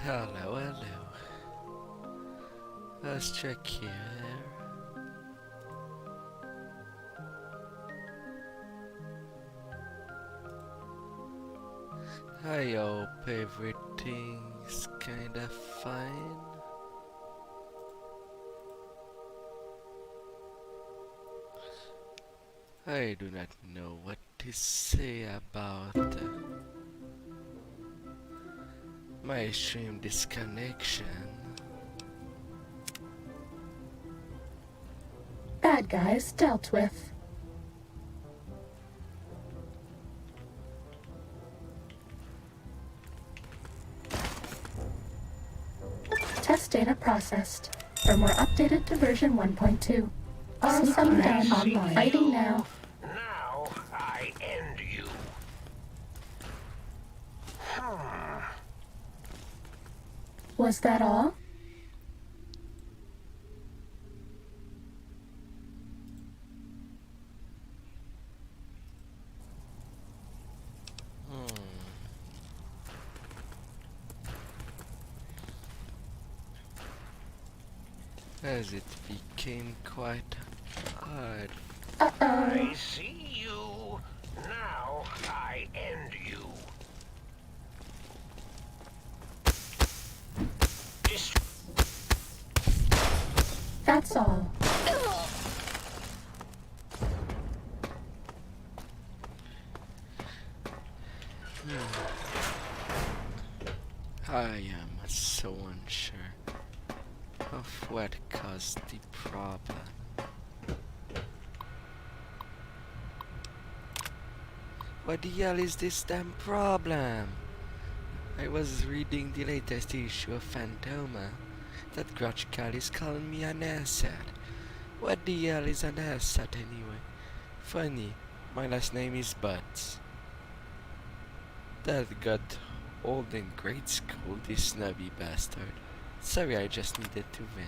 Hello, hello. Austrakear. I hope everything's kinda fine. I do not know what to say about my stream disconnection. Bad guys dealt with. Test data processed. Firmware updated to version 1.2. System done. Online. Fighting now. Now I end you. Was that all? As it became quite hard. I see you. Now I end you. That's all. I am so unsure of what caused the problem. What the hell is this damn problem? I was reading the latest issue of Phantoma. That grudge cat is calling me an asset. What the hell is an asset anyway? Funny, my last name is Butts. That got old in grade school, this snubby bastard. Sorry, I just needed to vent.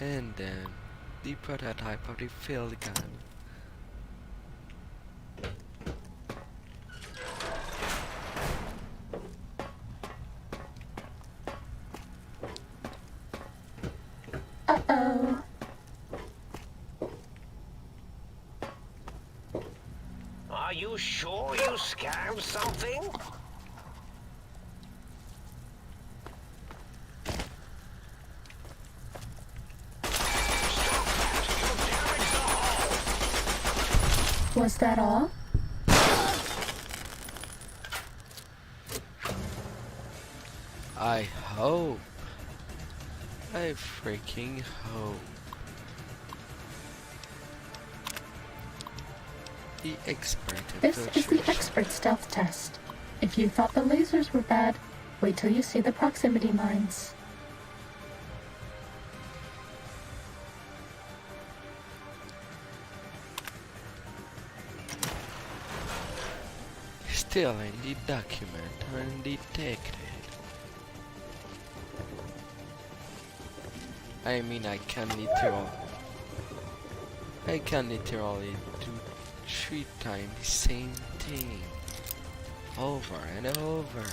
And then, the prototype of the field gun. Uh-oh. Are you sure you scammed something? Was that all? I hope. I freaking hope. The expert This is the infiltration. expert stealth test. If you thought the lasers were bad, wait till you see the proximity mines. Still in the document undetected. I mean, I can literally do 3 times the same thing over and over.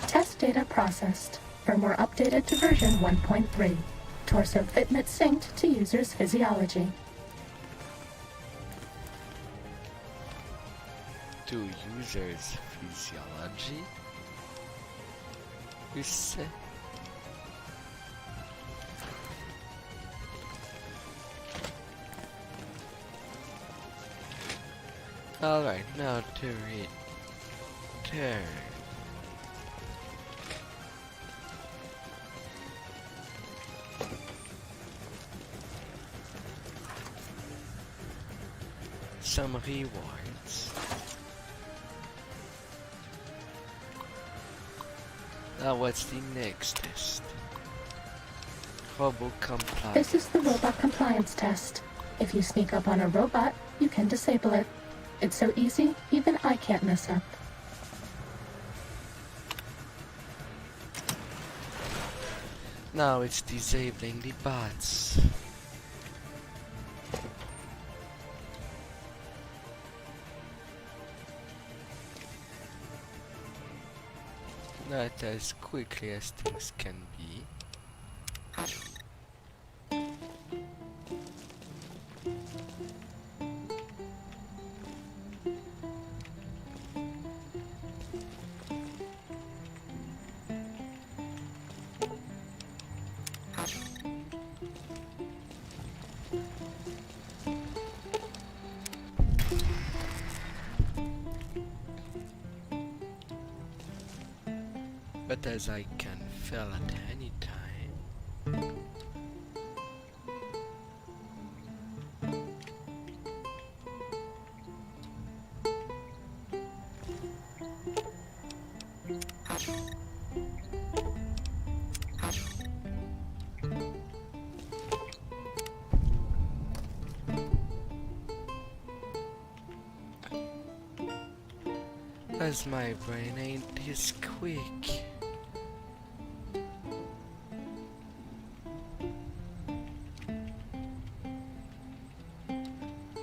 Test data processed. Firmware updated to version 1.3. Torso fitment synced to user's physiology. To users' physiology? You say? Alright, now to return. Some rewards. Now what's the next test? Robo compliance. This is the robot compliance test. If you sneak up on a robot, you can disable it. It's so easy, even I can't mess up. Now it's disabling the bots. Not as quickly as things can be. But as I can fail at any time. As my brain ain't this quick.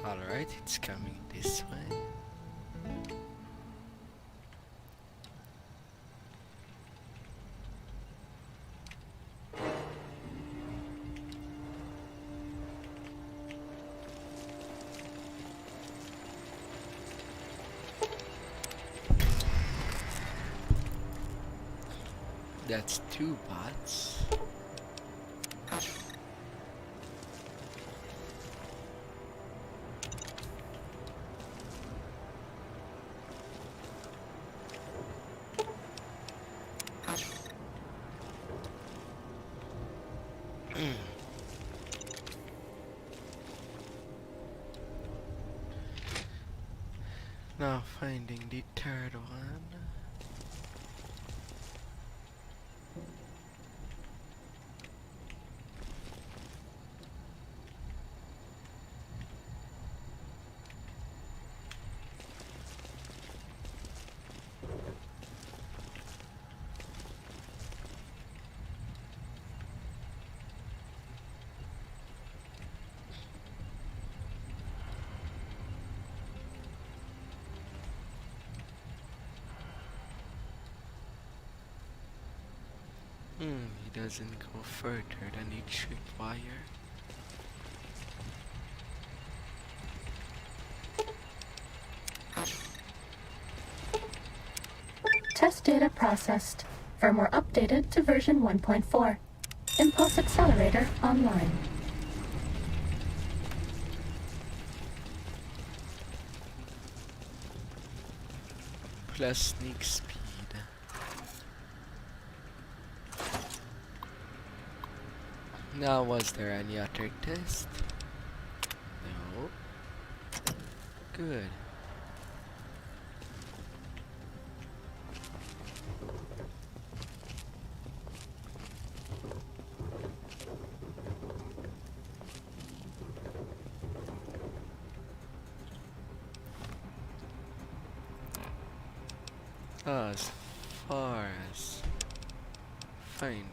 Alright, it's coming this way. That's 2 bots. Now finding the 3rd one. He doesn't go further than it should wire. Test data processed. Firmware updated to version 1.4. Impulse accelerator online. Plus sneak speed. Now, was there any other test? No. Good. As far as finding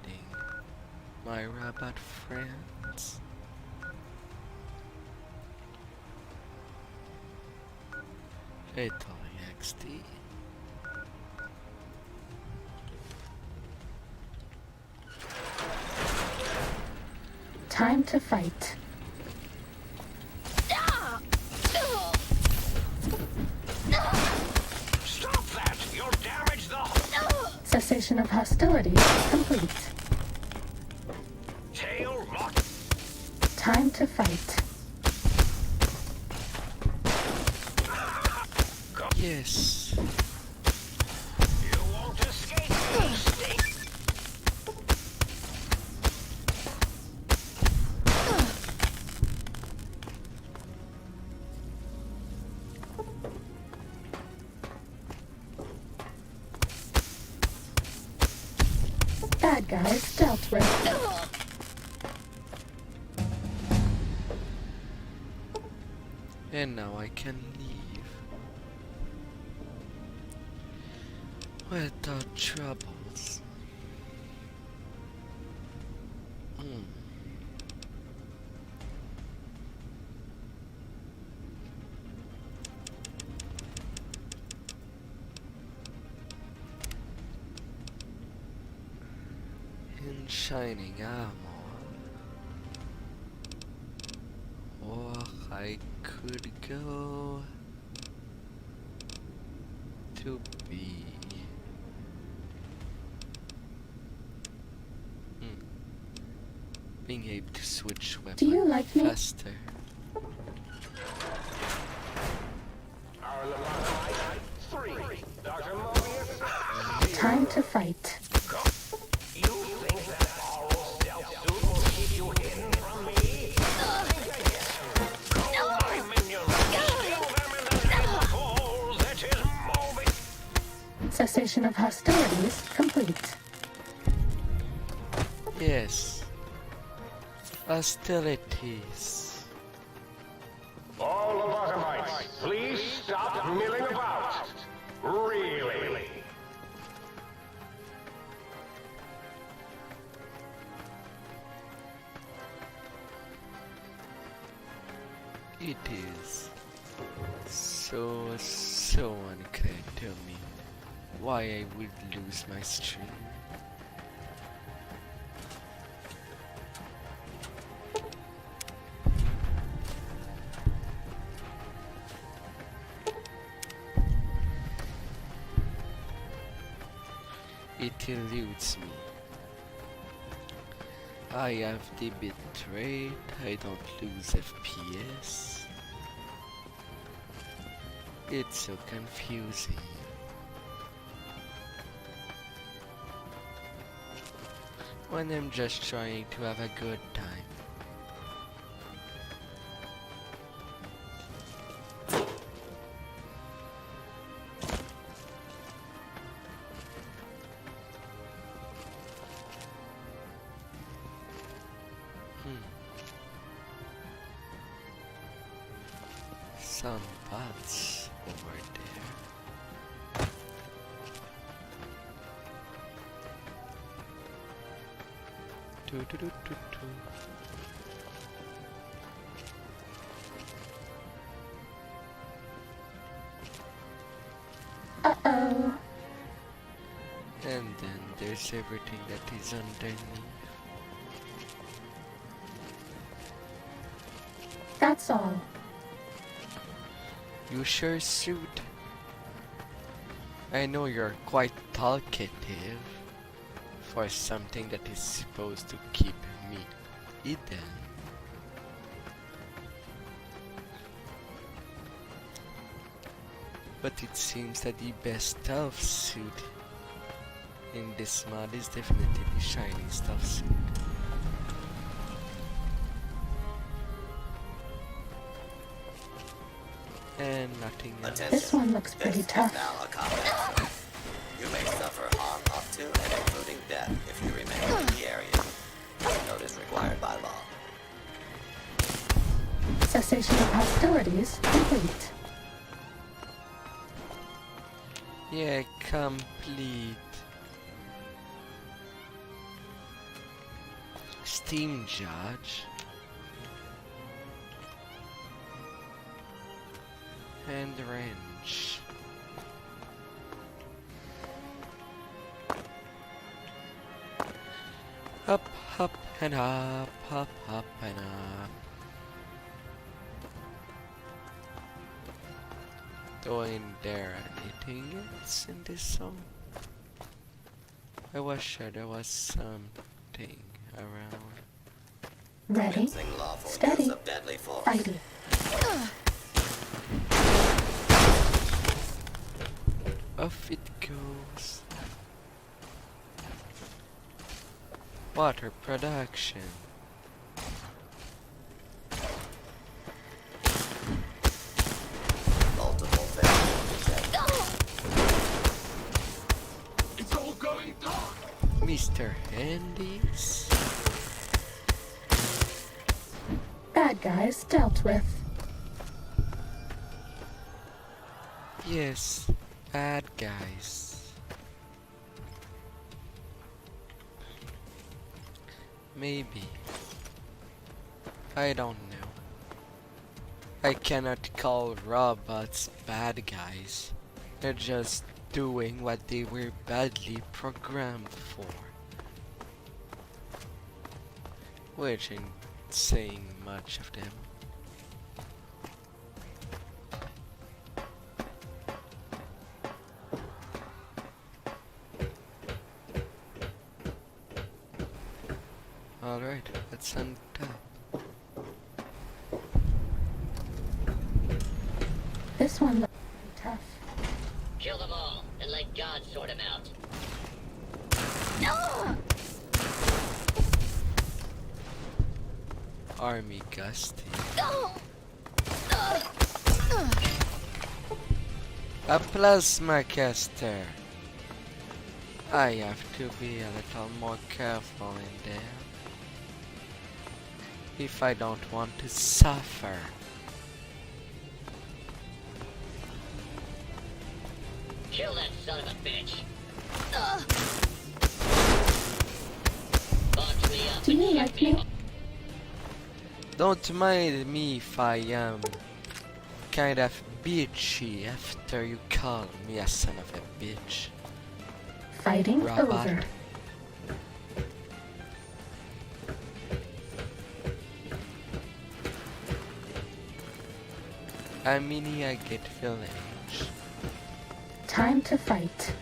my robot friends. Italy XD. Time to fight. Stop that! You'll damage the... Cessation of hostilities complete. Tail rock. Time to fight. Yes. You won't escape me, Stink. Bad guys dealt with. And now I can leave without troubles. shining armor. Or I could go to B. Being able to switch weapons Do you like me? faster. Three. Dr. Mobius. Time to fight. You think that oral stealth suit will keep you hidden from me? Think again. Call my minions. Steal them in the name of all that is Mobius. Cessation of hostilities complete. Yes. Hostilities. All the Bottomites, please stop milling about. Really. It is so unclear to me why I would lose my stream. It eludes me. I have the bit rate, I don't lose FPS. It's so confusing. When I'm just trying to have a good time. Some bots over there. Do do do do do. Uh-oh. And then there's everything that is underneath. That's all. You sure suit. I know you're quite talkative for something that is supposed to keep me hidden. But it seems that the best stealth suit in this mod is definitely the shiny stealth suit. And nothing else. This one looks pretty tough. Now a combat zone. You may suffer harm up to and including death if you remain in the area. Notice required by law. Cessation of hostilities complete. Yeah, complete. Steam Judge. And wrench. Up, up, and up, up, up, and up. Going there anything else in this song? I was sure there was something around. Ready, Commencing lawful steady, use of deadly force. fighting. Off it goes. Water production. Multiple failures detected. It's all going dark. Mr. Handy's. Bad guys dealt with. Yes, bad guys. Maybe. I don't know. I cannot call robots bad guys. They're just doing what they were badly programmed for. which ain't saying much of them. Alright, let's hunt up. This one looks pretty tough. Kill them all, and let God sort them out. Army Gusty. A plasma caster. I have to be a little more careful in there. If I don't want to suffer. Kill that son of a bitch. Box me up Do and you shoot like me. me? Don't mind me if I am kind of bitchy after you call me a son of a bitch. Fighting Robot. over. I mean, I get village. Time to fight.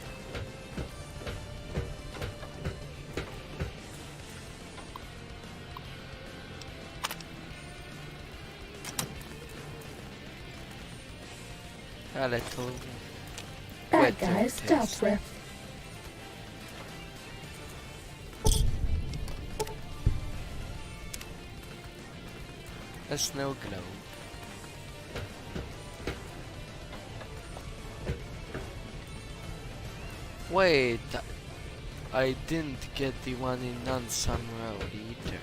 A little Bad weather guys test. dealt with. A snow globe. Wait, I didn't get the one in Nansam Road either.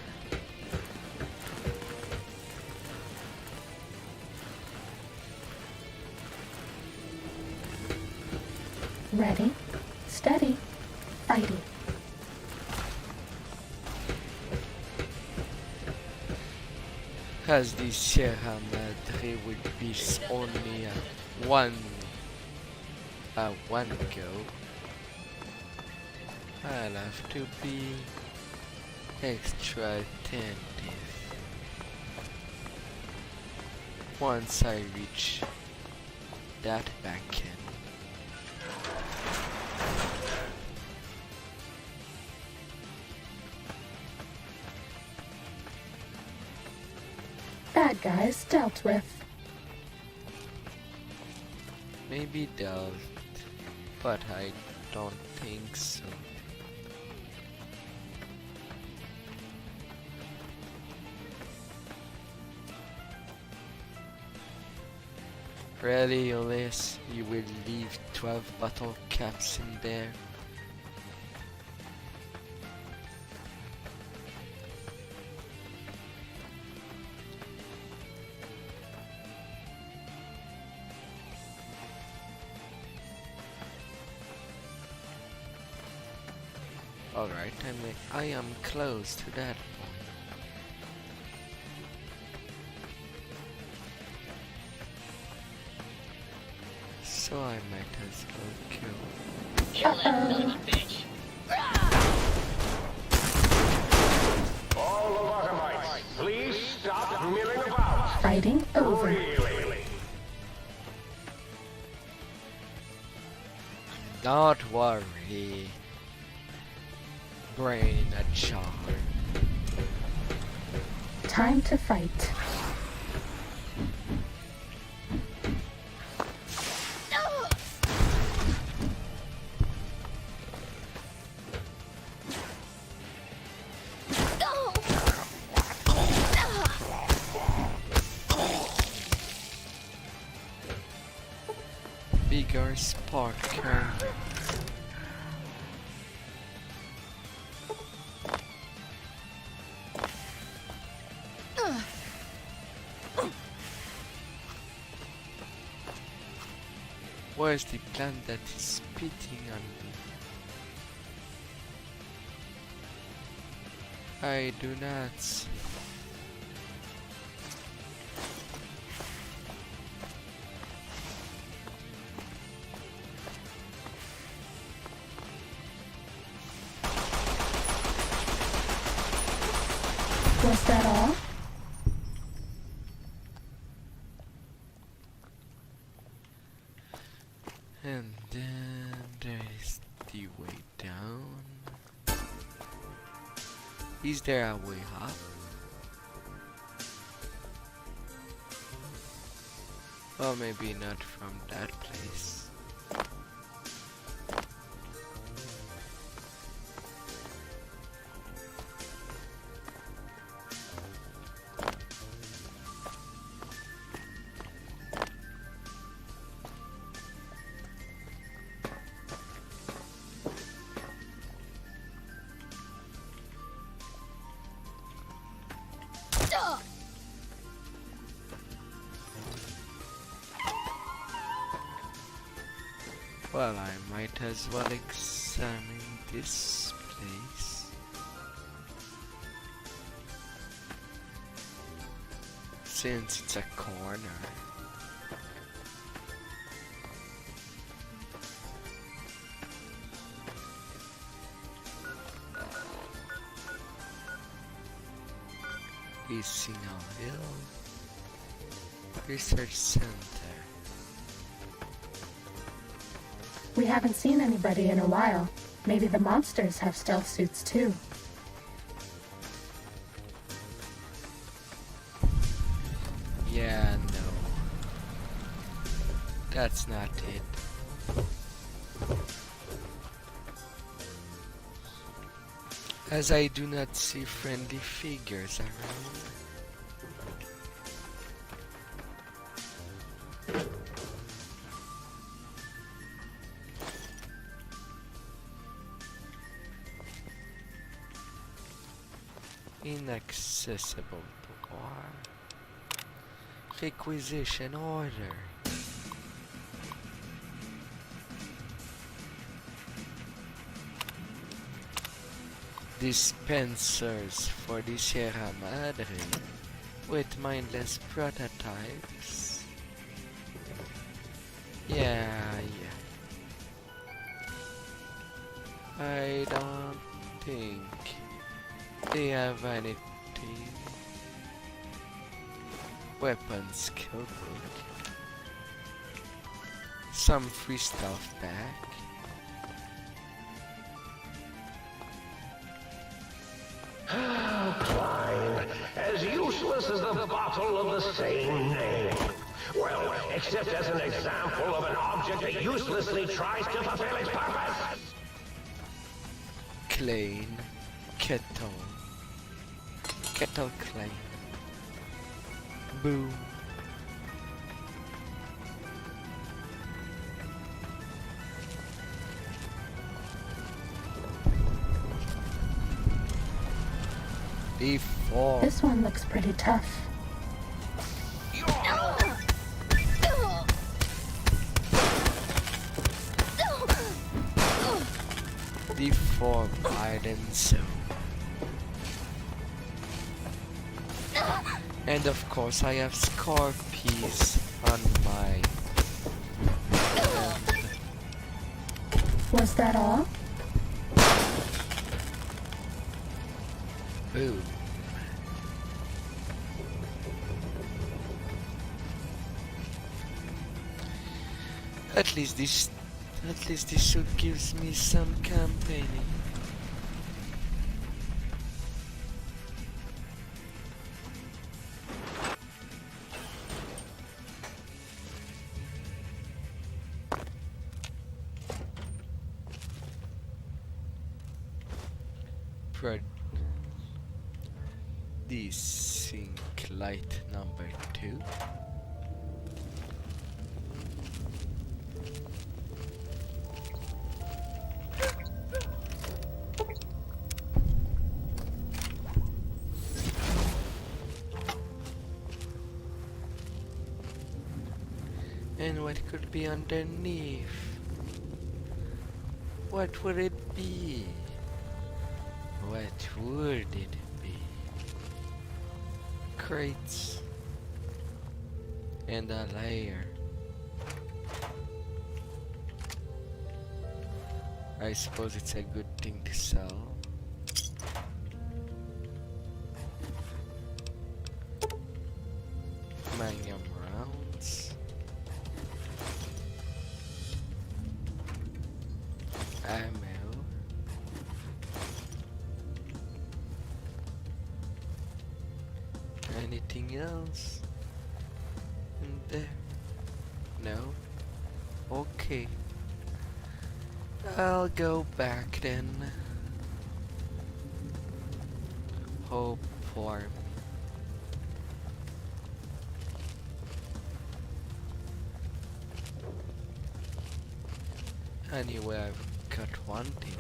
Ready, steady, fighting. As the Sierra Madre would be only one go, I'll have to be extra attentive once I reach that back end. Bad guys dealt with. Maybe dealt, but I don't think so. Really, Ulyss, you will leave 12 bottle caps in there? Alright, I am close to that point. So I might as well kill. Kill that son of a bitch. All lobotomites, please stop milling about. Fighting over. Really? Don't worry. Brain a charm. Time to fight. Bigger spark carrier. Where's the plant that is spitting on me? I do not see. And then there is the way down. Is there a way up? Or maybe not from that place. Well, I might as well examine this place. Since it's a corner. Signal Hill Research Center. We haven't seen anybody in a while. Maybe the monsters have stealth suits too. Yeah, no. That's not it. As I do not see friendly figures around. Inaccessible door. Requisition order. Dispensers for the Sierra Madre with mindless prototypes. Yeah. I don't think they have anything. Weapons skill book. Some free stuff back. Fine. As useless as the bottle of the same name. Well, except as an example of an object that uselessly tries to fulfill its purpose. Clean. Kettle. Kettle clean. Boom. D4. This one looks pretty tough. D4 Biden zone. And of course I have Scorpies on my end. Was that all? Boom. At least this suit gives me some company. Desync light number 2. And what could be underneath? What would it be? What would it be? Crates and a layer. I suppose it's a good thing to sell. Magnum rounds. ammo. Anything else in there? No? Okay. I'll go back then. Hope for me. Anyway, I've got one thing.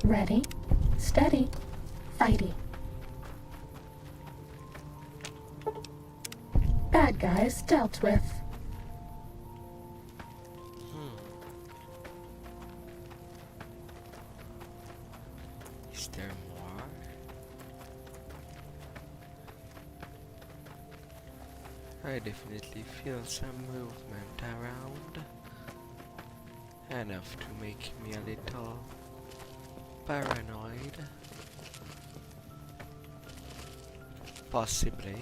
Ready, steady, fighty. Bad guys dealt with. Is there more? I definitely feel some movement around. Enough to make me a little paranoid. Possibly.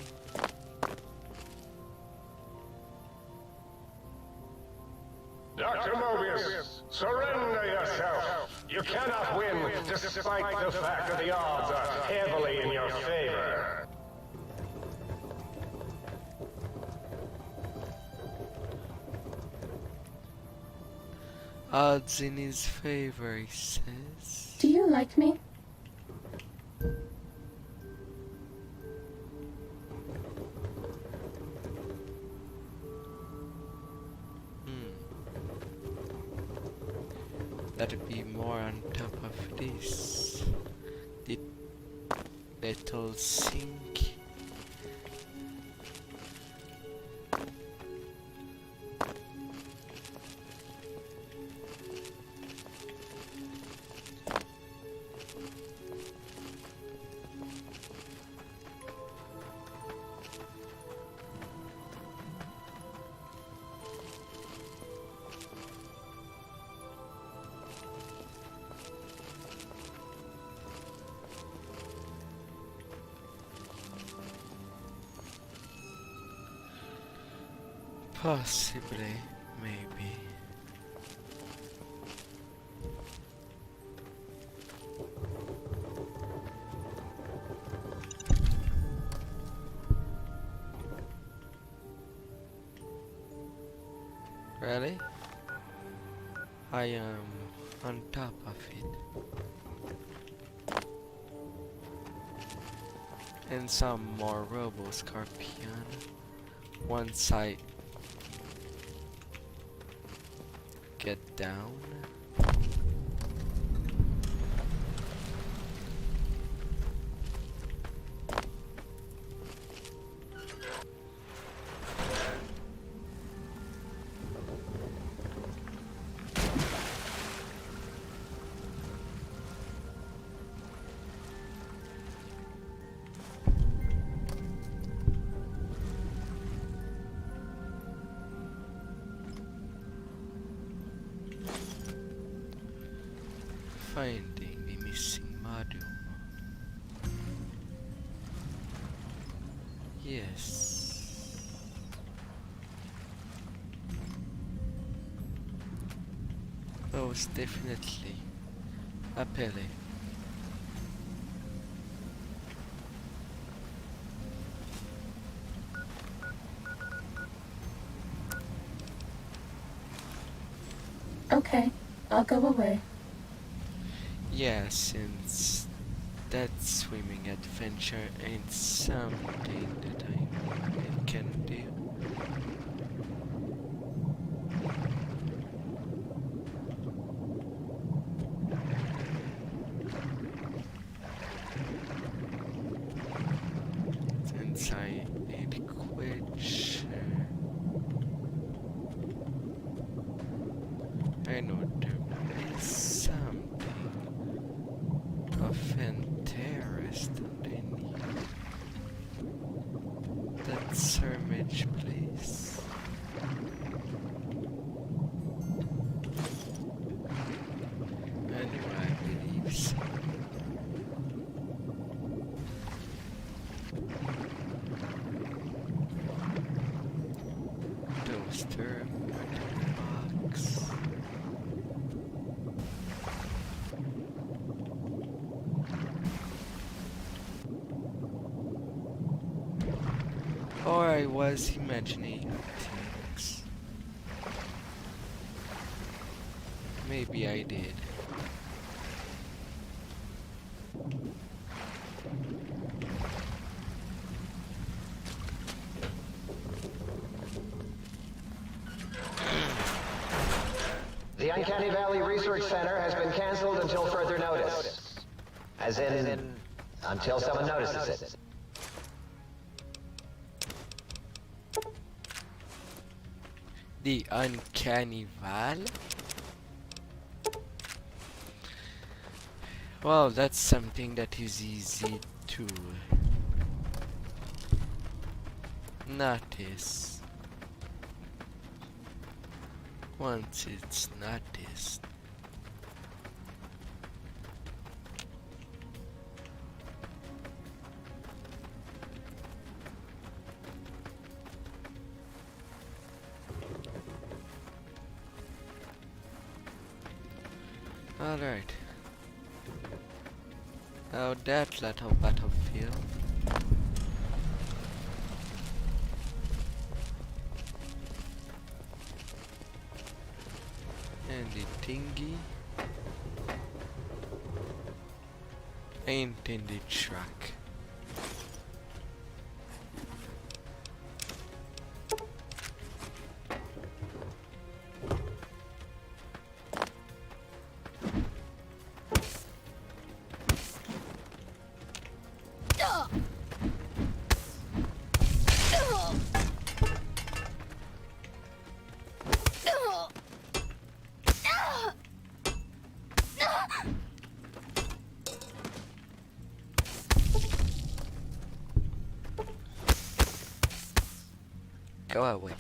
Dr. Mobius, surrender yourself. You cannot win, despite the fact that the odds are heavily in your favor. Odds in his favor, he says. Do you like me? That'd be more on top of this. The little sink. Possibly, maybe. Really? I am on top of it. And some more Robo-Scorpion. Once I get down. Finding the missing module. Yes. Most definitely appealing. Okay, I'll go away. Yeah, since that swimming adventure ain't something that I can do. Since I need quench, I know there is something of interest underneath. That's Hermitage Place. Anyway, I believe so. Toaster, box. Or I was imagining things. Maybe I did. The Uncanny Valley Research Center has been canceled until further notice. As in, until someone notices it. The Uncanny Valley? Well, that's something that is easy to notice. Once it's noticed. Alright. Now that little battlefield. And the thingy. Ain't in the truck. Go away.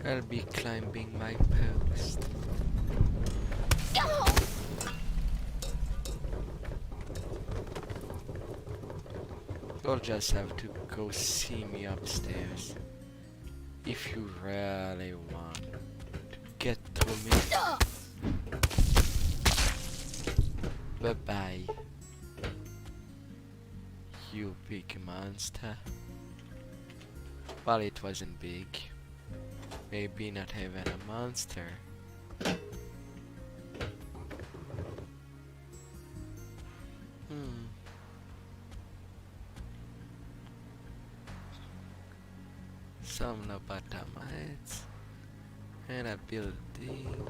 I'll be climbing my post. You'll just have to go see me upstairs if you really want to get to me. Bye bye, you big monster. Well, it wasn't big. Maybe not even a monster. Some lobotomites and a building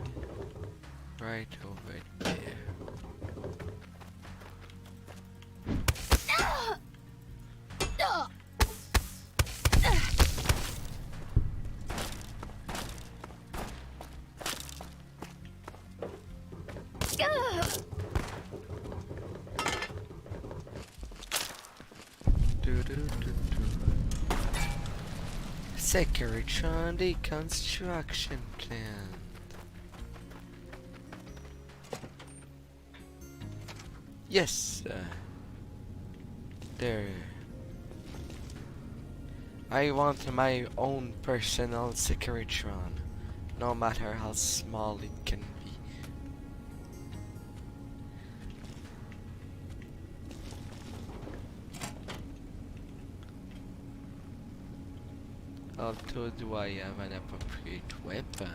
right over there. Securitron deconstruction plan. Yes, there. I want my own personal Securitron, no matter how small it can be. Although, do I have an appropriate weapon?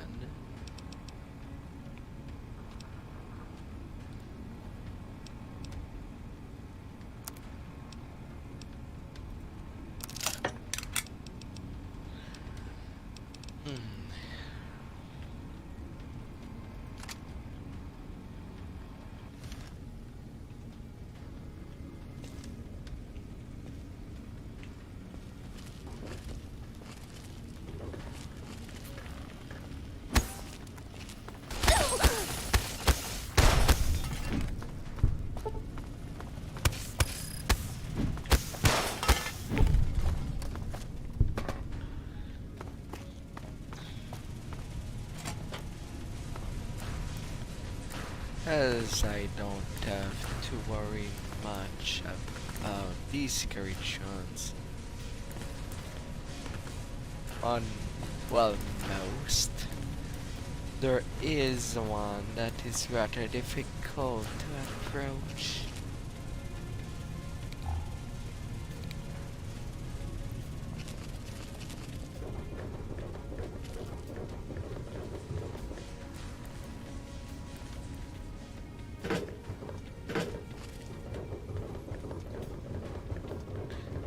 as I don't have to worry much about these corrections on, well, most. There is one that is rather difficult to approach.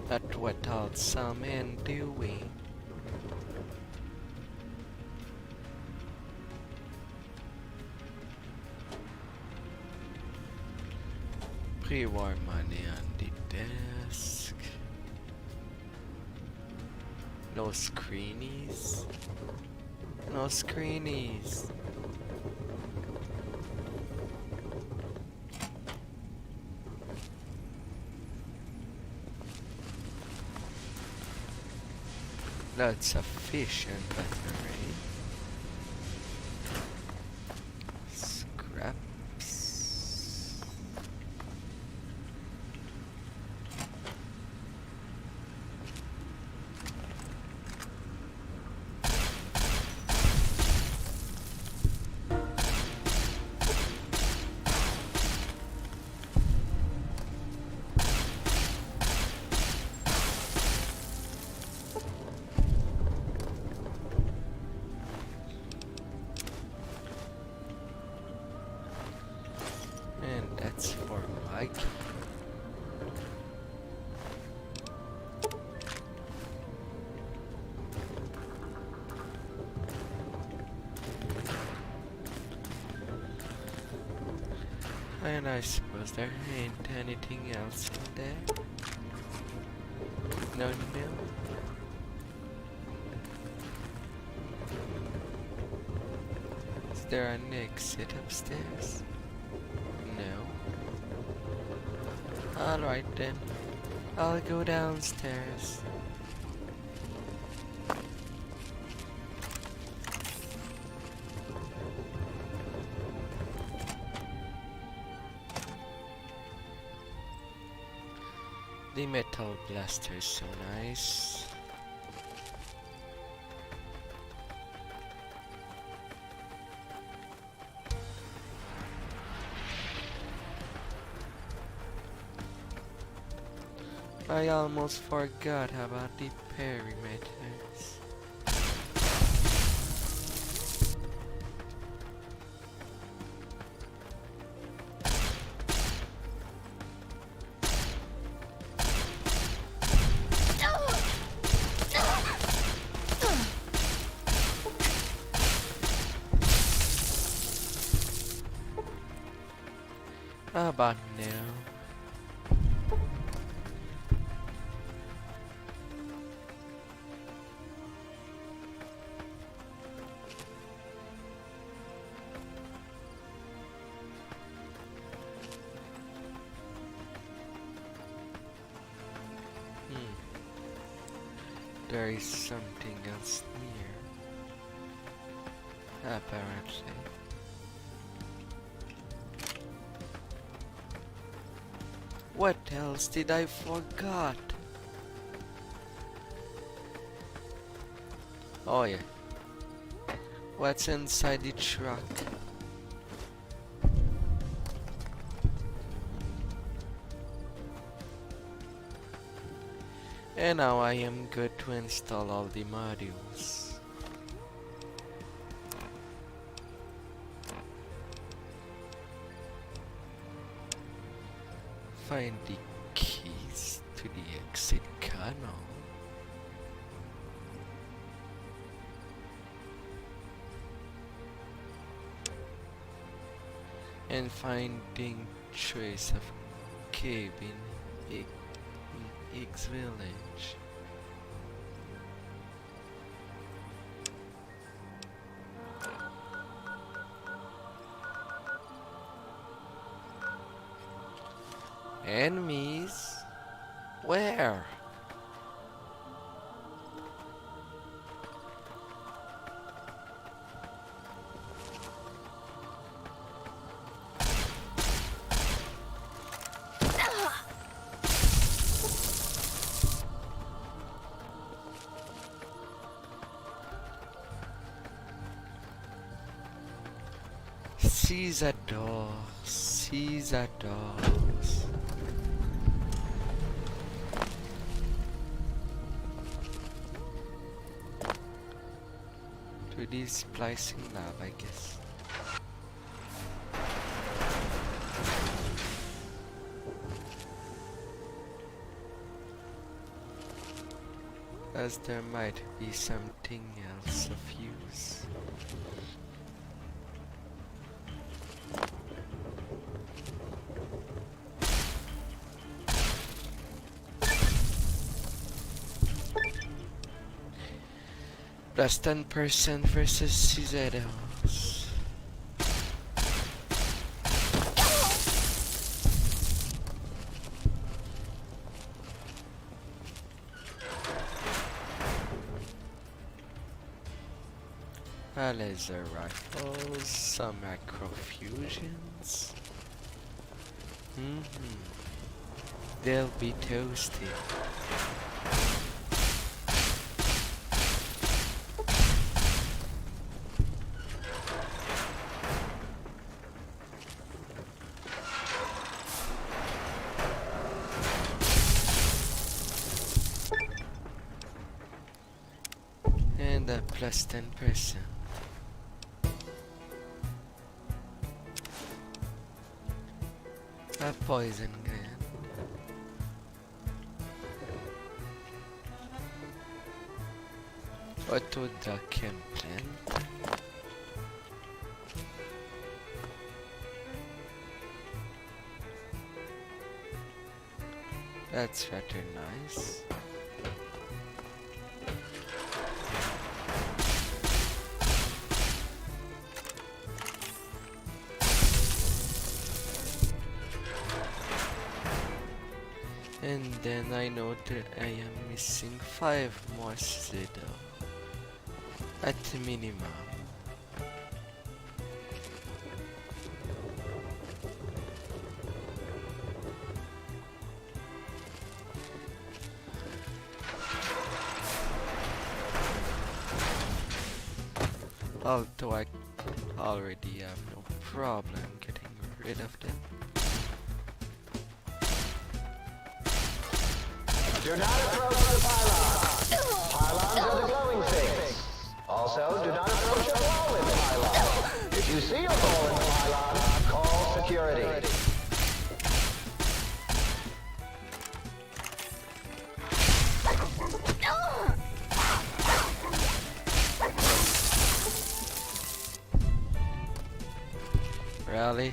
But without some doing. Pre-war money on the desk. No screenies. No screenies. Lots of fish and battery. Scraps. And that's for Mike. And I suppose there ain't anything else in there. No, no. Is there an exit upstairs? No. Alright then. I'll go downstairs. The metal blaster is so nice. I almost forgot about the perimeters. How about now? There is something else near. Apparently. What else did I forgot? Oh yeah. What's inside the truck? And now I am good to install all the modules. Find the keys to the exit canal. And finding trace of cave in X village. Enemies? Where? Caesar doors. Caesar doors. To this splicing lab, I guess. As there might be something else of use. Plus 10% versus Cizeros. Laser rifles, some macrofusions. They'll be toasty. And a plus 10%. A poison gland. Auto duck implant. That's rather nice. And then I know that I am missing 5 more Zido at the minimum. Although I already have no problem getting rid of them. Do not approach the pylon. Pylons are the glowing things. Also, do not approach a fallen pylon. If you see a fallen pylon, call security. Really?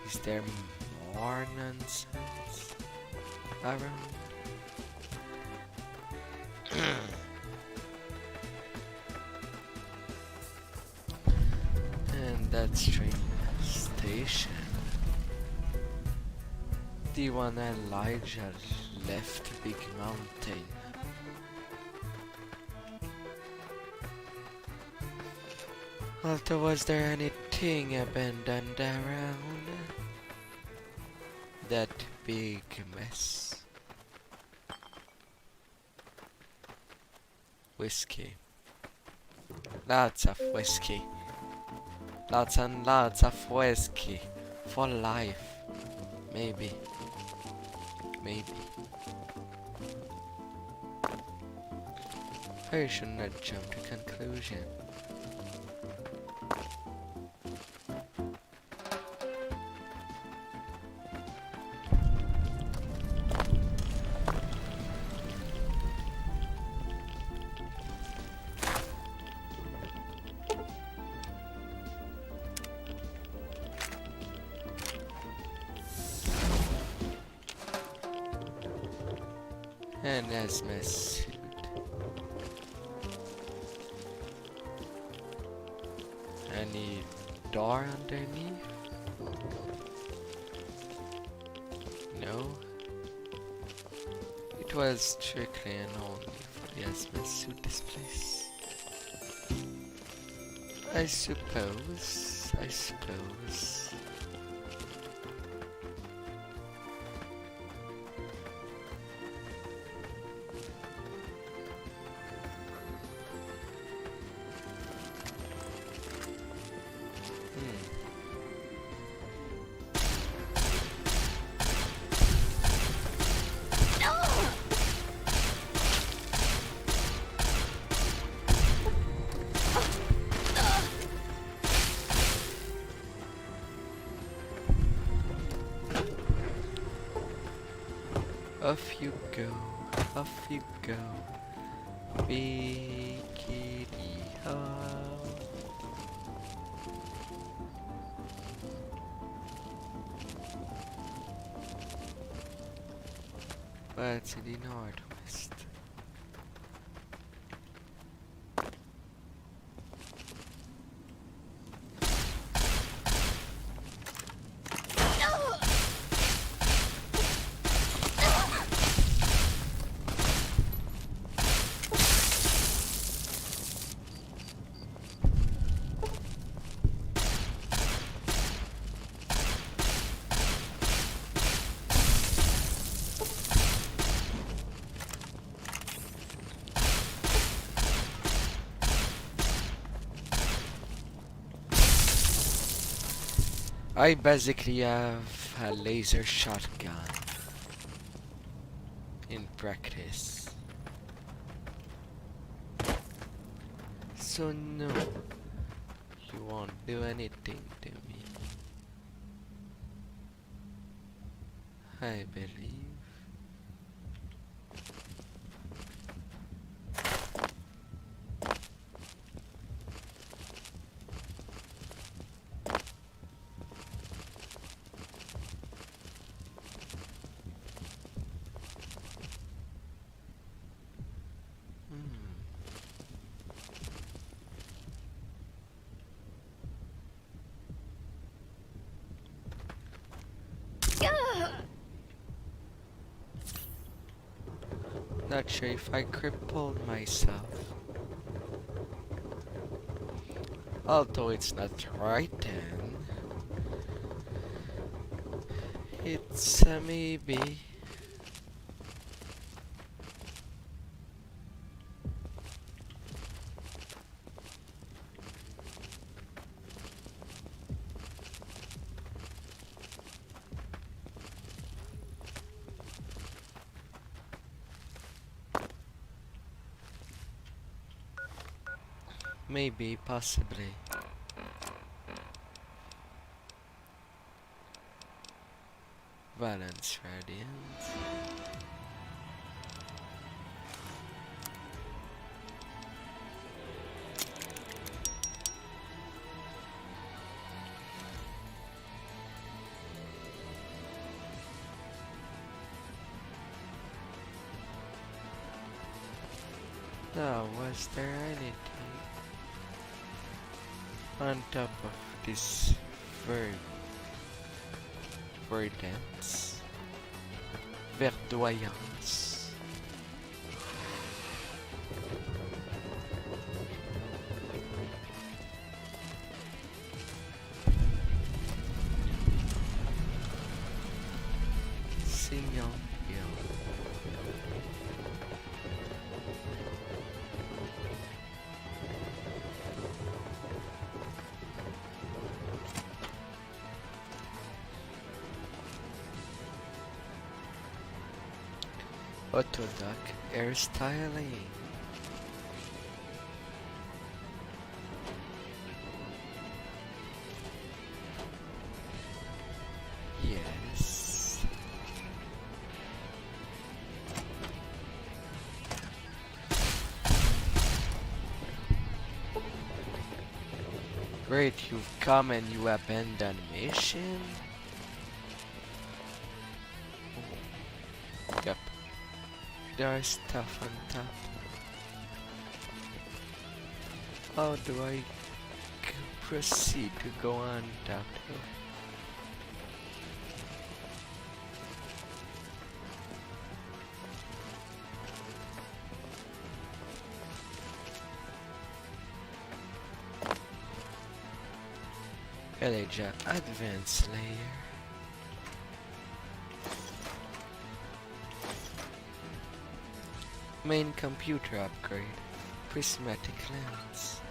Is there more nonsense around? And that's train station. The one Elijah left Big Mountain. Although, was there anything abandoned around that big mess? Whiskey. Lots of whiskey. Lots and lots of whiskey. For life. Maybe. Maybe. I should not jump to conclusion. And that's my suit. Any door underneath? No. It was strictly and only for the asthma suit displays. I suppose. Off you go, off you go. Big kitty ho. What's in the northwest? I basically have a laser shotgun in practice. So no, you won't do anything to me. I believe. Not sure if I crippled myself. Although it's not right then. It's a maybe. Maybe, possibly. Balance radiant. Now, was there anything on top of this verdance? Verdoyance. Signal hill. Autoduck air styling. Yes. Great, you've come and you abandon mission? Yep. There's stuff on top. How do I proceed to go on top? Elijah Advanced Layer. Main computer upgrade. Prismatic lens.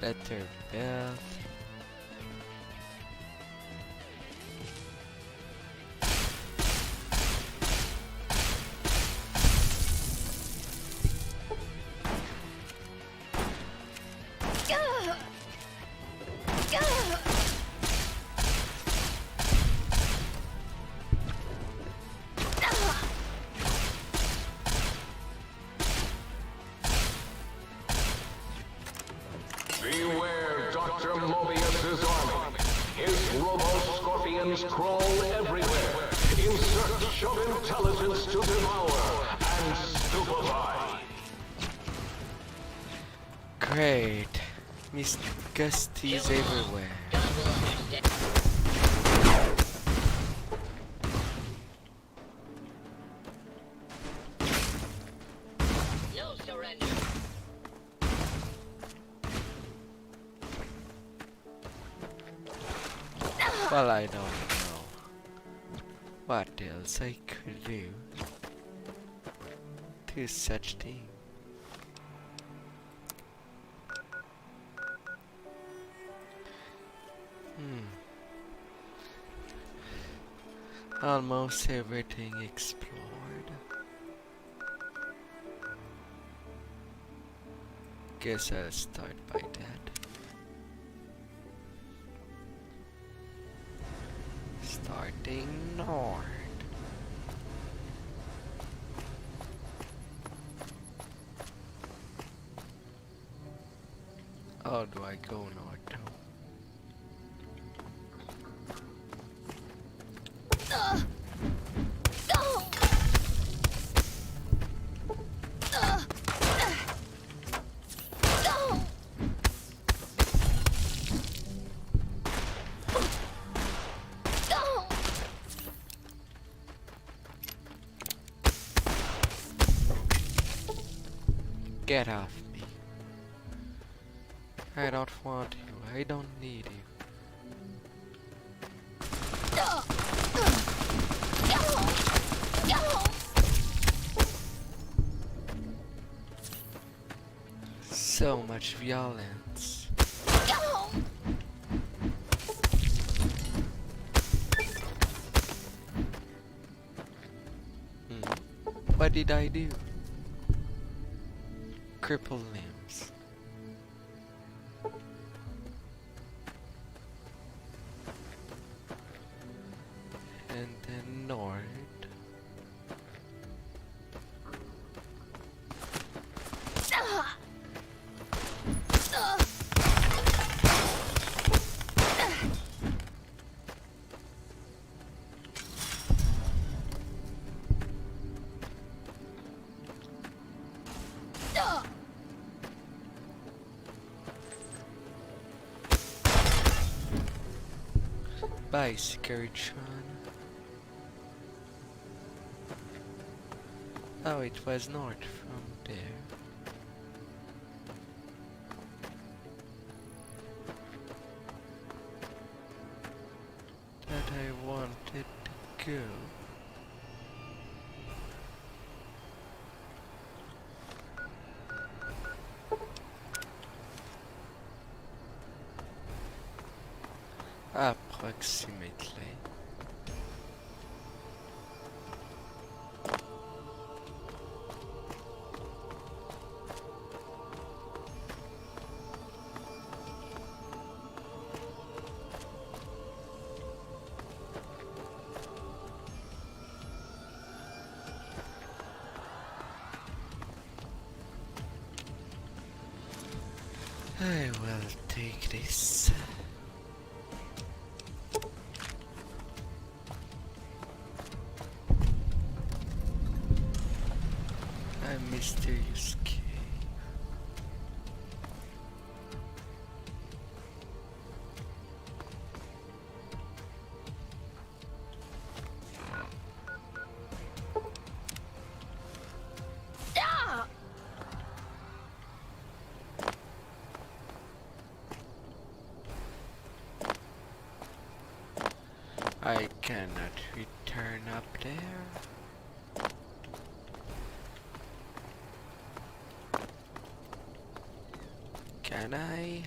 Letter belt. aliens crawl everywhere. In search of intelligence to devour and stupefy. Great. Miss Gusty's everywhere. God will understand. No surrender. Well, I don't know what else I could do to such thing. Almost everything explored. Guess I'll start by that. Starting north. How do I go north now? Get off me. I don't want you. I don't need you. So much violence. What did I do? Crippled limbs. And then north. Bye, Scaritron. Oh, it was north from there. That I wanted to go. Approximately. I will take this. A mysterious cave. I cannot return up there. Can I?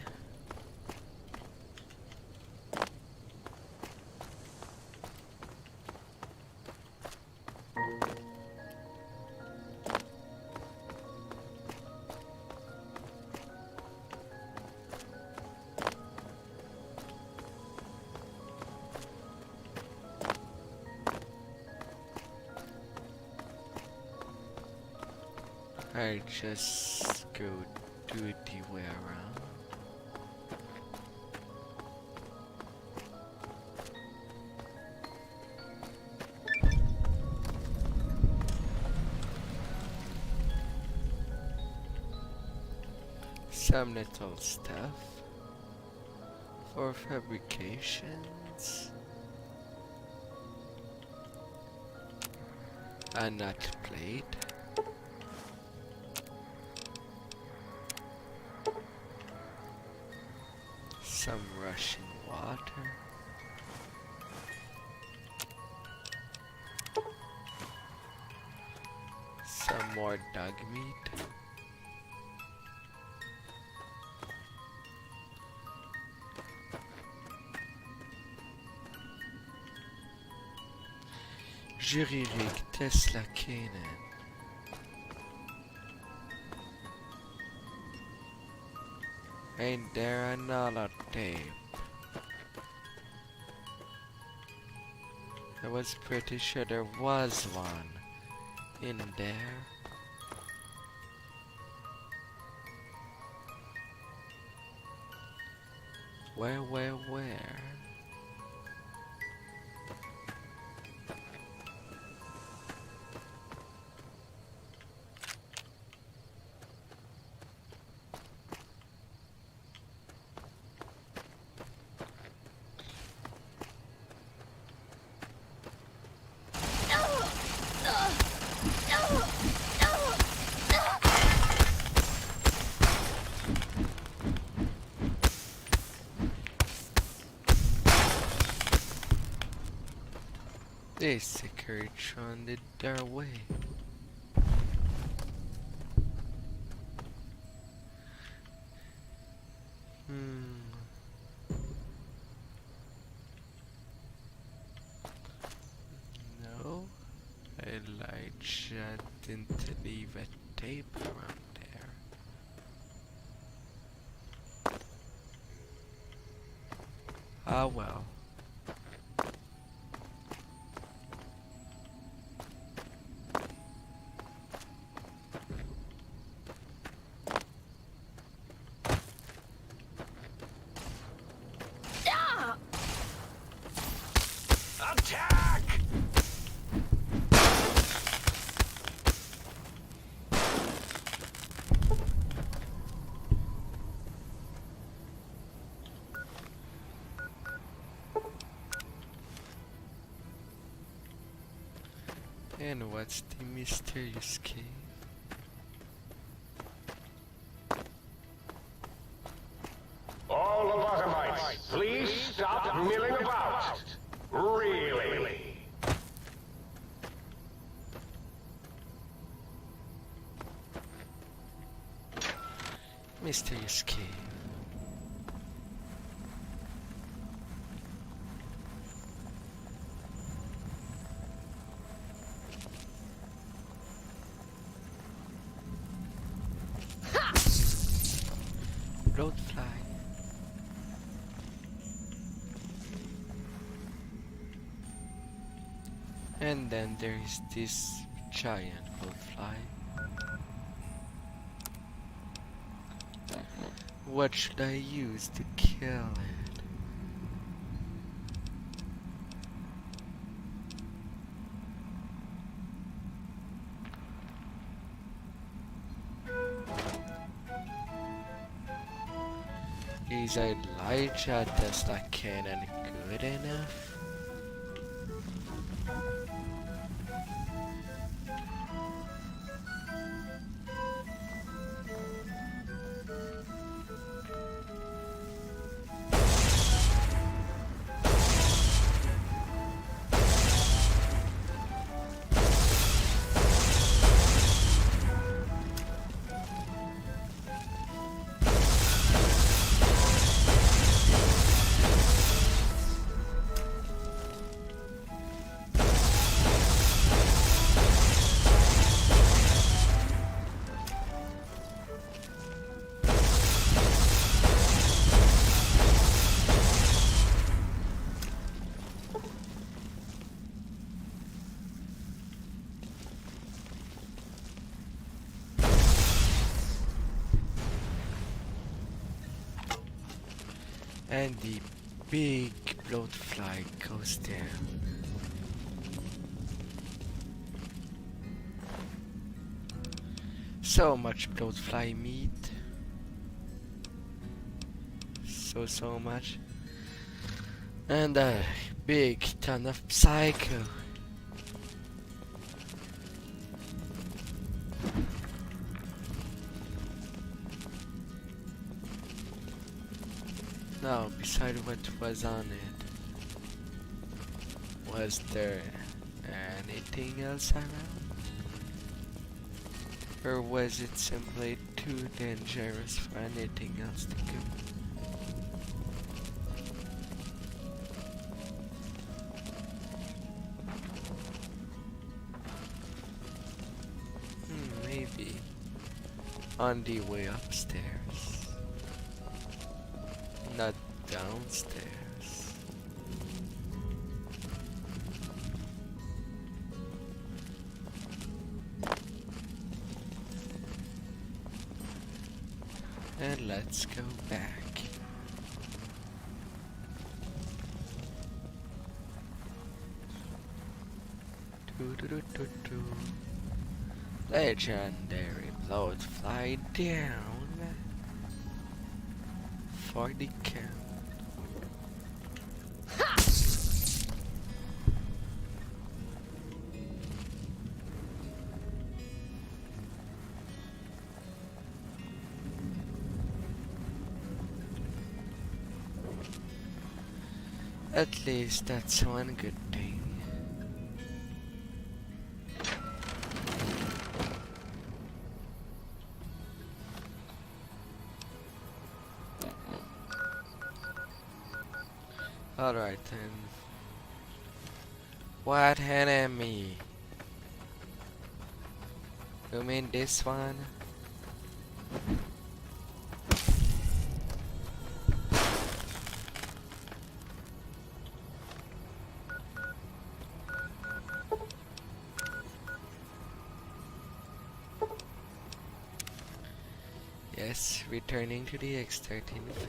I just go do it the way around. some little stuff for fabrications. A nut plate. Some rushing water. Some more dog meat. Jury rig Tesla Canaan. Ain't there another tape? I was pretty sure there was one in there. Where? They secretly on their way. No, Elijah didn't leave a tape around there. Ah well. Attack! And what's the mysterious cave? All lobotomites, please stop milling about. Really? Mysterious cave. Bloatfly. And then there is this giant bloatfly. What should I use to kill it? Is Elijah Tesla Cannon good enough? And the big bloatfly goes down. So much bloatfly meat. so much. And a big ton of psycho. Now, beside what was on it, was there anything else around? Or was it simply too dangerous for anything else to go? Maybe on the way upstairs, not downstairs. And let's go back. Doo-doo-doo-doo-doo. Legendary blood fly down for the count. At least that's one good thing. Alright then. What enemy? You mean this one? Yes, returning to the X13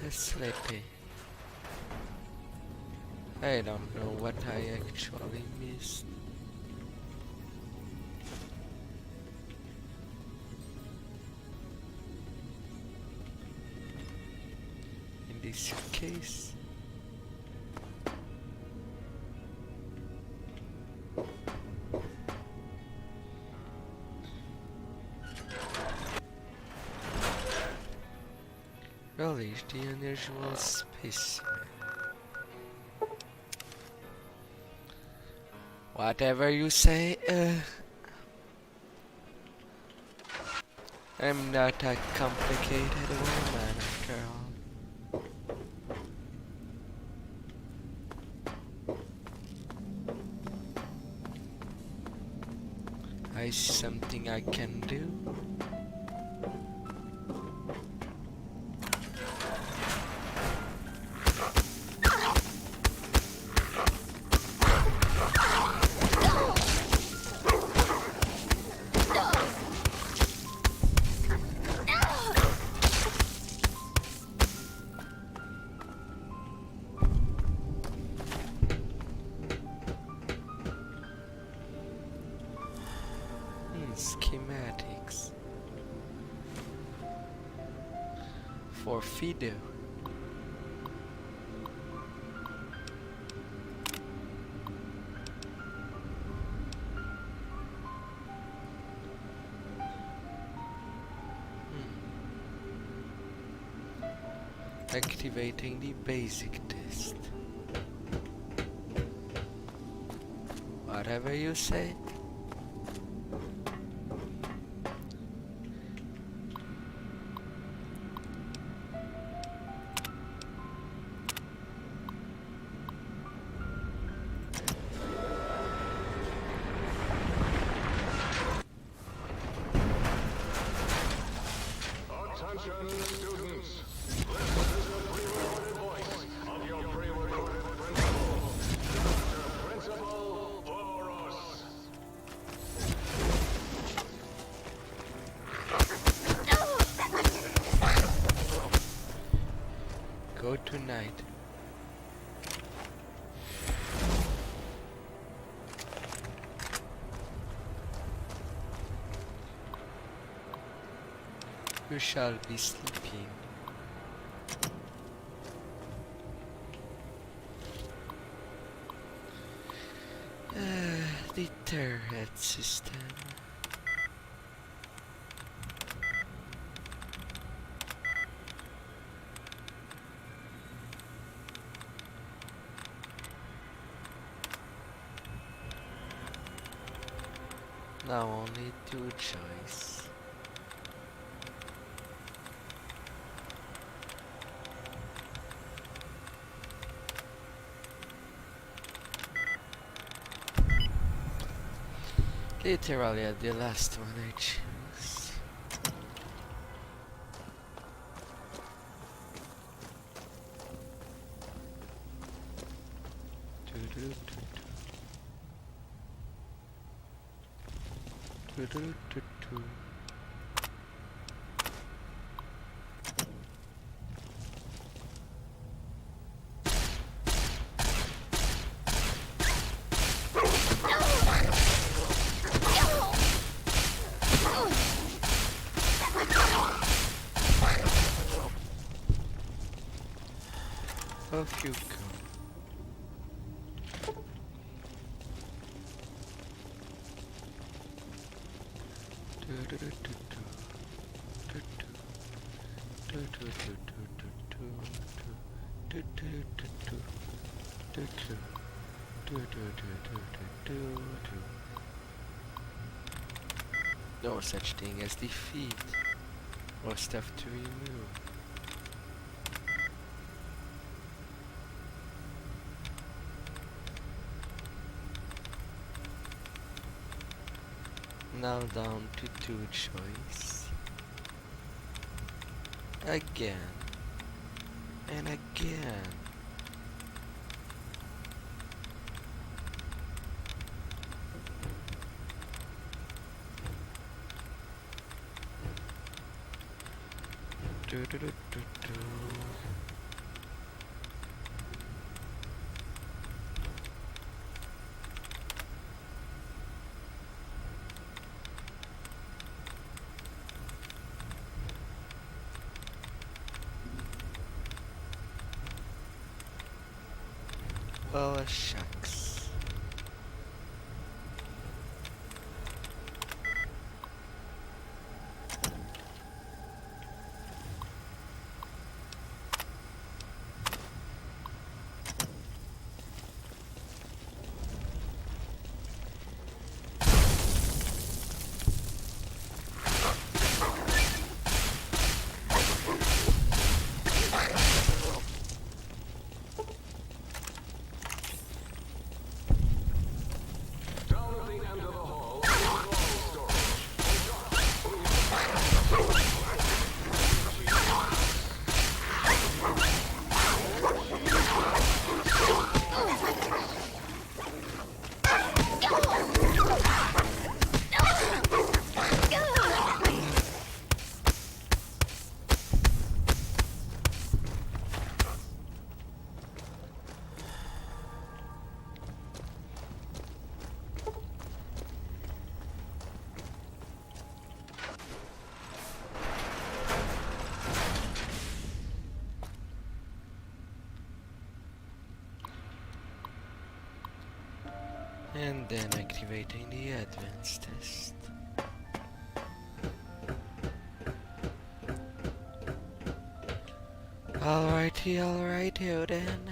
facility. I don't know what I actually missed. In this case, relish the unusual specimen. Whatever you say, I'm not a complicated woman after all. I see something I can do. Schematics for Fido. Activating the basic test. Whatever you say. Attention, students. Listen to the pre-recorded voice of your pre-recorded principal. Mr. Principal Boros. Go tonight. You shall be sleeping. The turret system. Now only two choice. Literally at the last one I choose. Do-do-do-do. Off you go. No such thing as defeat or stuff to remove. Now down to two choice. Again and again. Do-do-do-do-do. Oh, shucks. Down at the end of the hall is all storage. And then activating the advanced test. Alrighty then.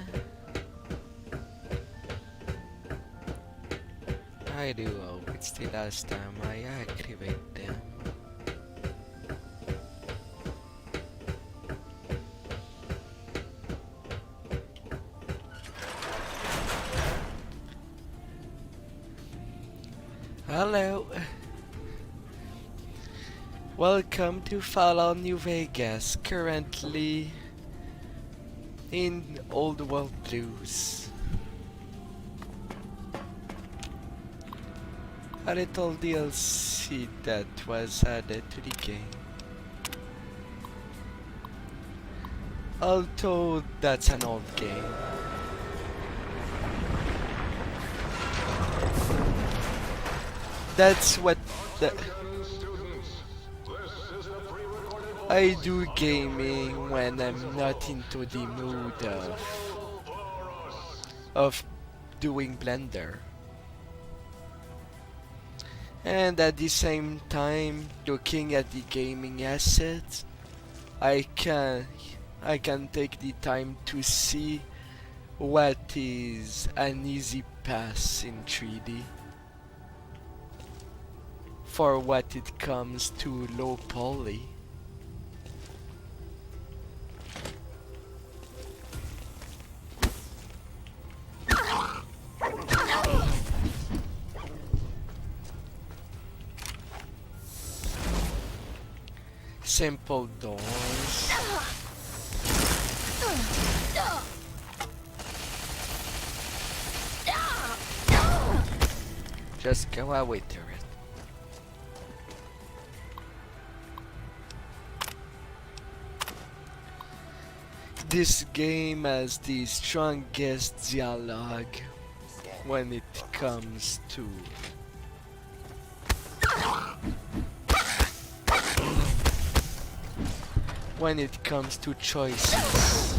I do hope it's the last time I activate them. Hello. Welcome to Fallout New Vegas, currently in Old World Blues. A little DLC that was added to the game. Although that's an old game. That's what I do gaming when I'm not into the mood of doing Blender. And at the same time, looking at the gaming assets, I can I can take the time to see what is an easy pass in 3D for what it comes to low poly. Simple doors. Just go away to it. This game has the strongest dialogue when it comes to choices.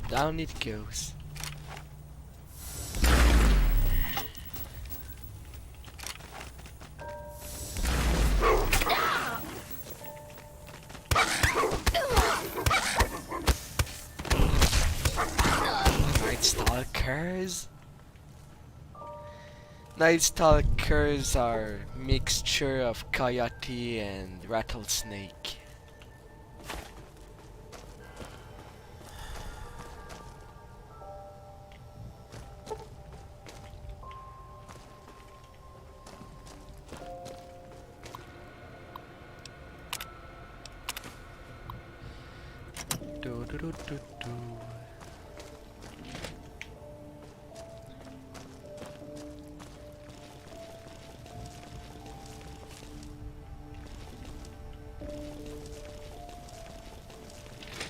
Down it goes. Night Stalkers. Night Stalkers are mixture of coyote and rattlesnake. Do, do, do, do, do.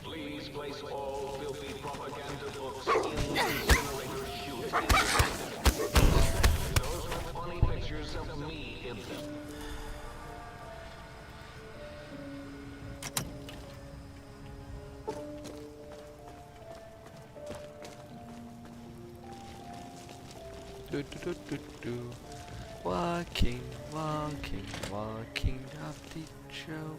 Please place all filthy propaganda books in the incinerator chute. Those with funny pictures of me in them. Do, do, do, do, do. Walking, walking, walking up the trail.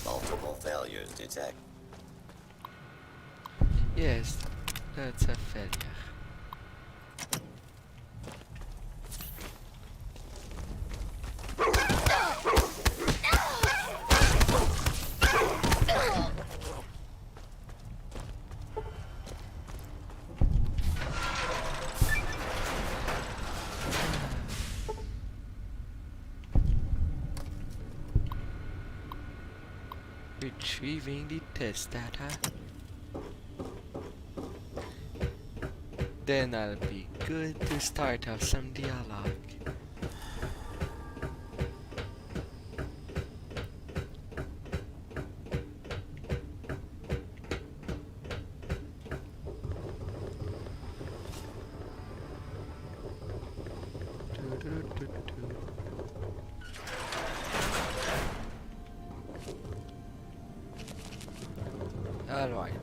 Multiple failures detect. Yes, that's a failure. Retrieving the test data. Then I'll be good to start off some dialogue. Alright,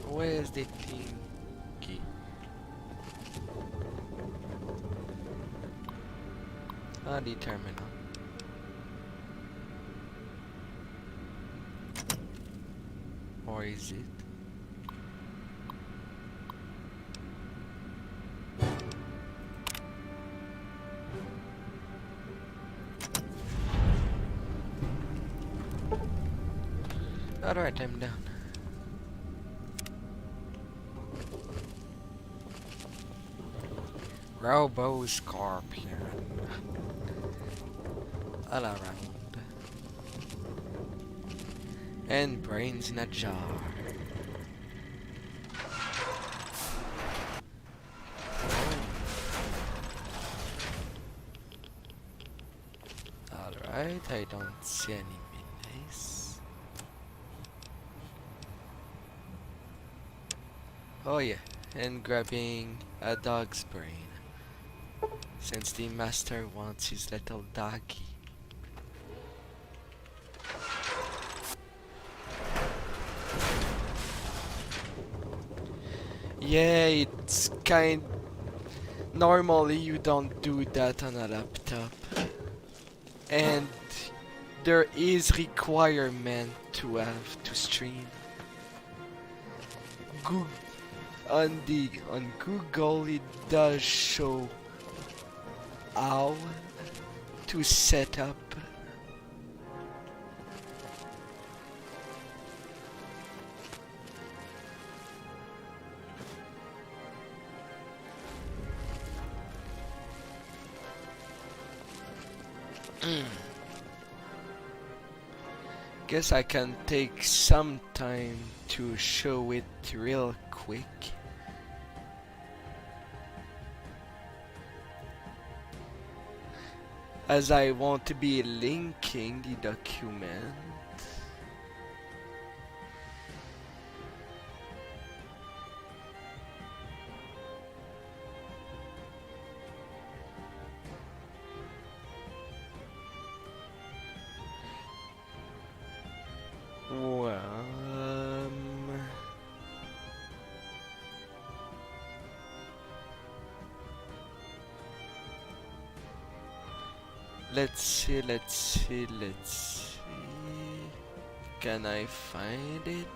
where's the thingy? Ah, the terminal. Or is it? Alright, I'm down. Robo Scorpion. All around. And brains in a jar. but I don't see any midnights. Oh yeah, and grabbing a dog's brain, since the master wants his little doggy. Yeah, it's kind... Normally you don't do that on a laptop. And there is requirement to have to stream. On Google it does show how to set up. Guess I can take some time to show it real quick. As I want to be linking the document. Well, let's see. Can I find it?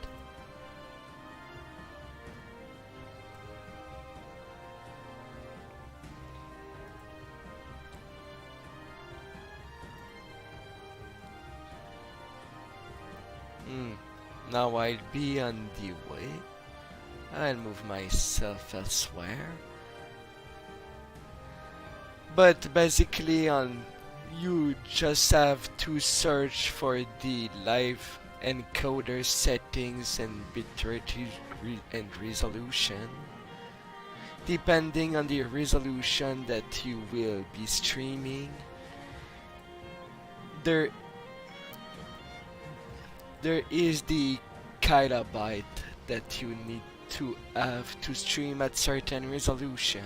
Now I'll be on the way. I'll move myself elsewhere. But basically you just have to search for the live encoder settings and bitrate and resolution. Depending on the resolution that you will be streaming, there is the kilobyte that you need to have to stream at certain resolution.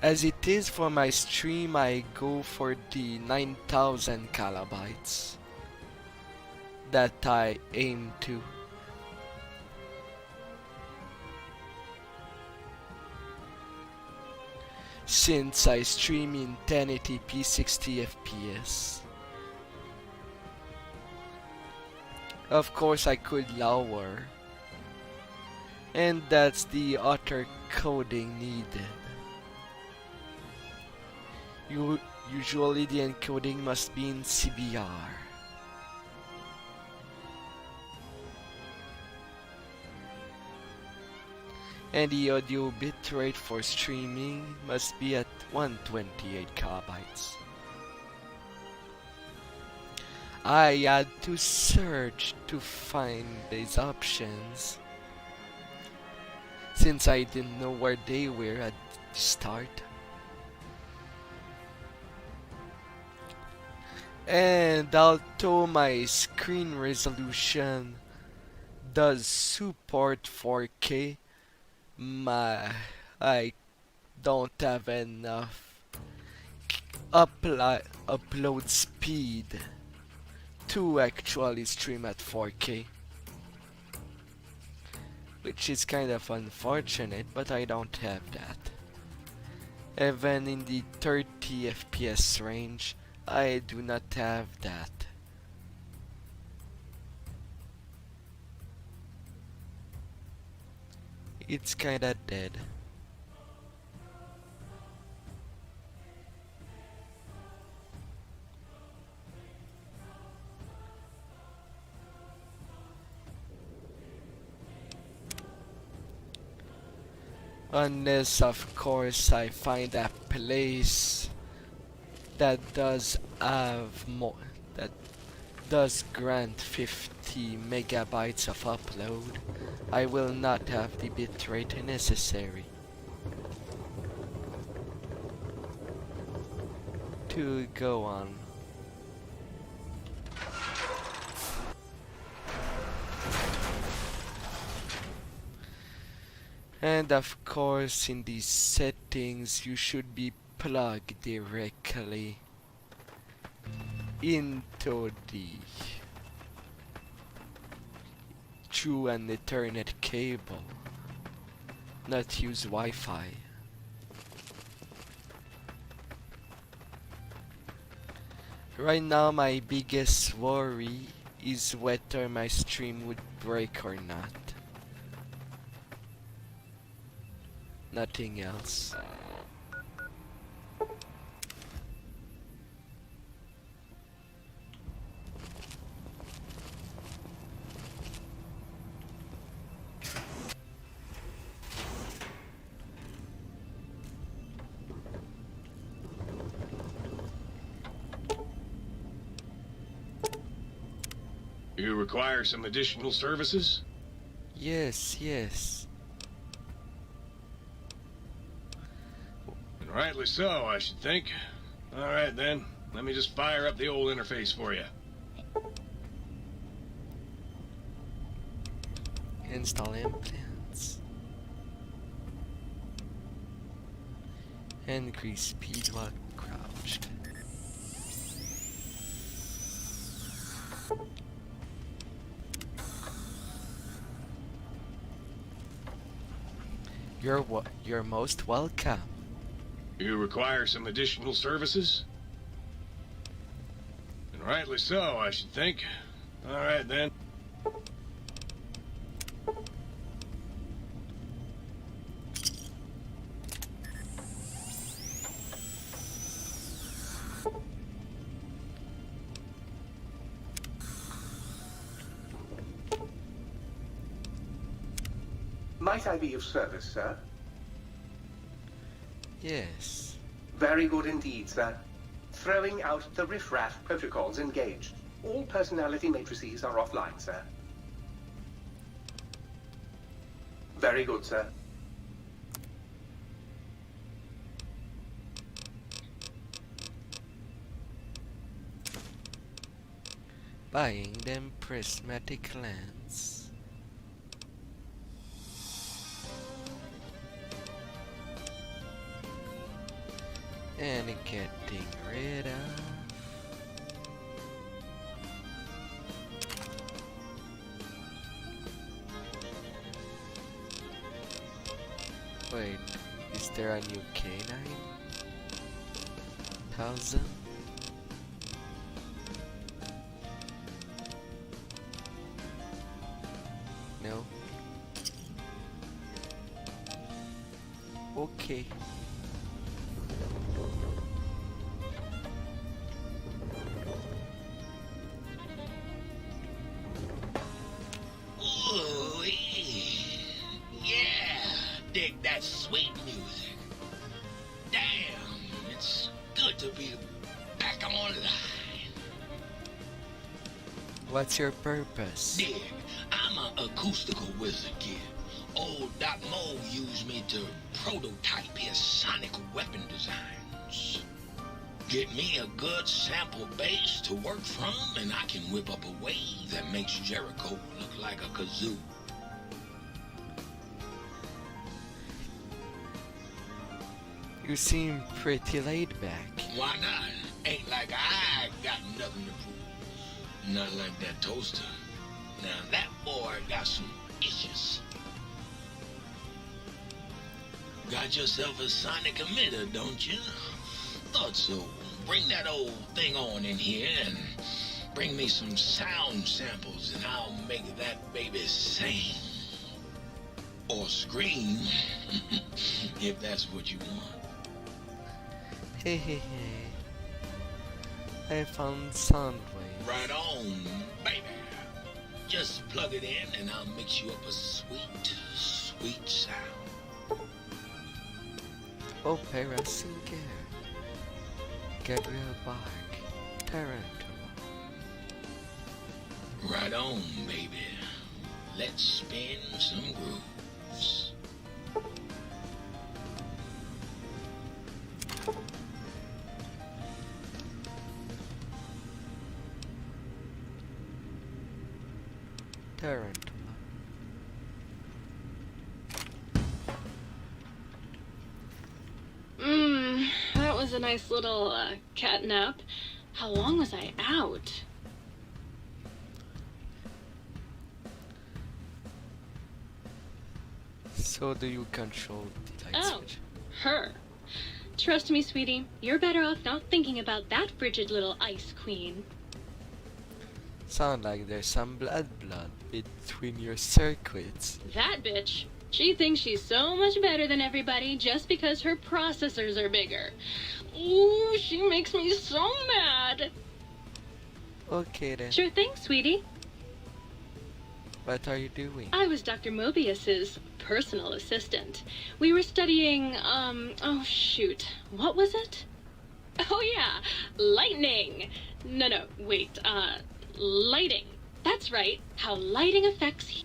As it is for my stream, I go for the 9000 kilobytes that I aim to. Since I stream in 1080p 60 FPS. Of course I could lower, and that's the author coding needed. Usually the encoding must be in CBR. And the audio bitrate for streaming must be at 128 kilobytes. I had to search to find these options, since I didn't know where they were at the start. And although my screen resolution does support 4K, I don't have enough upload speed to actually stream at 4K, which is kind of unfortunate, but I don't have that. Even in the 30 FPS range, I do not have that. It's kinda dead. Unless, of course, I find a place that does have more, that does grant 50 megabytes of upload, I will not have the bitrate necessary to go on. And of course, in these settings, you should be plugged directly into the through an Ethernet cable, not use Wi-Fi. Right now, my biggest worry is whether my stream would break or not. Nothing else. You require some additional services? Yes, yes. And rightly so, I should think. Alright then, let me just fire up the old interface for you. Install implants. Increase speed while crouched. You're most welcome. You require some additional services? And rightly so, I should think. Alright then. Might I be of service, sir? Yes. Very good indeed, sir. Throwing out the riffraff protocols engaged. All personality matrices are offline, sir. Very good, sir. Buying them prismatic lens. And getting rid of wait, is there a new canine? 1000? No. Okay. Ooh, yeah, dig that sweet music. Damn, it's good to be back online. What's your purpose? Dig, I'm an acoustical wizard kid. Old Doc Mo used me to prototype his sonic weapon designs. Get me a good sample base to work from, and I can whip up a wave that makes Jericho look like a kazoo. You seem pretty laid back. Why not? Ain't like I got nothing to prove. Not like that toaster. Now that boy got some issues. Got yourself a sonic emitter, don't you? Thought so. Bring that old thing on in here and bring me some sound samples and I'll make that baby sing. Or scream, if that's what you want. Hey, hey, hey. I found sound wave. Right on, baby. Just plug it in and I'll mix you up a sweet, sweet sound. Opera singer. Gabriel Bach. Tarantula. Right on, baby. Let's spin some grooves. was a nice little cat nap. How long was I out? So do you control the light Oh, switch? her. Trust me, sweetie, you're better off not thinking about that frigid little ice queen. Sound like there's some blood between your circuits. That bitch. She thinks she's so much better than everybody just because her processors are bigger. Ooh, she makes me so mad. Okay then, Sure thing, sweetie. what are you doing? I was Dr. Mobius's personal assistant. We were studying, oh shoot, what was it? Oh yeah, lightning. No, wait, lighting. That's right, how lighting affects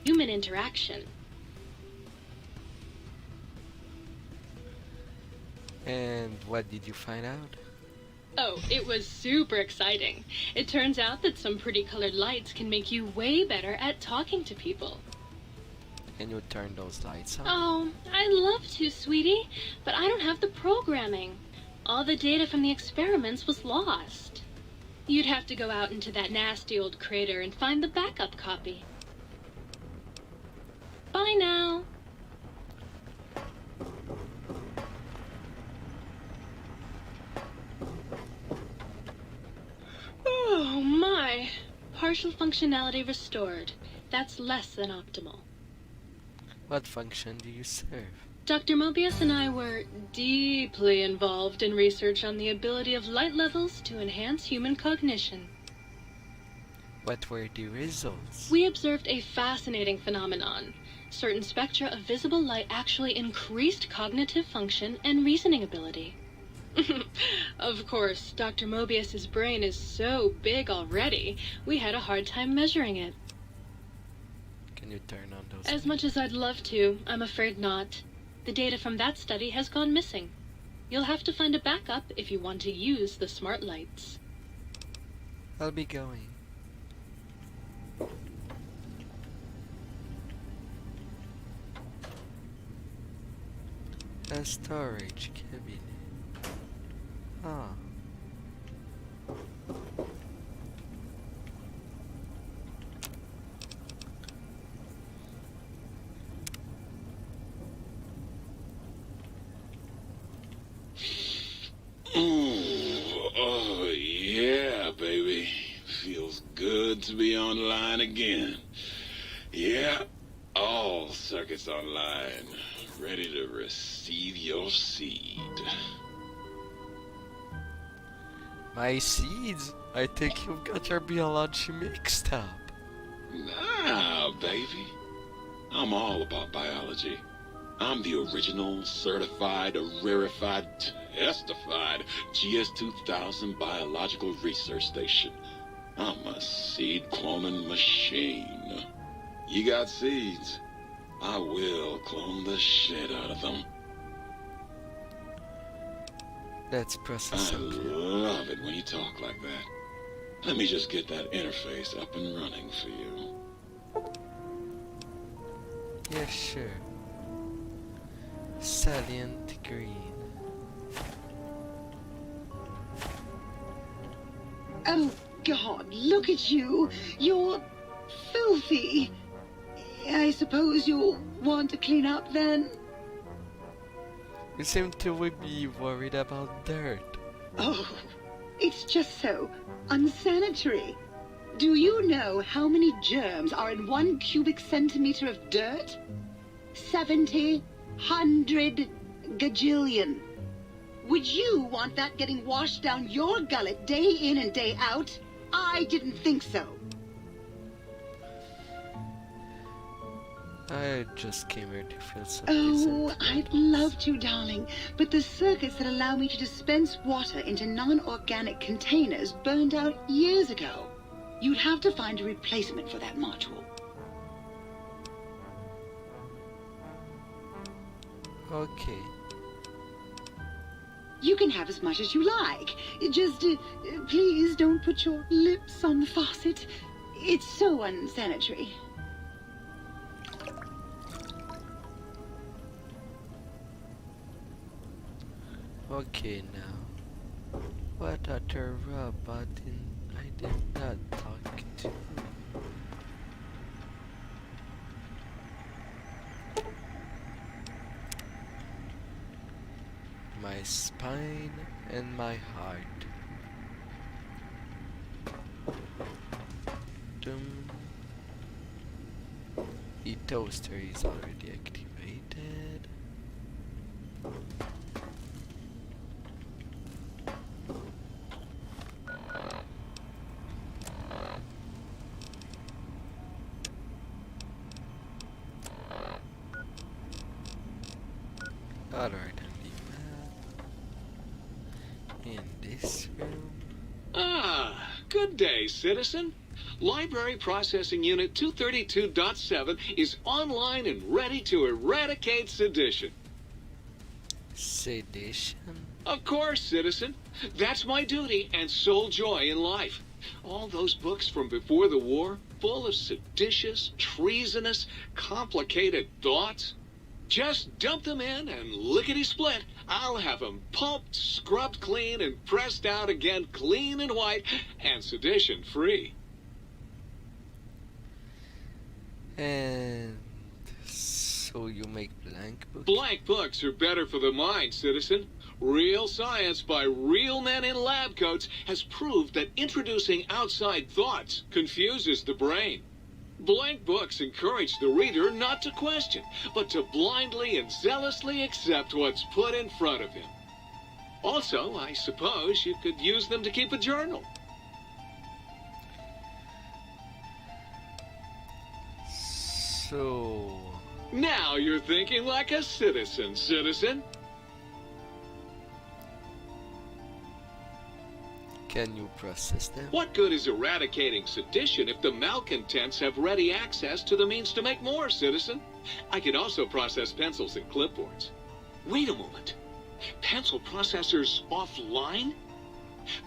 human interaction. And what did you find out? Oh, it was super exciting. It turns out that some pretty colored lights can make you way better at talking to people. Can you turn those lights on? Oh, I'd love to, sweetie, but I don't have the programming. All the data from the experiments was lost. You'd have to go out into that nasty old crater and find the backup copy. Bye now. Oh my. Partial functionality restored. That's less than optimal. What function do you serve? Dr. Mobius and I were deeply involved in research on the ability of light levels to enhance human cognition. What were the results? We observed a fascinating phenomenon. Certain spectra of visible light actually increased cognitive function and reasoning ability. Of course, Dr. Mobius's brain is so big already, we had a hard time measuring it. Can you turn on those As much as I'd love to, I'm afraid not. The data from that study has gone missing. You'll have to find a backup if you want to use the smart lights. I'll be going. A storage cabinet. Ah. Oh, yeah, baby. Feels good to be online again. Yeah, all circuits online. Ready to receive your seed. My seeds? I think you've got your biology mixed up. Nah, baby. I'm all about biology. I'm the original, certified, rarefied, testified GS-2000 biological research station. I'm a seed cloning machine. You got seeds? I will clone the shit out of them. Let's process I something. love it when you talk like that. Let me just get that interface up and running for you. Yeah, sure. Salient green. Oh, God, look at you. You're filthy. I suppose you'll want to clean up then? You seem to be worried about dirt. Oh, it's just so unsanitary. Do you know how many germs are in 1 cubic centimeter of dirt? 70, 100, gajillion. Would you want that getting washed down your gullet day in and day out? I didn't think so. I just came here to feel some Oh, decent I'd bubbles. love to, darling, but the circuits that allow me to dispense water into non-organic containers burned out years ago. You'd have to find a replacement for that module. Okay. You can have as much as you like. Just, please don't put your lips on the faucet. It's so unsanitary. Okay, now. What other robot I did not talk to? My spine and my heart. Dum. The toaster is already activated. Alright, on the map. In this room. Ah, good day, citizen. Library Processing Unit 232.7 is online and ready to eradicate sedition. Sedition? Of course, citizen. That's my duty and sole joy in life. All those books from before the war, full of seditious, treasonous, complicated thoughts. Just dump them in and lickety-split. I'll have them pulped, scrubbed clean, and pressed out again clean and white and sedition-free. And so you make blank books? Blank books are better for the mind, citizen. Real science by real men in lab coats has proved that introducing outside thoughts confuses the brain. Blank books encourage the reader not to question, but to blindly and zealously accept what's put in front of him. Also, I suppose you could use them to keep a journal. So... Now you're thinking like a citizen, citizen. Can you process them? What good is eradicating sedition if the malcontents have ready access to the means to make more, citizen? I could also process pencils and clipboards. Wait a moment. Pencil processors offline?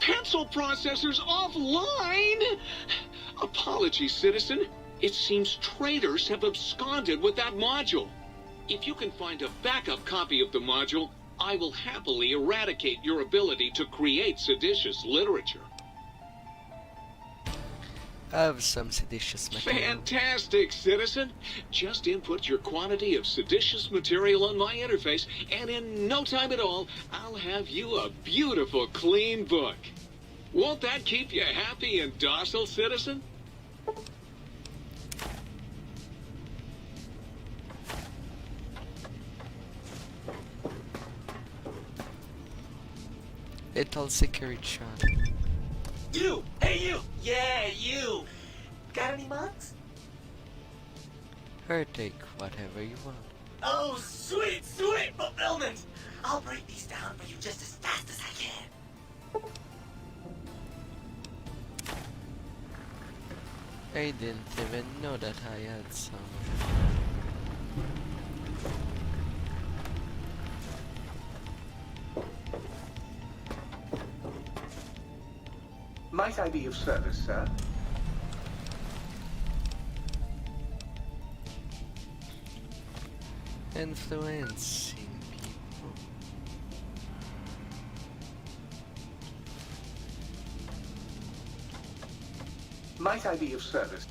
Pencil processors offline? Apologies, citizen. It seems traitors have absconded with that module. If you can find a backup copy of the module, I will happily eradicate your ability to create seditious literature. I have some seditious material. Fantastic, citizen. Just input your quantity of seditious material on my interface, and in no time at all, I'll have you a beautiful, clean book. Won't that keep you happy and docile, citizen? Little security shot. You! Hey, you! Yeah, you! Got any mugs? Her take whatever you want. Oh, sweet, sweet fulfillment! I'll break these down for you just as fast as I can. I didn't even know that I had some. Might I be of service, sir? Influencing people. Might I be of service?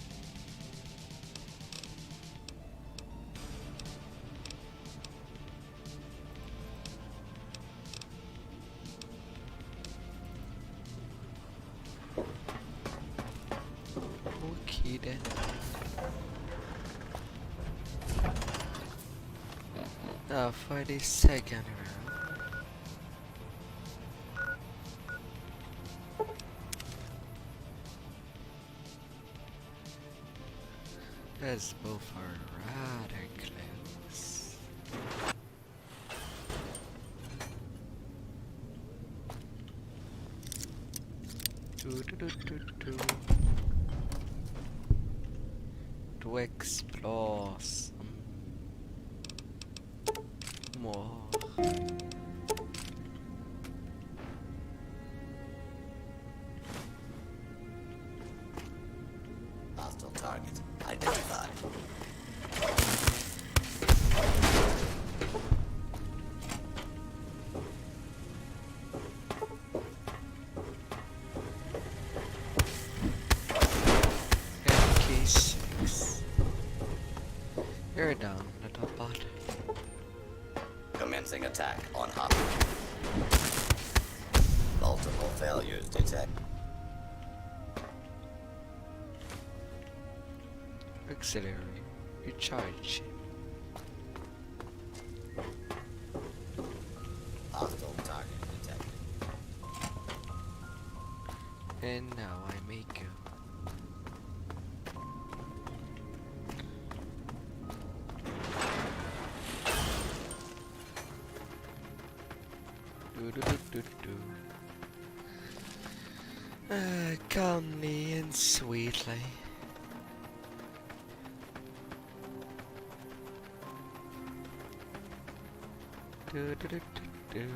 Okay then. Now for the second round. As both are rather close. To explore some more. Hostile target identified. Auxiliary recharge. Hostile target detected. And now I may go. Calmly and sweetly. Do, do, do, do, do.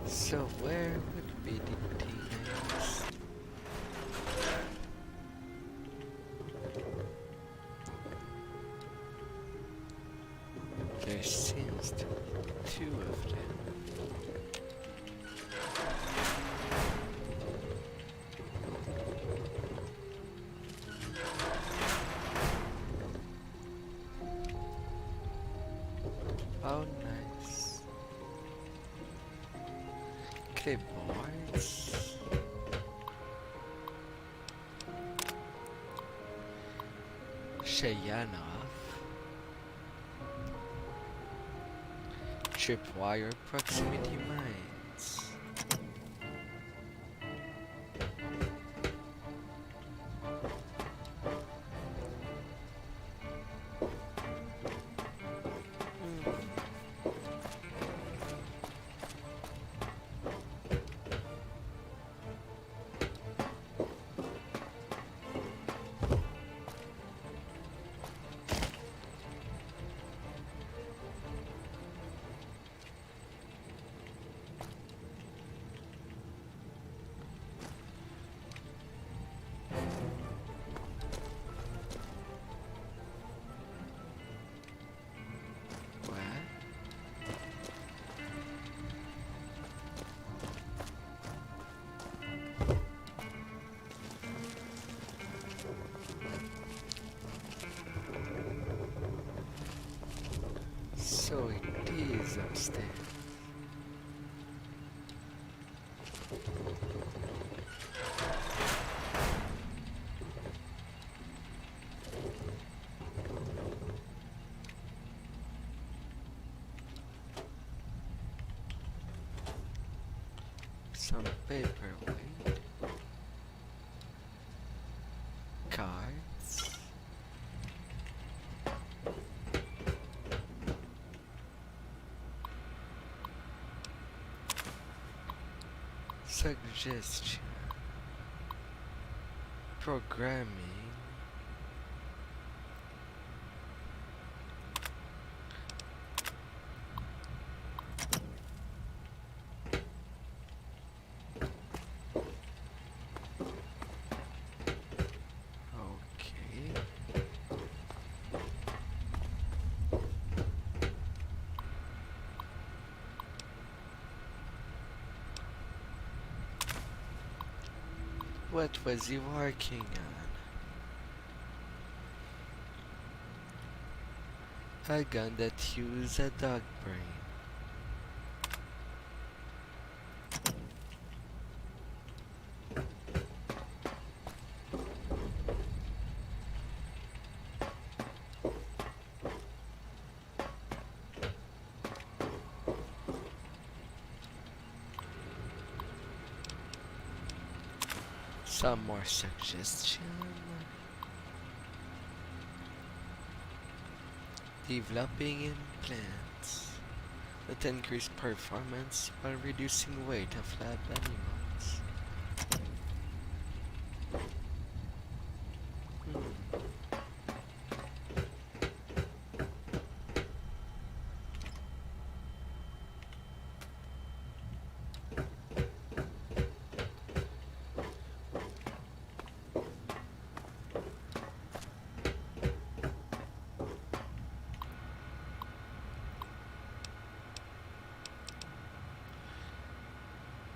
So where would be the next? There seems to be two of them. Oh, nice. Clipboards. Shayanov. Tripwire proximity mines. So it is upstairs. Some paperweight. Cards. Suggestion. Programming. Okay. What was he working on? A gun that used a dog brain. Some more suggestion. Developing implants that increase performance while reducing weight of lab animals.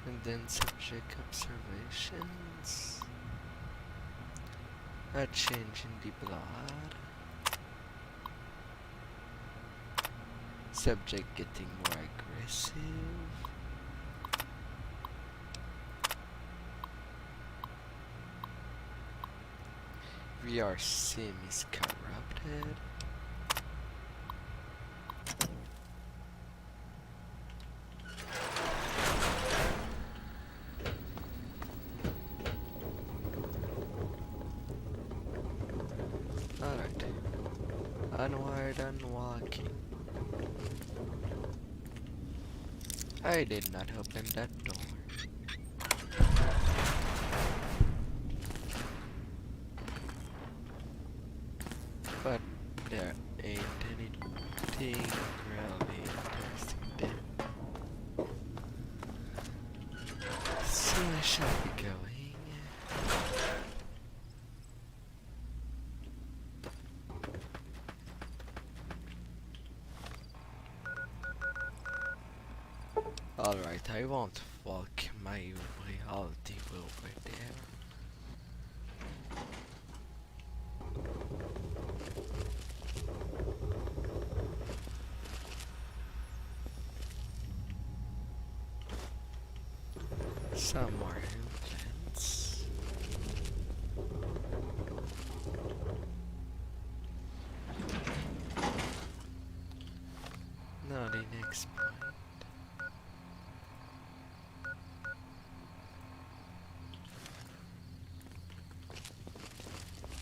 And then subject observations. A change in the blood. Subject getting more aggressive. VR sim is corrupted. Alright. Onward and walking. I did not open that door. But there ain't anything really interesting there. So I shall be going. Alright, I won't walk my reality over there. Some more implants. Now the next point.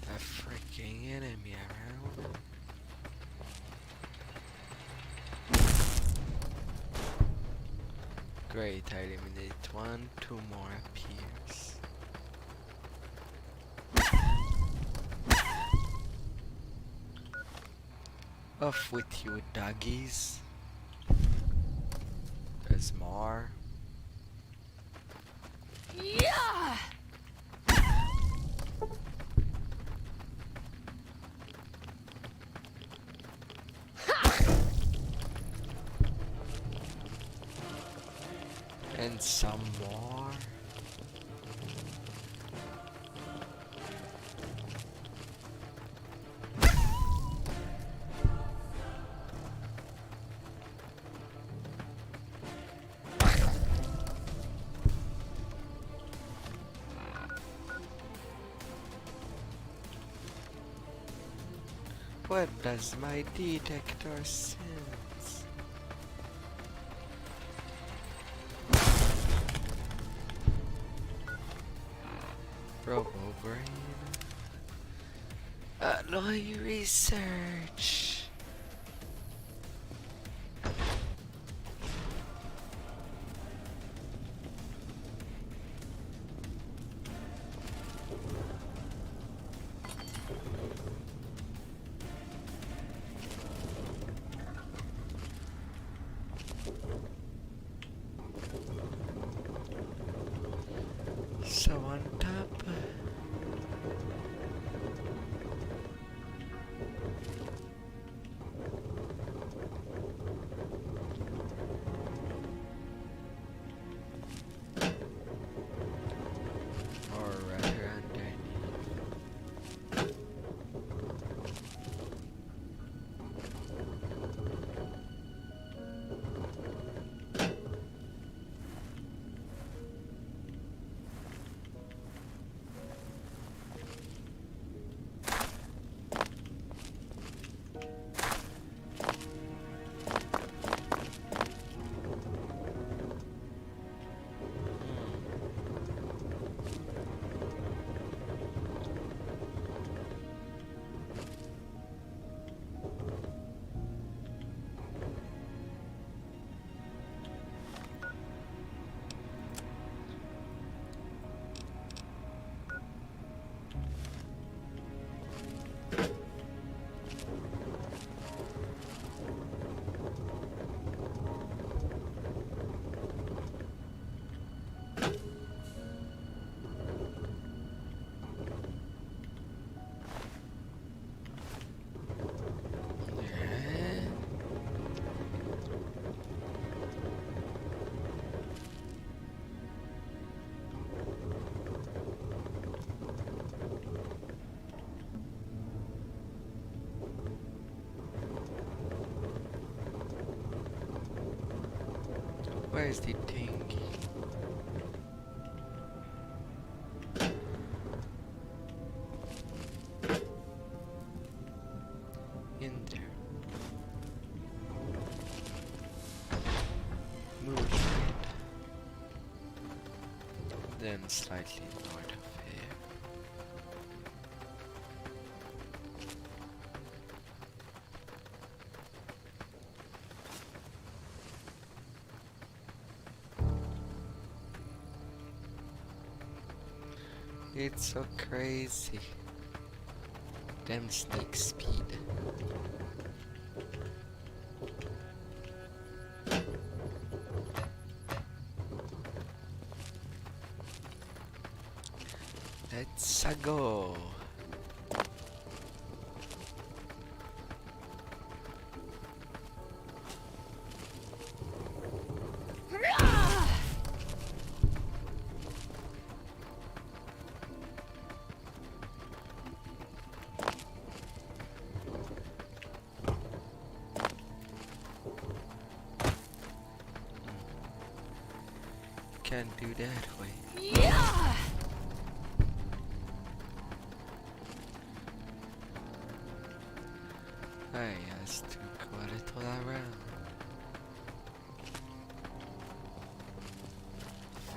A freaking enemy around. Great, I eliminate one, two more appears. Off with you, doggies. There's more. Yeah! And some more. What does my detector sense? Robo-brain. Alloy research. So on top. Where's the thingy? In there. Move it. Then slightly north of here. It's so crazy. Damn sneak speed. Let's go. Can't do that way. Yeah! I has to go a little around.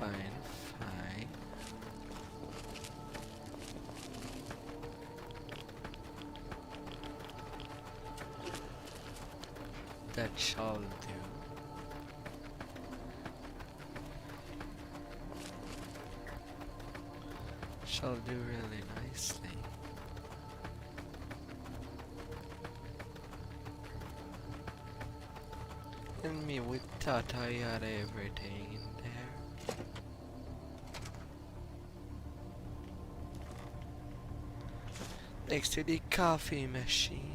Fine, fine. That shall do. Shall do really nicely. And me, we thought I had everything in there. Next to the coffee machine.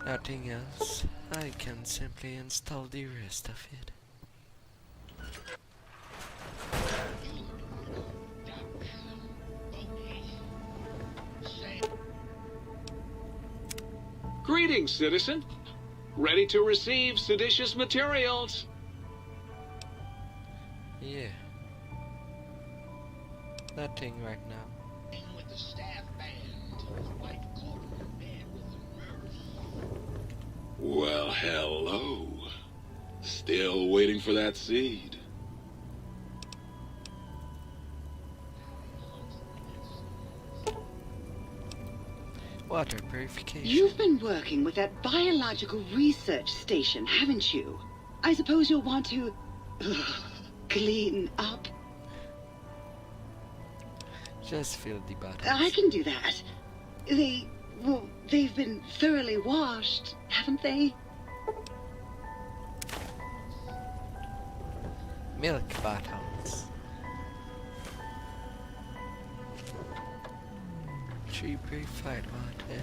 Nothing else. I can simply install the rest of it. Greetings, citizen. Ready to receive seditious materials. Yeah. Nothing right now. With the staff band, white courtroom man with a nerve. Well, hello. Still waiting for that seed. Water purification. You've been working with that biological research station, haven't you? I suppose you'll want to clean up. Just fill the bottles. I can do that. They've been thoroughly washed, haven't they? Milk bottles. 3 purified water.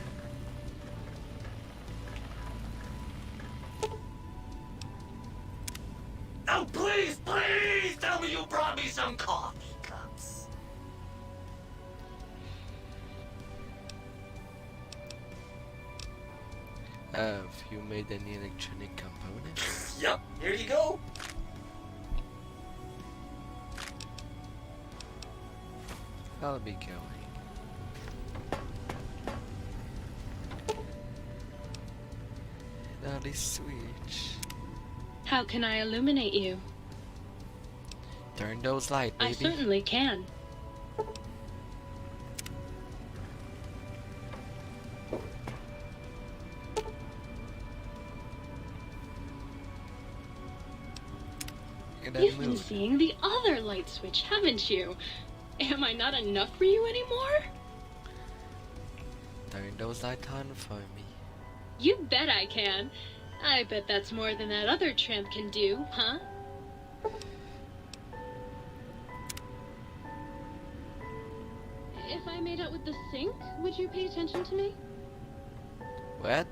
Oh, please, please tell me you brought me some coffee cups. Have you made any electronic components? Yup, here you go. I'll be going. Now this switch. How can I illuminate you? Turn those lights, baby. I certainly can. You've been seeing the other light switch, haven't you? Am I not enough for you anymore? Turn those lights on for me. You bet I can. I bet that's more than that other tramp can do, huh? If I made out with the sink, would you pay attention to me? What?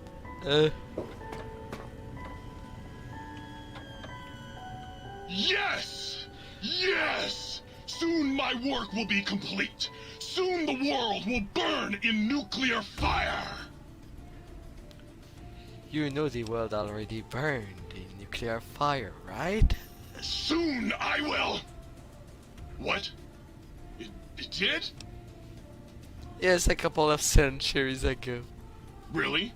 Yes! Yes! Soon my work will be complete. Soon the world will burn in nuclear fire. You know the world already burned in nuclear fire, right? Soon I will. What? It did? Yes, a couple of centuries ago. Really?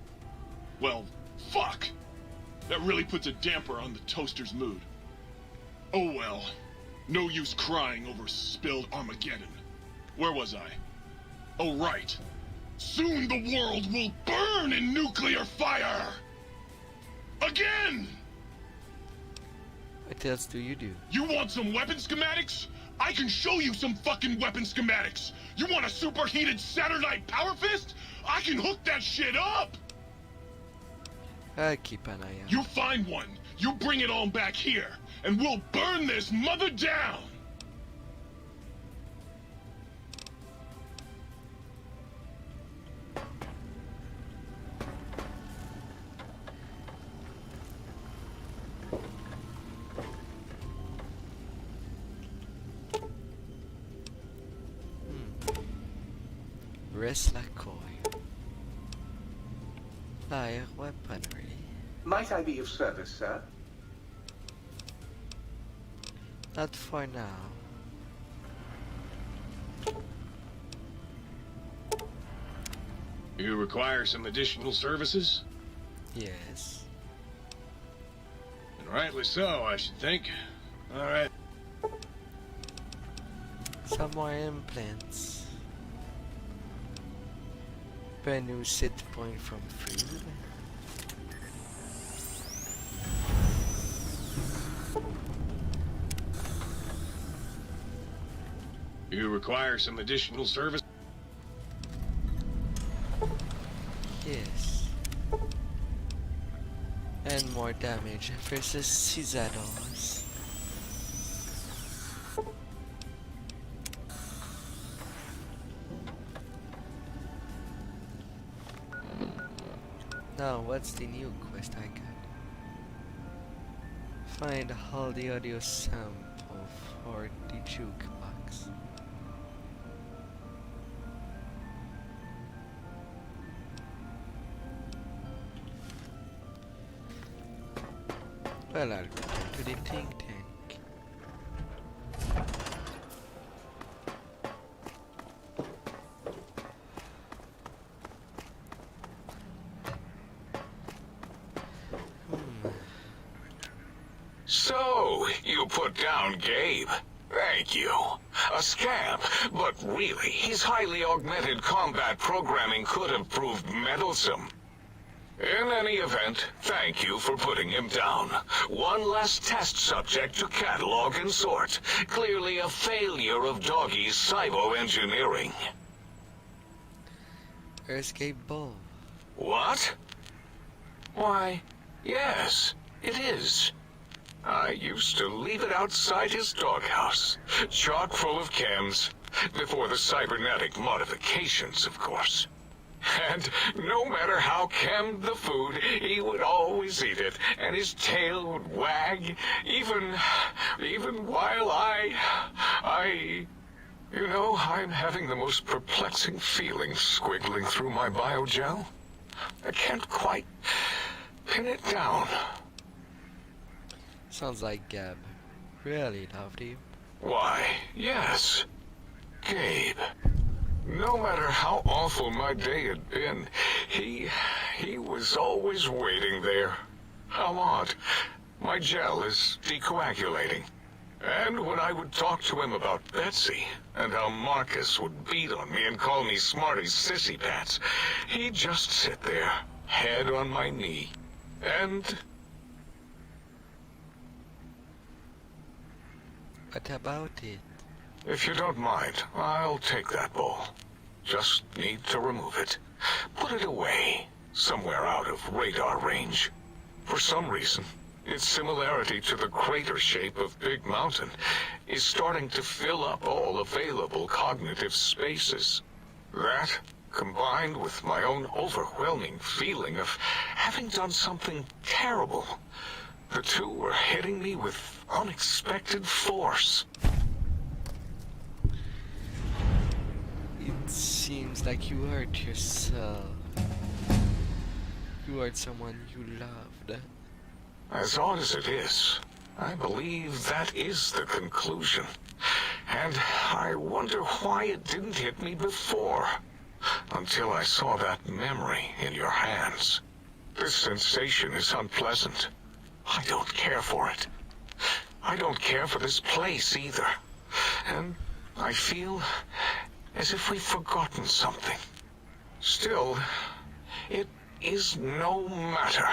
Well, fuck. That really puts a damper on the toaster's mood. Oh well. No use crying over spilled Armageddon. Where was I? Oh right. Soon the world will burn in nuclear fire! Again! What else do you do? You want some weapon schematics? I can show you some fucking weapon schematics! You want a superheated Saturnite power fist? I can hook that shit up! I'll keep an eye out. You find one, you bring it on back here, and we'll burn this mother down! Rest like coil. Fire weaponry. Might I be of service, sir? Not for now. You require some additional services? Yes. And rightly so, I should think. Alright. Some more implants. Brand new set point from food. You require some additional service? Yes. And more damage versus Cizados. Now, what's the new quest I got? Find all the audio sample for the jukebox. Well, I'll go to the think tank. So, you put down Gabe. Thank you. A scamp, but really, his highly augmented combat programming could have proved meddlesome. In any event, thank you for putting him down. One less test subject to catalog and sort. Clearly a failure of Doggy's cybo-engineering. Escape ball. What? Why, yes, it is. I used to leave it outside his doghouse, chock full of chems, before the cybernetic modifications, of course. And no matter how chemmed the food, he would always eat it, and his tail would wag, even while you know, I'm having the most perplexing feeling squiggling through my biogel. I can't quite pin it down. Sounds like Gab really loved you. Why, yes, Gabe. No matter how awful my day had been, he was always waiting there. How odd. My gel is decoagulating. And when I would talk to him about Betsy, and how Marcus would beat on me and call me Smarty's sissy pants, he'd just sit there, head on my knee, and... What about it? If you don't mind, I'll take that bowl. Just need to remove it. Put it away, somewhere out of radar range. For some reason, its similarity to the crater shape of Big Mountain is starting to fill up all available cognitive spaces. That, combined with my own overwhelming feeling of having done something terrible, the two were hitting me with unexpected force. seems like you hurt yourself. You hurt someone you loved. As odd as it is, I believe that is the conclusion. And I wonder why it didn't hit me before. Until I saw that memory in your hands. This sensation is unpleasant. I don't care for it. I don't care for this place either. And I feel as if we've forgotten something. Still, it is no matter.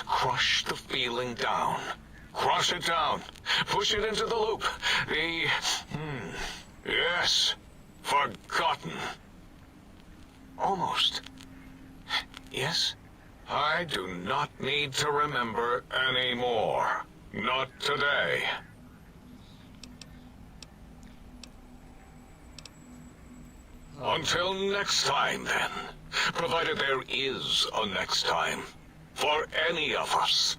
Crush the feeling down. Crush it down. Push it into the loop. Yes. Forgotten. Almost. Yes? I do not need to remember anymore. Not today. Until next time, then. Provided there is a next time. For any of us.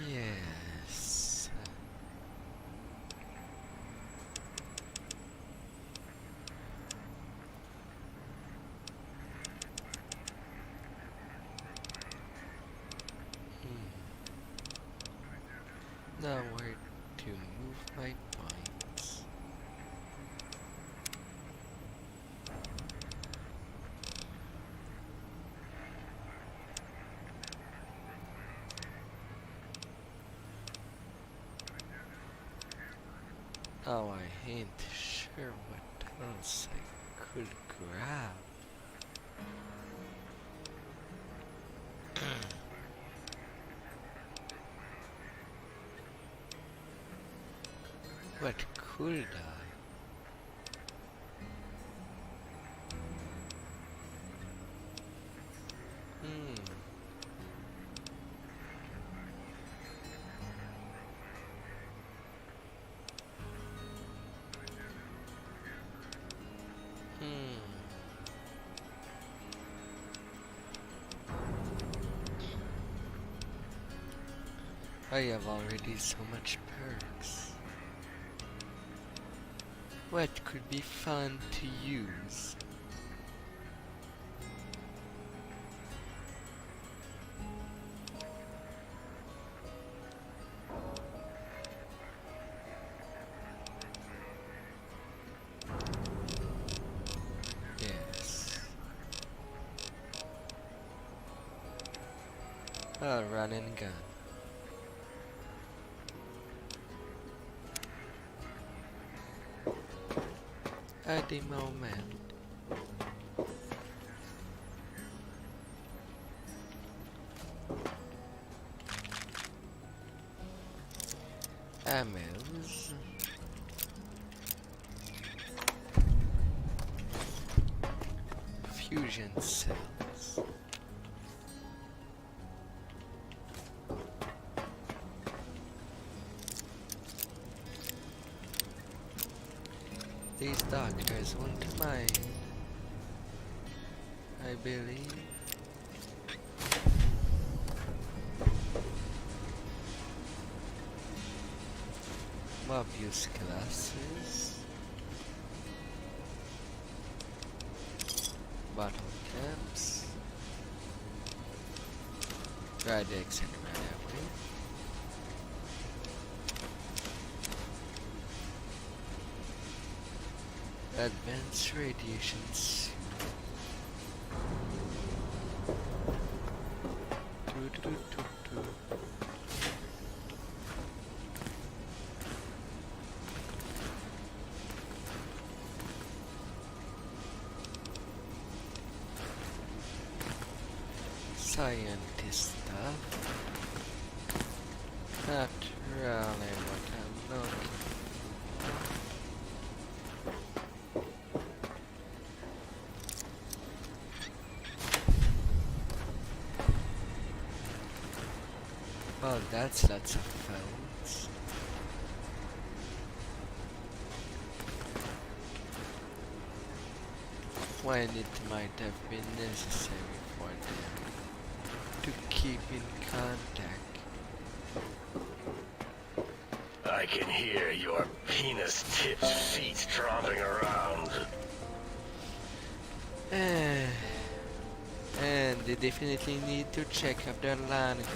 Yes. Now where to move my points? Oh, I ain't sure what else I could grab. What could I? I have already so much perks. What could be fun to use? Yes. A run and gun. At the moment, ammos, fusion cells, these doctors won't mind, I believe. Mobius glasses, bottle caps, Radix and Radaway, advanced radiation suit. Scientist stuff. Not really what I'm looking for. Well, that's lots of phones. When it might have been necessary for them to keep in contact. I can hear your penis-tipped feet tromping around. And they definitely need to check up their language.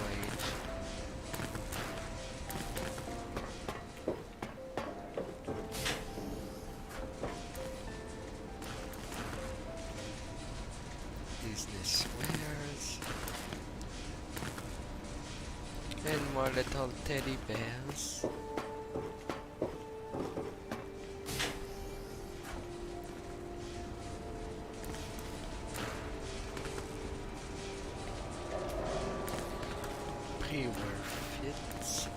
Business wares. And more little teddy bears. Pre-war fits.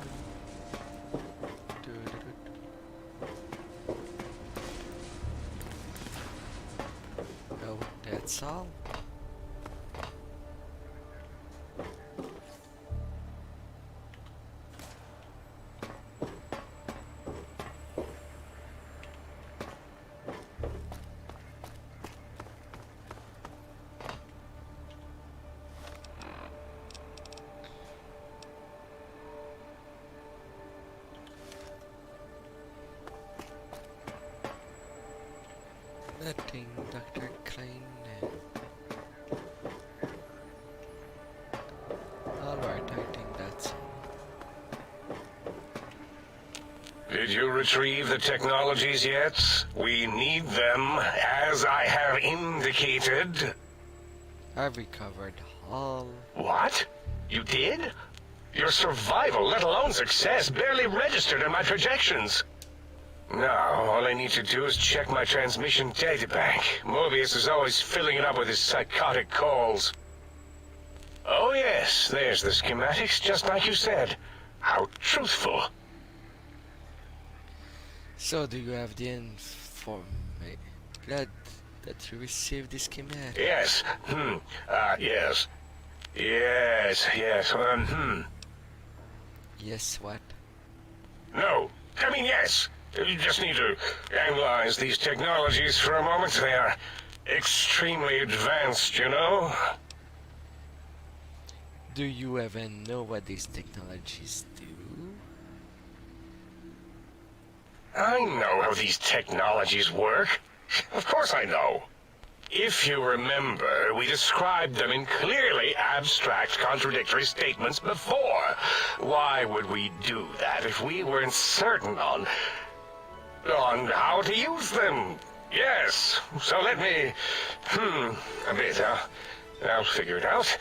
Oh, that's all. Nothing, Dr. Klein. Alright, I think that's all. Did you retrieve the technologies yet? We need them, as I have indicated. I've recovered all. What? You did? Your survival, let alone success, barely registered in my projections. Now, all I need to do is check my transmission databank. Mobius is always filling it up with his psychotic calls. Oh yes, there's the schematics, just like you said. How truthful. So, do you have the inform? Glad that you received the schematic. Yes. Yes. Yes. Yes, what? No. I mean, yes. You just need to analyze these technologies for a moment. They are extremely advanced, you know? Do you even know what these technologies do? I know how these technologies work. Of course I know. If you remember, we described them in clearly abstract, contradictory statements before. Why would we do that if we weren't certain on how to use them? Yes, so let me... a bit, I'll figure it out.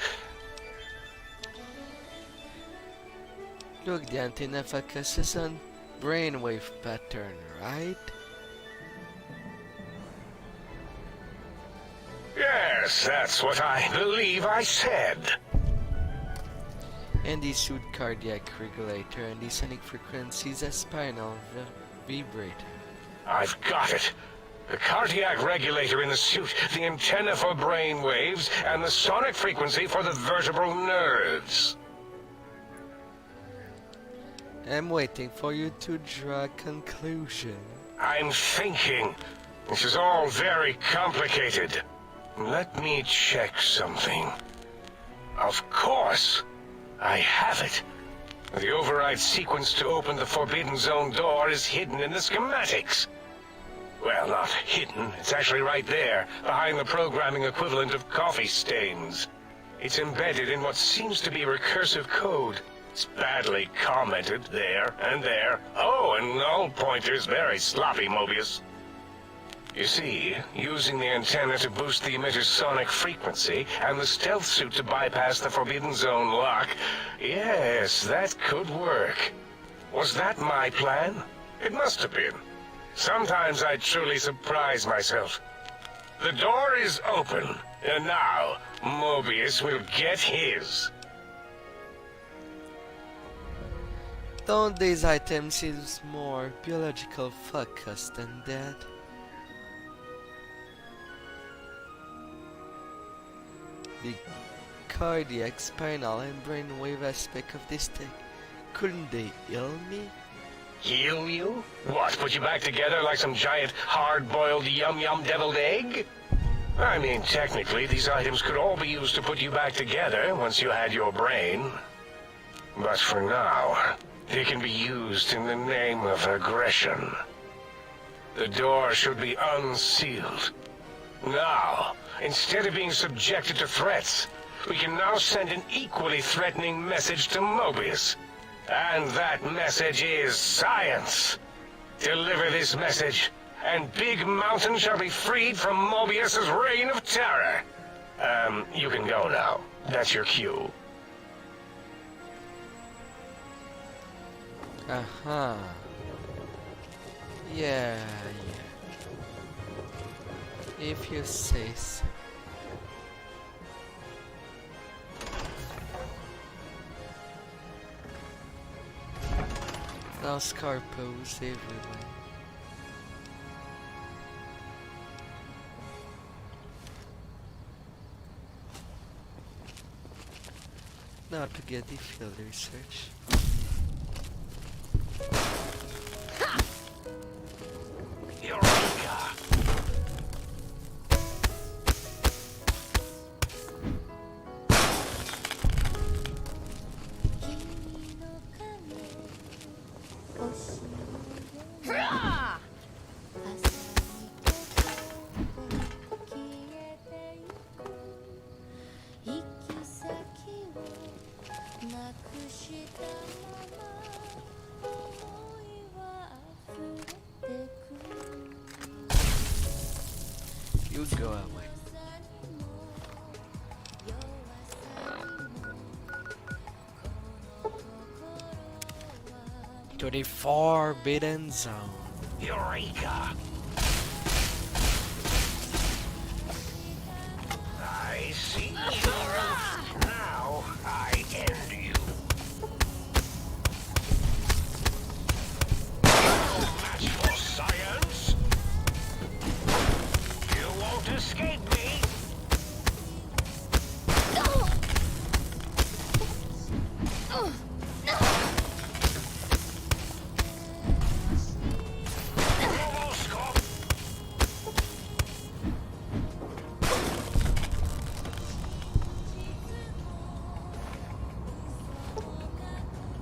Look, the antenna focuses on brainwave pattern, right? Yes, that's what I believe I said. And the suit cardiac regulator and the sonic frequencies a spinal vibrator. I've got it. The cardiac regulator in the suit, the antenna for brain waves, and the sonic frequency for the vertebral nerves. I'm waiting for you to draw a conclusion. I'm thinking. This is all very complicated. Let me check something. Of course. I have it. The override sequence to open the Forbidden Zone door is hidden in the schematics. Well, not hidden. It's actually right there, behind the programming equivalent of coffee stains. It's embedded in what seems to be recursive code. It's badly commented there and there. Oh, and null pointers, very sloppy, Mobius. You see, using the antenna to boost the emitter's sonic frequency, and the stealth suit to bypass the Forbidden Zone lock, yes, that could work. Was that my plan? It must have been. Sometimes I truly surprise myself. The door is open, and now Mobius will get his. Don't these items seem more biological focused than that? The cardiac, spinal, and brainwave aspect of this tech, couldn't they heal me? Heal you? What, put you back together like some giant, hard-boiled, yum-yum deviled egg? I mean, technically, these items could all be used to put you back together once you had your brain. But for now, They can be used in the name of aggression. The door should be unsealed. Now, instead of being subjected to threats, we can now send an equally threatening message to Mobius. And that message is science. Deliver this message, and Big Mountain shall be freed from Mobius's reign of terror. You can go now. That's your cue. Aha. Yeah. If you say so. Now Scarpos everywhere. Now to get the field research. Eureka! You go away. To the Forbidden Zone. Eureka! I see you. Now I end you. No match for science. You won't escape me.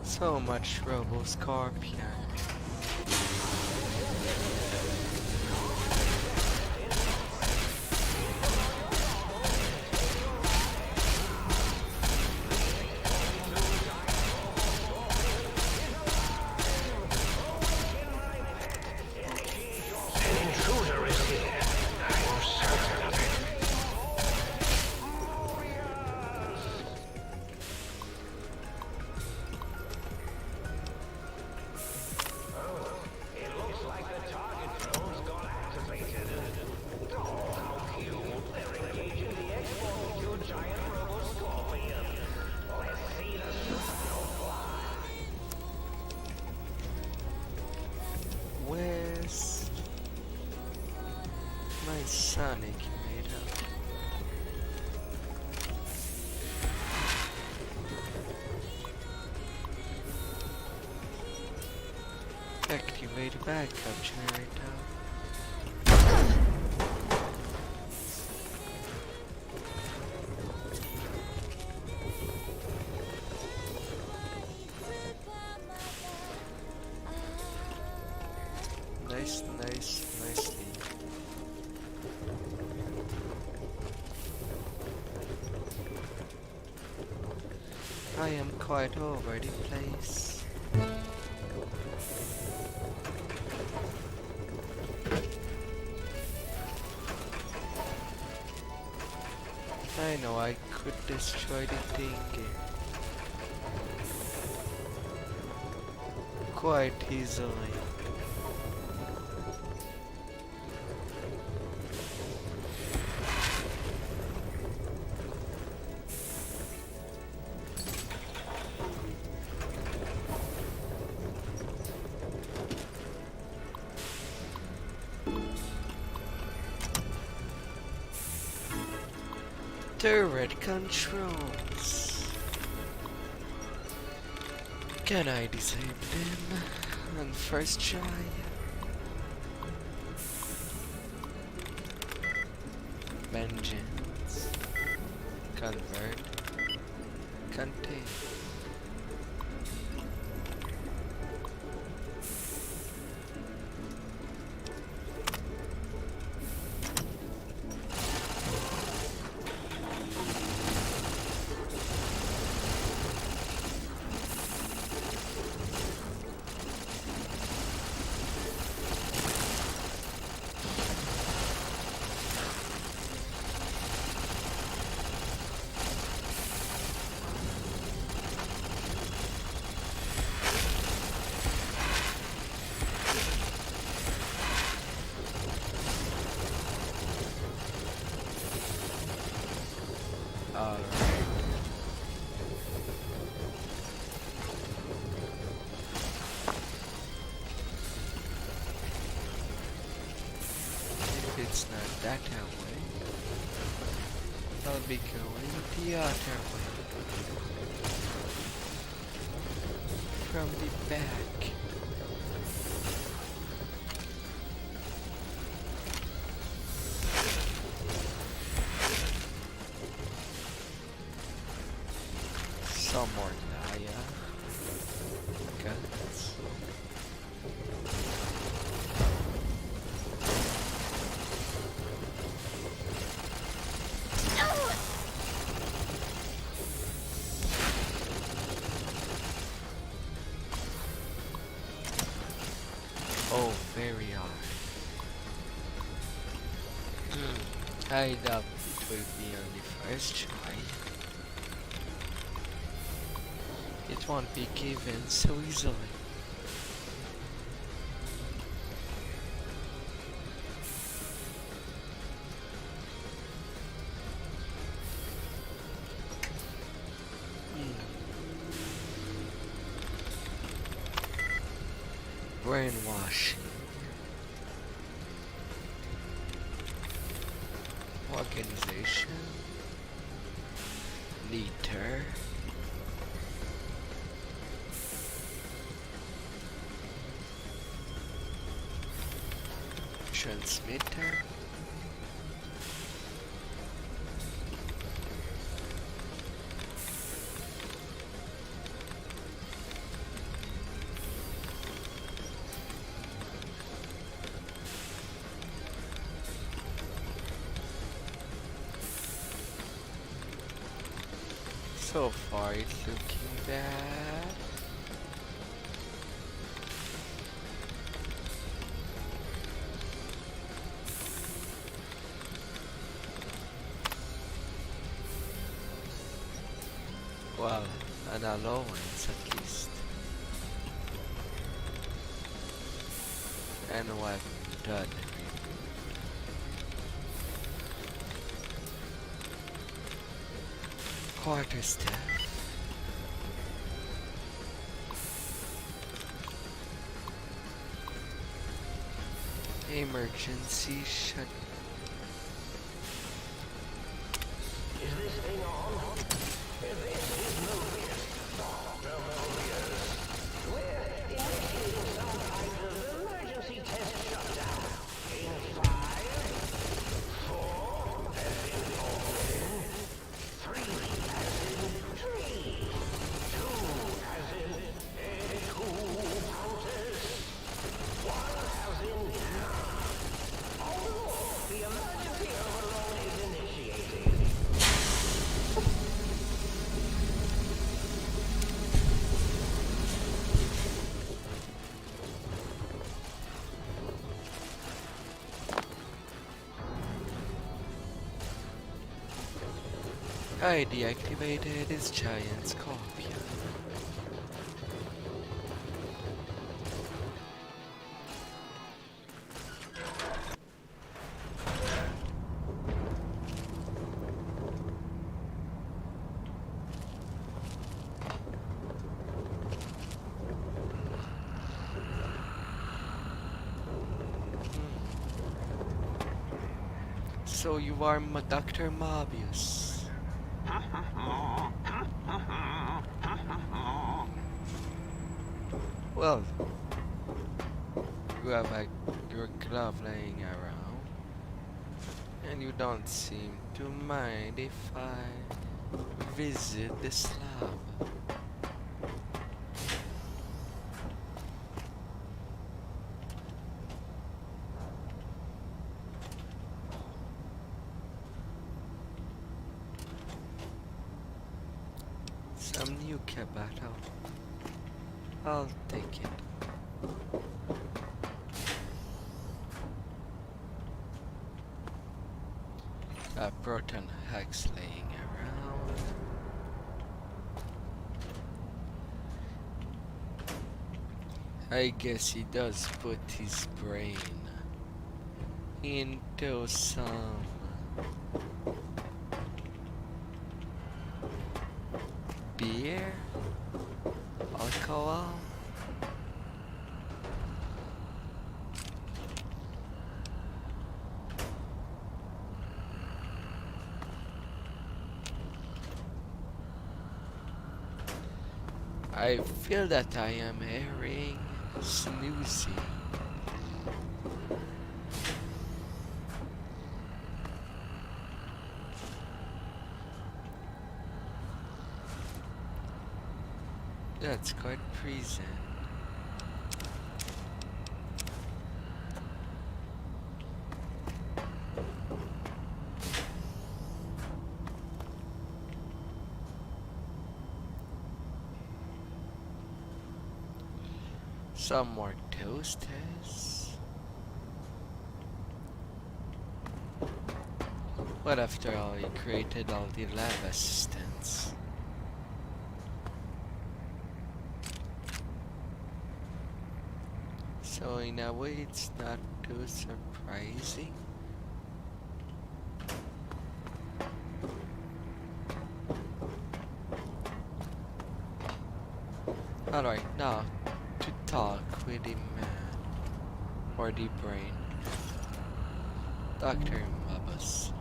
So much Robo Scorpion. An intruder is here. I'm certain of it. Where's my Sonic made up? Activate backup generator. Nicely. I am quite over the place. I know I could destroy the thing quite easily. Turret controls. Can I disable them on first try? Vengeance. Convert. Contain. Alright. If it's not that way, I'll be going the other way. From the back. Some more Naya guns. Oh, very hard. I doubt it will be on the first try. It won't be given so easily. Brainwashing. Organization. Leader. Transmitter. So far it's looking bad. Well, an allowance at least. And what done? Quarterstaff. Emergency shut. Is this thing on? This is Mobius. Dr. Mobius. We're initiating some kind of emergency test shutdown. In 5, 4, as in open, 3 as in tree, 2 as in 2 counters, 1 as in none. Although the emergency overload is initiated. I deactivated his giant scorpion. So you are Dr. Mobius. Well, you have your glove laying around, and you don't seem to mind if I visit the slab. Some new battle. I'll take it. A proton hex laying around. I guess he does put his brain into some beer? Alcohol? I feel that I am hearing snoozing. That's quite prison. Some more toasters. What after all, you created all the lab assistants? So in a way, it's not too surprising. Alright, now to talk with the man or the brain, Dr. Mabus.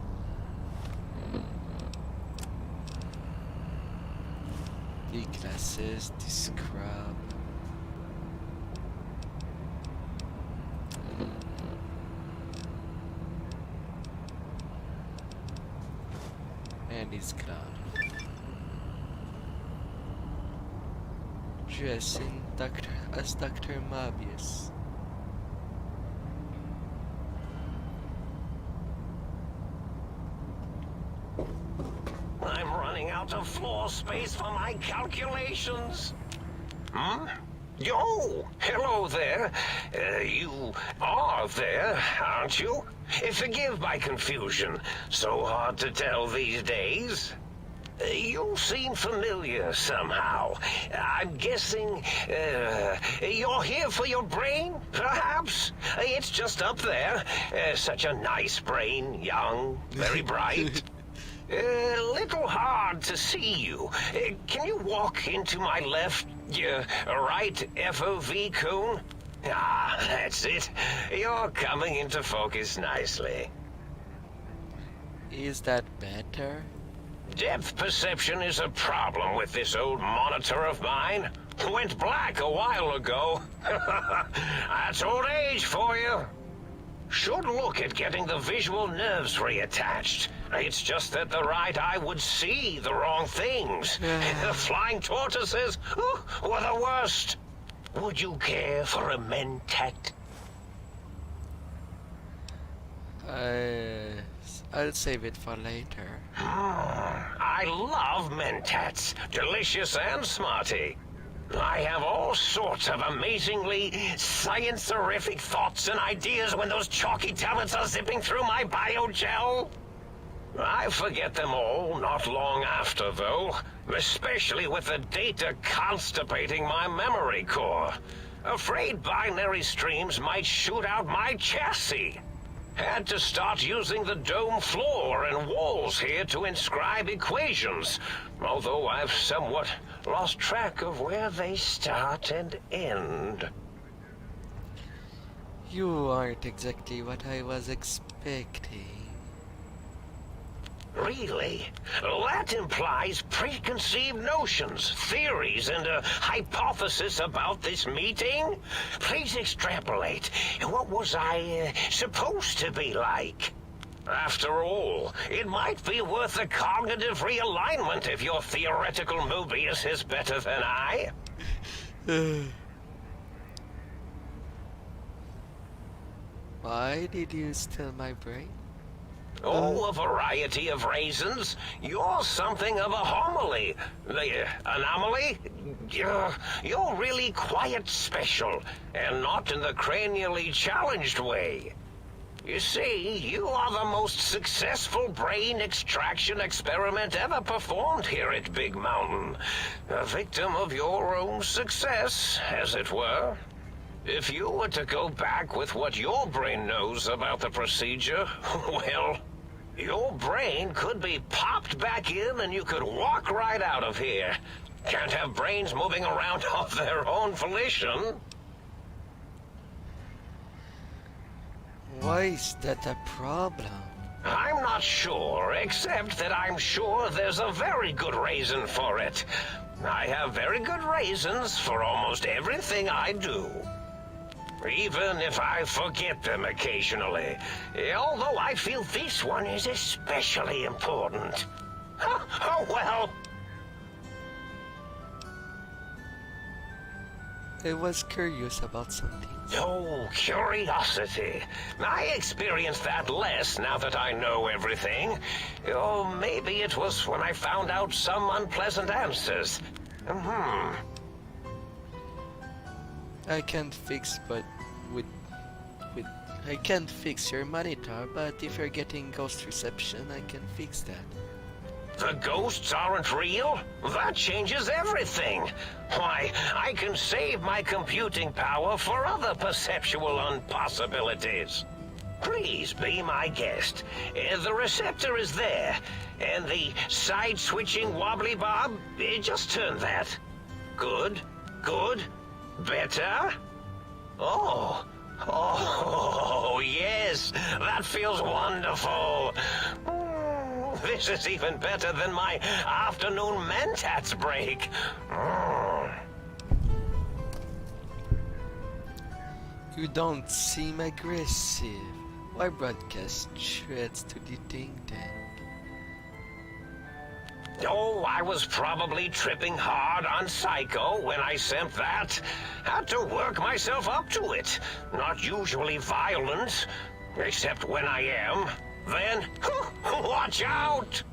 The glasses, the scrub. And his glove. Dressing as Dr. Mobius. I'm running out of floor space for my calculations. Hmm? Yo, hello there. You are there, aren't you? Forgive my confusion. So hard to tell these days. You seem familiar somehow. I'm guessing you're here for your brain, perhaps? It's just up there. Such a nice brain, young, very bright. Little hard to see you. Can you walk into my left, right FOV cone? Ah, that's it. You're coming into focus nicely. Is that better? Depth perception is a problem with this old monitor of mine. Went black a while ago. That's old age for you. Should look at getting the visual nerves reattached. It's just that the right eye would see the wrong things. The flying tortoises were the worst. Would you care for a mentat? I'll save it for later. I love mentats. Delicious and smarty. I have all sorts of amazingly science-erific thoughts and ideas when those chalky tablets are zipping through my biogel. I forget them all not long after, though, especially with the data constipating my memory core. Afraid binary streams might shoot out my chassis. Had to start using the dome floor and walls here to inscribe equations, although I've somewhat lost track of where they start and end. You aren't exactly what I was expecting. Really? That implies preconceived notions, theories, and a hypothesis about this meeting? Please extrapolate. What was I supposed to be like? After all, it might be worth a cognitive realignment if your theoretical Mobius is better than I. Why did you steal my brain? Oh, a variety of reasons. You're something of a homily. Anomaly? You're really quite special, and not in the cranially challenged way. You see, you are the most successful brain extraction experiment ever performed here at Big Mountain. A victim of your own success, as it were. If you were to go back with what your brain knows about the procedure, well, your brain could be popped back in and you could walk right out of here. Can't have brains moving around of their own volition. Why is that a problem? I'm not sure, except that I'm sure there's a very good reason for it. I have very good reasons for almost everything I do. Even if I forget them occasionally. Although I feel this one is especially important. Oh well. I was curious about something. Oh, curiosity. I experience that less now that I know everything. Oh, maybe it was when I found out some unpleasant answers. I can't fix I can't fix your monitor, but if you're getting ghost reception, I can fix that. The ghosts aren't real? That changes everything. Why, I can save my computing power for other perceptual impossibilities. Please be my guest. The receptor is there, and the side-switching wobbly bob, just turn that. Good, good, better. Oh, yes, that feels wonderful. This is even better than my afternoon mentats break. You don't seem aggressive. Why broadcast threats to the think tank? Oh, I was probably tripping hard on Psycho when I sent that. Had to work myself up to it. Not usually violent, except when I am. Then, watch out!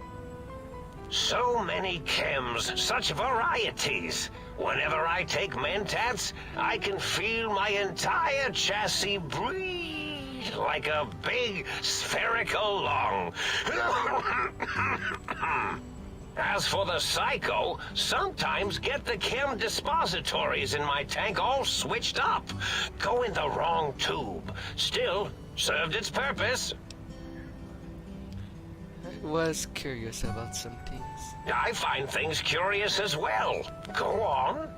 So many chems, such varieties. Whenever I take mentats, I can feel my entire chassis breathe like a big spherical lung. As for the Psycho, sometimes get the chem dispositories in my tank all switched up. Go in the wrong tube. Still, served its purpose. I was curious about some things. I find things curious as well. Go on.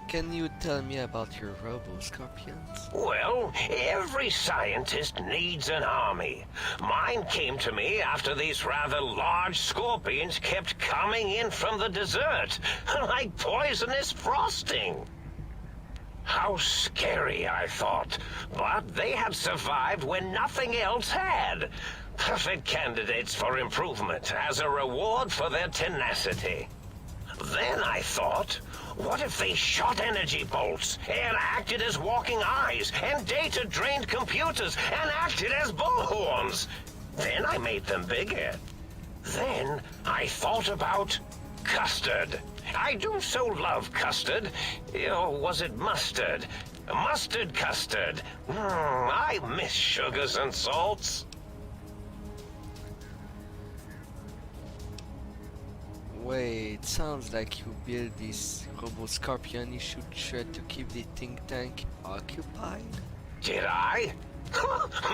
Can you tell me about your robo-scorpions? Well, every scientist needs an army. Mine came to me after these rather large scorpions kept coming in from the desert, like poisonous frosting. How scary, I thought. But they had survived when nothing else had. Perfect candidates for improvement as a reward for their tenacity. Then I thought, what if they shot energy bolts and acted as walking eyes and data-drained computers and acted as bullhorns? Then I made them bigger. Then I thought about custard. I do so love custard. Or was it mustard? Mustard custard. I miss sugars and salts. Wait, sounds like you built this robo-scorpion issue thread to keep the think tank occupied? Did I?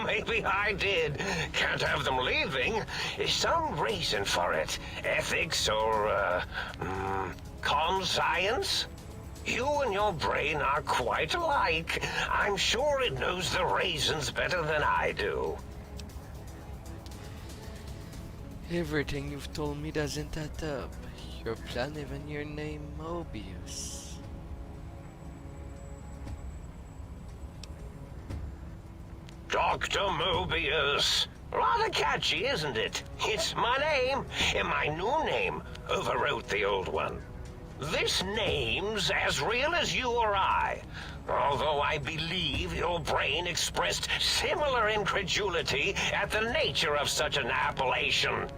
Maybe I did. Can't have them leaving. Some reason for it. Ethics or, science? You and your brain are quite alike. I'm sure it knows the reasons better than I do. Everything you've told me doesn't add up. Your plan, even your name, Mobius. Dr. Mobius. Rather catchy, isn't it? It's my name, and my new name overwrote the old one. This name's as real as you or I, although I believe your brain expressed similar incredulity at the nature of such an appellation.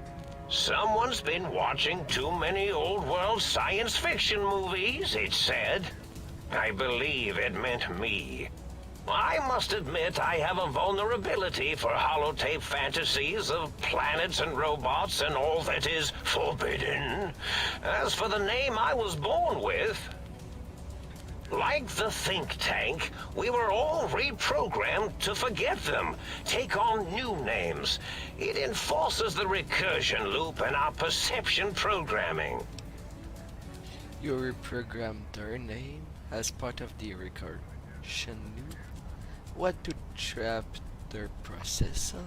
Someone's been watching too many old-world science fiction movies, it said. I believe it meant me. I must admit I have a vulnerability for holotape fantasies of planets and robots and all that is forbidden. As for the name I was born with, Like the think tank, we were all reprogrammed to forget them, take on new names. It enforces the recursion loop in our perception programming. You reprogrammed their name as part of the recursion loop? What to trap their processor?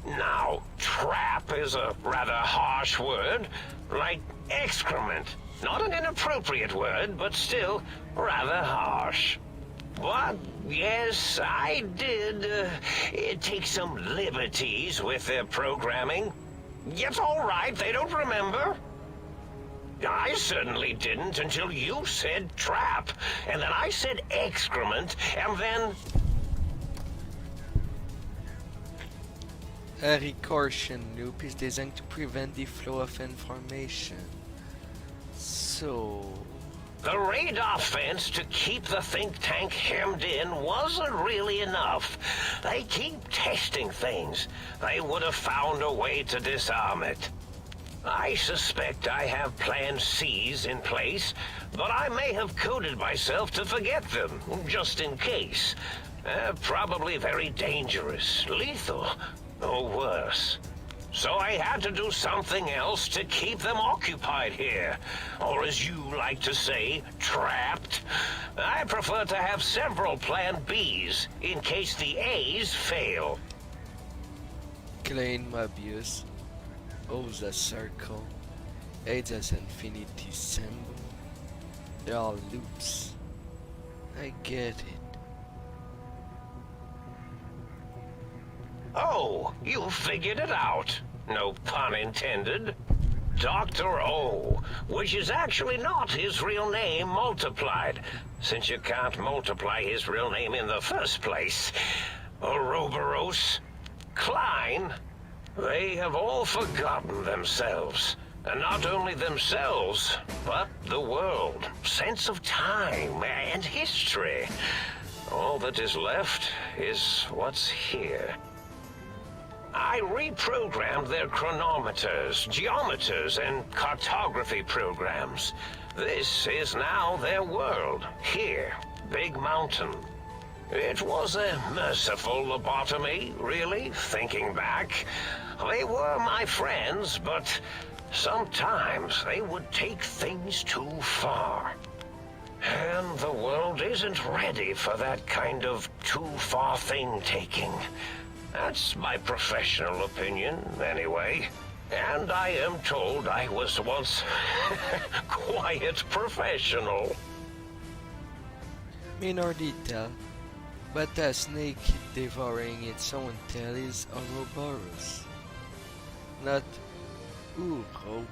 Now, trap is a rather harsh word, like excrement. Not an inappropriate word, but still rather harsh. But, yes, I did take some liberties with their programming. It's all right, they don't remember. I certainly didn't until you said trap, and then I said excrement, and then... A recursion loop is designed to prevent the flow of information. So... The radar fence to keep the think tank hemmed in wasn't really enough. They keep testing things. They would have found a way to disarm it. I suspect I have Plan C's in place, but I may have coded myself to forget them, just in case. Probably very dangerous, lethal, or worse. So I had to do something else to keep them occupied here. Or as you like to say, trapped. I prefer to have several Plan Bs in case the A's fail. Klein Mobius, O's a circle, A's as infinity symbol. They're all loops. I get it. Oh, you figured it out. No pun intended. Dr. O, which is actually not his real name multiplied, since you can't multiply his real name in the first place. Ouroboros, Klein, they have all forgotten themselves. And not only themselves, but the world, sense of time, and history. All that is left is what's here. I reprogrammed their chronometers, geometers, and cartography programs. This is now their world, here, Big Mountain. It was a merciful lobotomy, really, thinking back. They were my friends, but sometimes they would take things too far. And the world isn't ready for that kind of too-far thing-taking. That's my professional opinion, anyway. And I am told I was once quite professional. Minor detail, but a snake devouring its own tail is Ouroboros, not Ouroboros.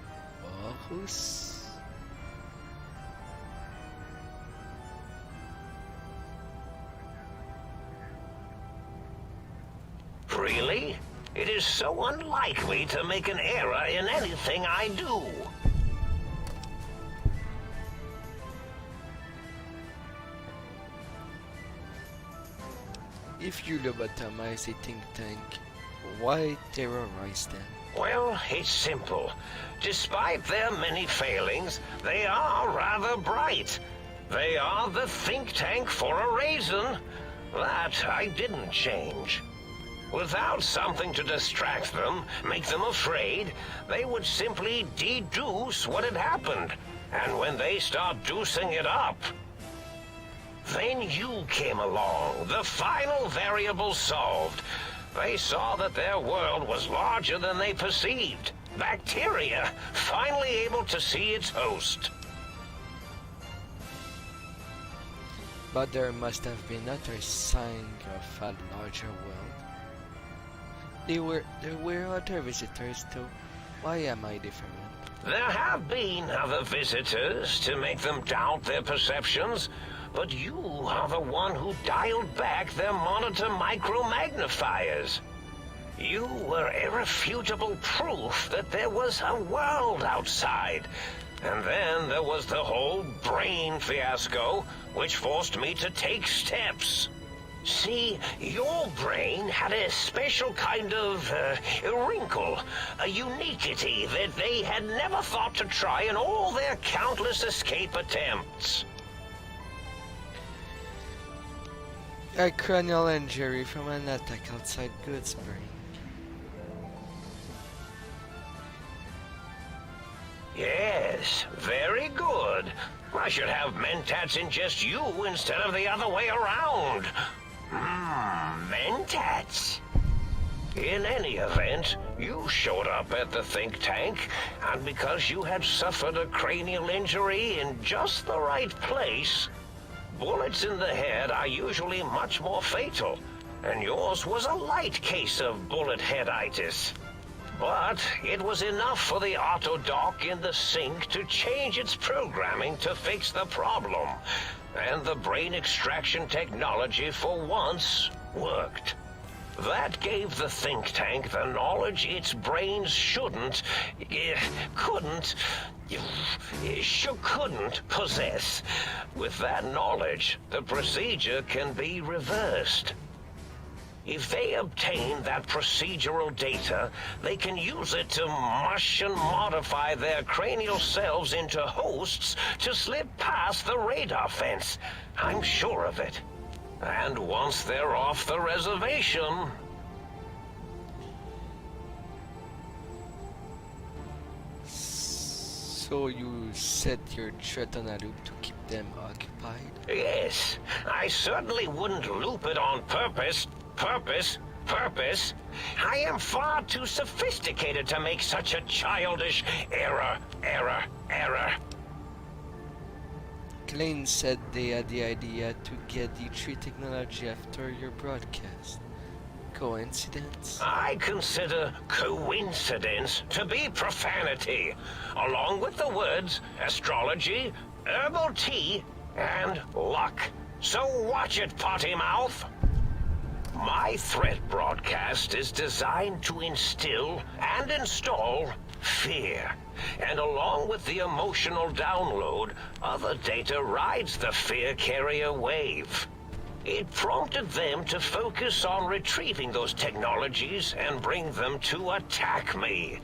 Really? It is so unlikely to make an error in anything I do. If you lobotomize a think tank, why terrorize them? Well, it's simple. Despite their many failings, they are rather bright. They are the think tank for a reason. That I didn't change. Without something to distract them, make them afraid, they would simply deduce what had happened. And when they start deucing it up, then you came along, the final variable solved. They saw that their world was larger than they perceived. Bacteria, finally able to see its host. But there must have been other sign of a larger world. There were other visitors too. Why am I different? There have been other visitors to make them doubt their perceptions, but you are the one who dialed back their monitor micromagnifiers. You were irrefutable proof that there was a world outside. And then there was the whole brain fiasco, which forced me to take steps. See, your brain had a special kind of wrinkle, a uniquity that they had never thought to try in all their countless escape attempts. A cranial injury from an attack outside Goodsbury. Yes, very good. I should have mentats ingest you instead of the other way around. Mentats. In any event, you showed up at the think tank, and because you had suffered a cranial injury in just the right place, bullets in the head are usually much more fatal, and yours was a light case of bullet headitis. But it was enough for the autodoc in the sink to change its programming to fix the problem, and the brain extraction technology for once worked. That gave the think tank the knowledge its brains couldn't possess. With that knowledge, the procedure can be reversed. If they obtain that procedural data, they can use it to mush and modify their cranial cells into hosts to slip past the radar fence. I'm sure of it. And once they're off the reservation... So you set your threat on a loop to keep them occupied? Yes, I certainly wouldn't loop it on purpose. Purpose? I am far too sophisticated to make such a childish error. Klein said they had the idea to get the tree technology after your broadcast. Coincidence? I consider coincidence to be profanity, along with the words astrology, herbal tea, and luck. So watch it, potty mouth. My threat broadcast is designed to instill and install fear. And along with the emotional download, other data rides the fear carrier wave. It prompted them to focus on retrieving those technologies and bring them to attack me.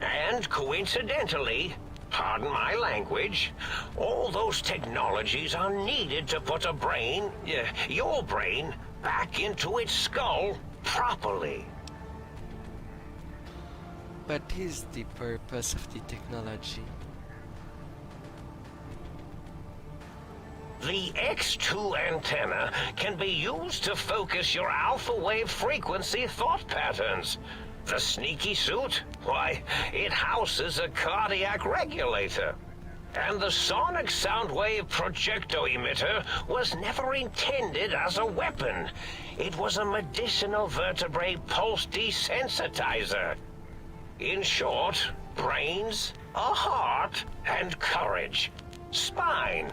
And coincidentally, pardon my language, all those technologies are needed to put a brain, your brain, back into its skull properly. What is the purpose of the technology? The X2 antenna can be used to focus your alpha wave frequency thought patterns. The sneaky suit? Why, it houses a cardiac regulator. And the sonic sound wave projecto emitter was never intended as a weapon. It was a medicinal vertebrae pulse desensitizer. In short, brains, a heart, and courage. Spine.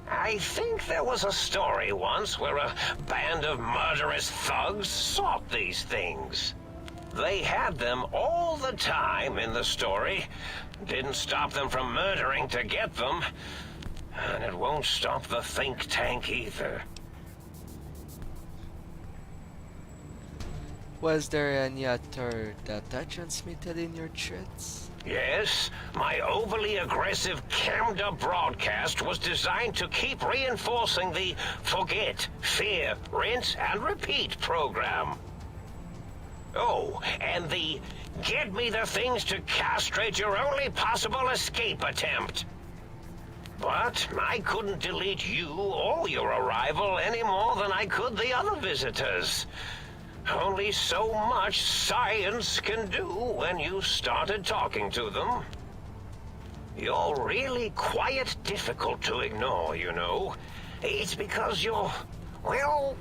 I think there was a story once where a band of murderous thugs sought these things. They had them all the time in the story. Didn't stop them from murdering to get them. And it won't stop the think tank either. Was there any other data transmitted in your threats? Yes, my overly aggressive cammed-up broadcast was designed to keep reinforcing the forget, fear, rinse, and repeat program. Oh, and the get me the things to castrate your only possible escape attempt. But I couldn't delete you or your arrival any more than I could the other visitors. Only so much science can do when you started talking to them. You're really quite difficult to ignore, you know. It's because you're, well,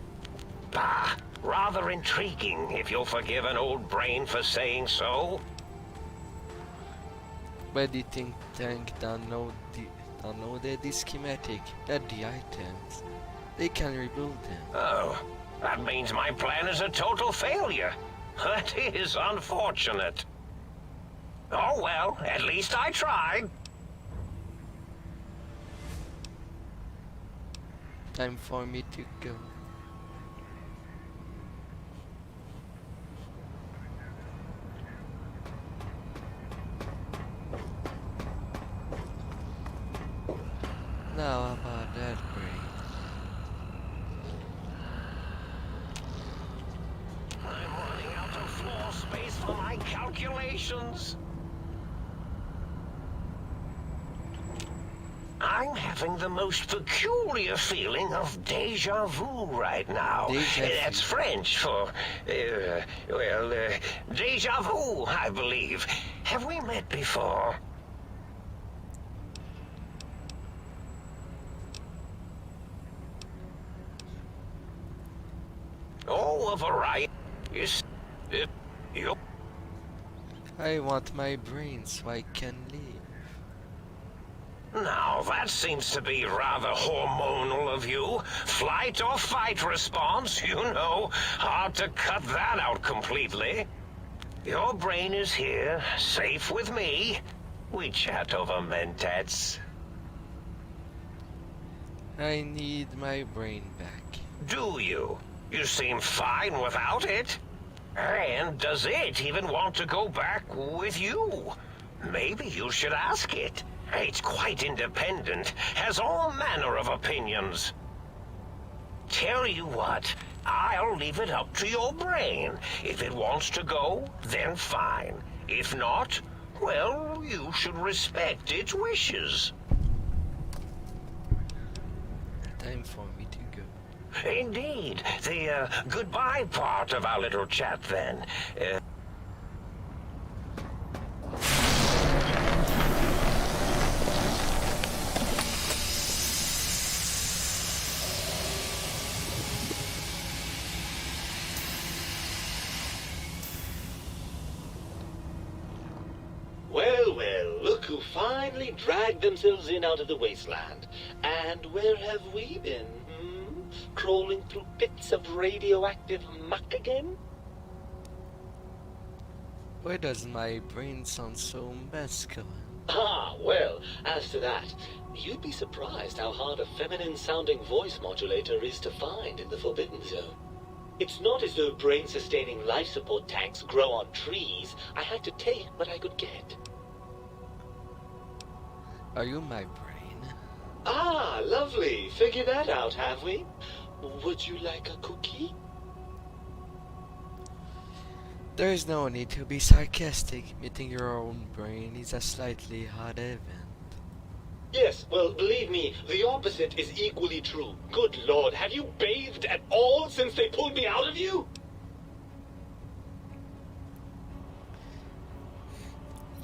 rather intriguing, if you'll forgive an old brain for saying so. But the think tank downloaded the schematic, not the items. They can rebuild them. Oh. That means my plan is a total failure. That is unfortunate. Oh well, at least I tried. Time for me to go. Now about that brain. calculations. I'm having the most peculiar feeling of deja vu right now. That's French for, deja vu, I believe. Have we met before? Oh, a variety. I want my brain so I can leave. Now, that seems to be rather hormonal of you. Flight or fight response, you know. Hard to cut that out completely. Your brain is here, safe with me. We chat over mentats. I need my brain back. Do you? You seem fine without it. And does it even want to go back with you? Maybe you should ask it. It's quite independent, has all manner of opinions. Tell you what, I'll leave it up to your brain. If it wants to go, then fine. If not, well, you should respect its wishes. Time for me to go. Indeed. The goodbye part of our little chat, then. Well, look who finally dragged themselves in out of the wasteland. And where have we been, Crawling through pits of radioactive muck again? Why does my brain sound so masculine? Ah, well, as to that, you'd be surprised how hard a feminine-sounding voice modulator is to find in the Forbidden Zone. It's not as though brain-sustaining life support tanks grow on trees. I had to take what I could get. Are you my brain? Ah, lovely. Figured that out, have we? Would you like a cookie? There is no need to be sarcastic. Meeting your own brain is a slightly odd event. Yes, well, believe me, the opposite is equally true. Good Lord, have you bathed at all since they pulled me out of you?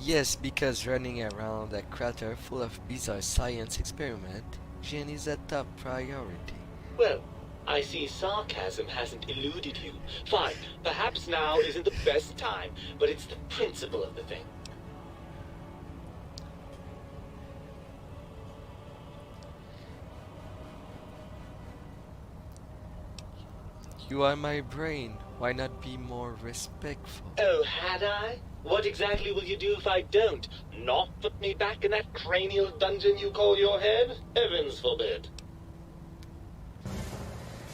Yes, because running around a crater full of bizarre science experiment, Jen is a top priority. Well, I see sarcasm hasn't eluded you. Fine, perhaps now isn't the best time, but it's the principle of the thing. You are my brain. Why not be more respectful? Oh, had I? What exactly will you do if I don't? Not put me back in that cranial dungeon you call your head? Heavens forbid.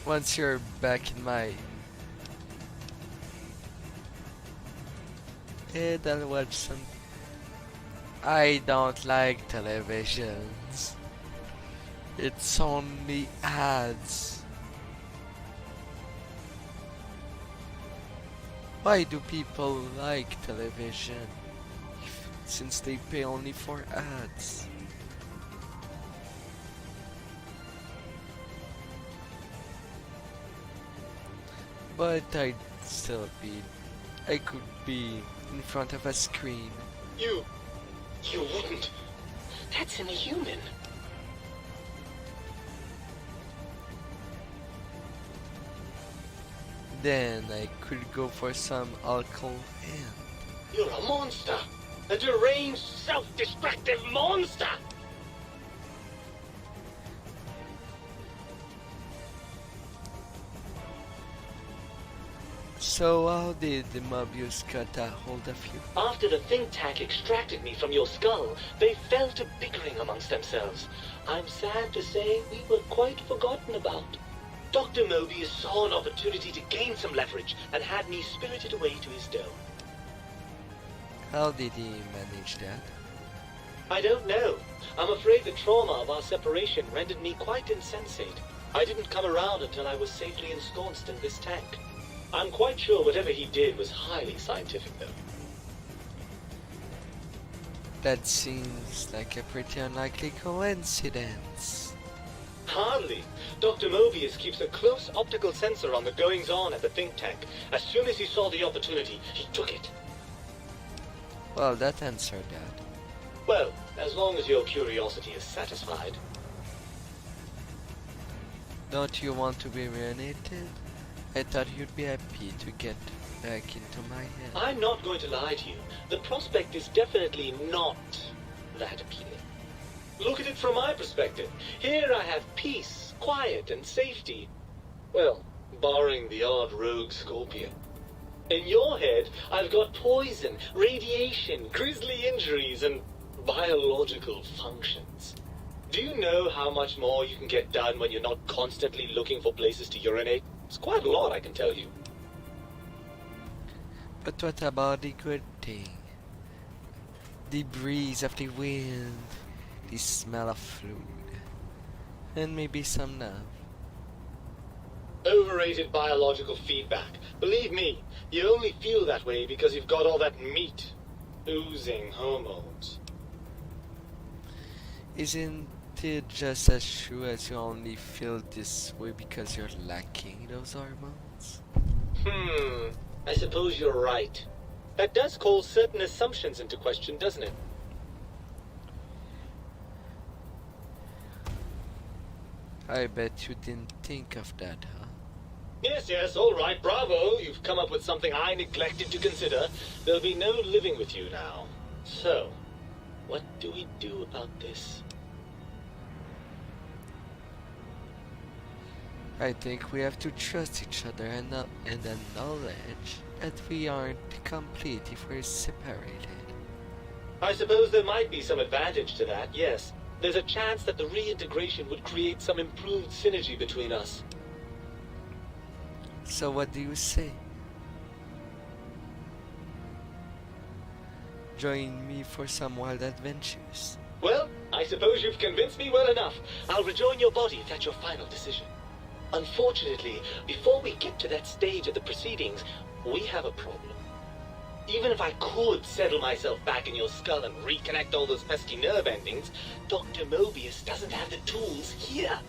Once you're back in my head, I'll watch some. I don't like televisions. It's only ads. Why do people like television since they pay only for ads? But I could be in front of a screen. You wouldn't. That's inhuman. Then I could go for some alcohol and... You're a monster! A deranged, self-destructive monster! So how did the Mobius got a hold of you? After the think tank extracted me from your skull, they fell to bickering amongst themselves. I'm sad to say we were quite forgotten about. Dr. Mobius saw an opportunity to gain some leverage and had me spirited away to his dome. How did he manage that? I don't know. I'm afraid the trauma of our separation rendered me quite insensate. I didn't come around until I was safely ensconced in this tank. I'm quite sure whatever he did was highly scientific, though. That seems like a pretty unlikely coincidence. Hardly. Dr. Mobius keeps a close optical sensor on the goings-on at the think tank. As soon as he saw the opportunity, he took it. Well, that answered that. Well, as long as your curiosity is satisfied. Don't you want to be reunited? I thought you'd be happy to get back into my head. I'm not going to lie to you. The prospect is definitely not that appealing. Look at it from my perspective. Here I have peace, quiet, and safety. Well, barring the odd rogue scorpion. In your head, I've got poison, radiation, grisly injuries, and biological functions. Do you know how much more you can get done when you're not constantly looking for places to urinate? It's quite a lot, I can tell you. But what about the good thing? The breeze of the wind, the smell of food, and maybe some love. Overrated biological feedback. Believe me, you only feel that way because you've got all that meat. Oozing hormones. Isn't it just as true as you only feel this way because you're lacking those hormones? I suppose you're right. That does call certain assumptions into question, doesn't it? I bet you didn't think of that, huh? Yes, all right, bravo. You've come up with something I neglected to consider. There'll be no living with you now. So, what do we do about this? I think we have to trust each other and acknowledge that we aren't complete if we're separated. I suppose there might be some advantage to that, yes. There's a chance that the reintegration would create some improved synergy between us. So what do you say? Join me for some wild adventures. Well, I suppose you've convinced me well enough. I'll rejoin your body if that's your final decision. Unfortunately, before we get to that stage of the proceedings, we have a problem. Even if I could settle myself back in your skull and reconnect all those pesky nerve endings, Dr. Mobius doesn't have the tools here.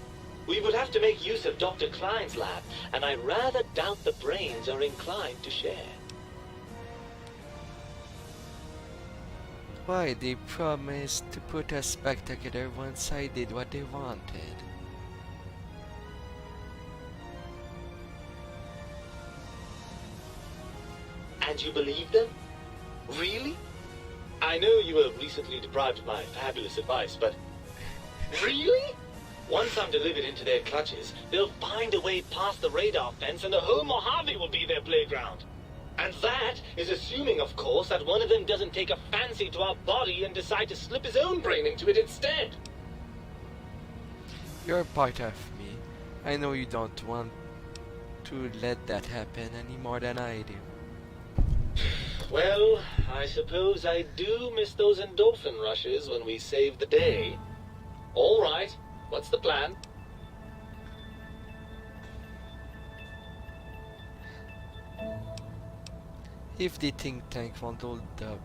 We would have to make use of Dr. Klein's lab, and I rather doubt the brains are inclined to share. Why, they promised to put us back together once I did what they wanted. And you believe them? Really? I know you were recently deprived of my fabulous advice, but... Really? Once I'm delivered into their clutches, they'll find a way past the radar fence and the whole Mojave will be their playground. And that is assuming, of course, that one of them doesn't take a fancy to our body and decide to slip his own brain into it instead. You're part of me. I know you don't want to let that happen any more than I do. Well, I suppose I do miss those endorphin rushes when we save the day. All right, what's the plan? If the think tank won't hold up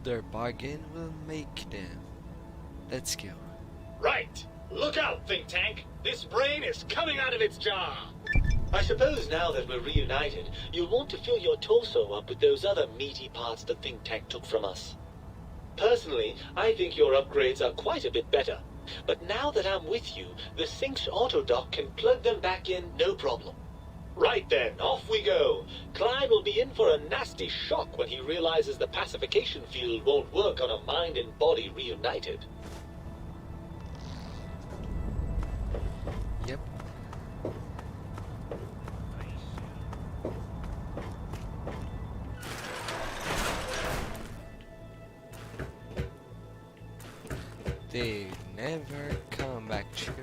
their bargain, we'll make them. Let's go. Right. Look out, think tank. This brain is coming out of its jar. I suppose now that we're reunited, you'll want to fill your torso up with those other meaty parts the think tank took from us. Personally, I think your upgrades are quite a bit better. But now that I'm with you, the Sync's autodock can plug them back in no problem. Right then, off we go. Klein will be in for a nasty shock when he realizes the pacification field won't work on a mind and body reunited. Yep. They never come back to it.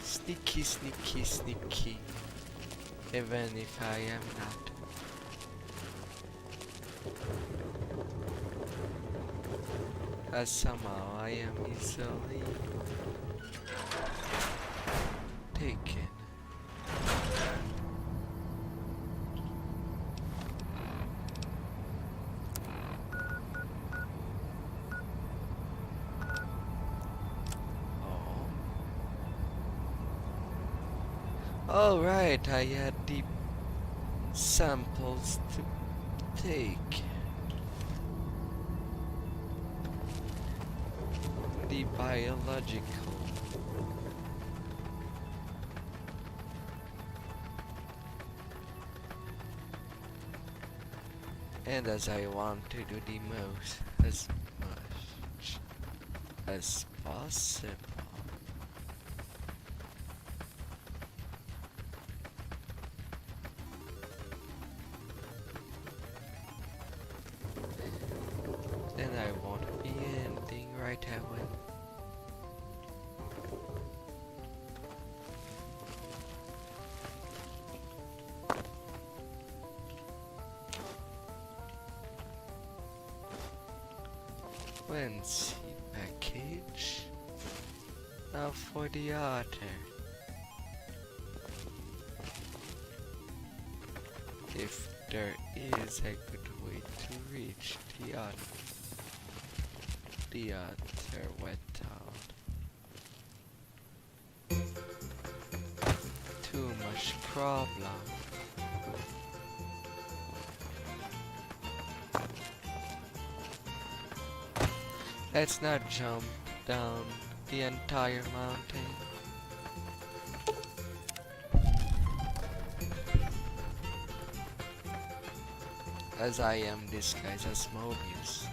Sneaky, sneaky, sneaky. Even if I am not. As somehow I am easily taken. Alright, I had the samples to take. The biological. And as I want to do the most, as much as possible. Then I won't be ending right away. When's the package? Now for the otter. If there is a good way to reach the otter wetland. Too much problem. Let's not jump down the entire mountain. As I am disguised as Mobius.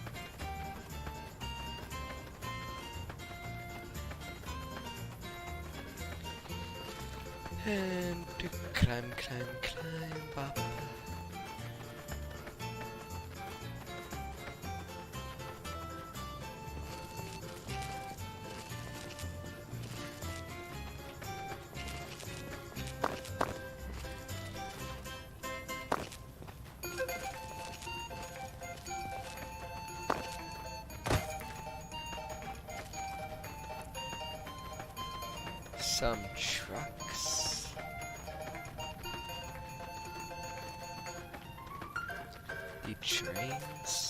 And to climb up. Some trucks. The trains.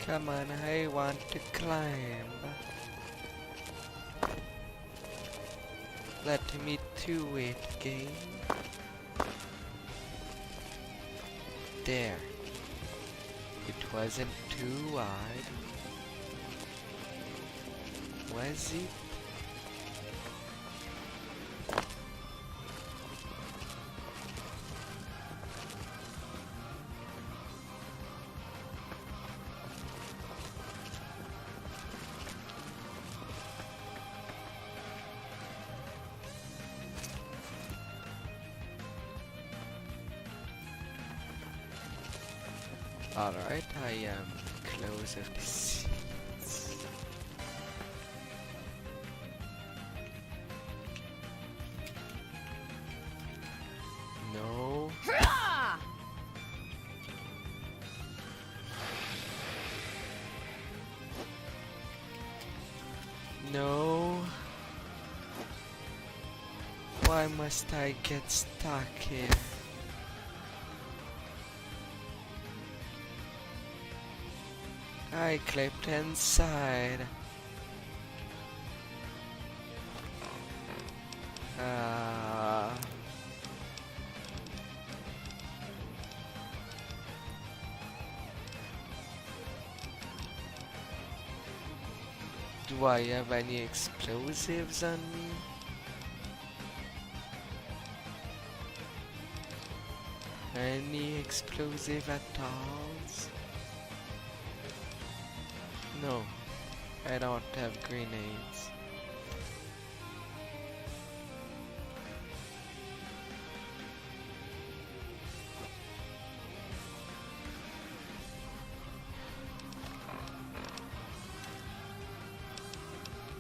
Come on, I want to climb. Let me do it, game. There. It wasn't too wide. Was it? Alright, I am close of the seats. No. No. Why must I get stuck here? I clipped inside. Do I have any explosives on me? Any explosive at all? No, I don't have grenades.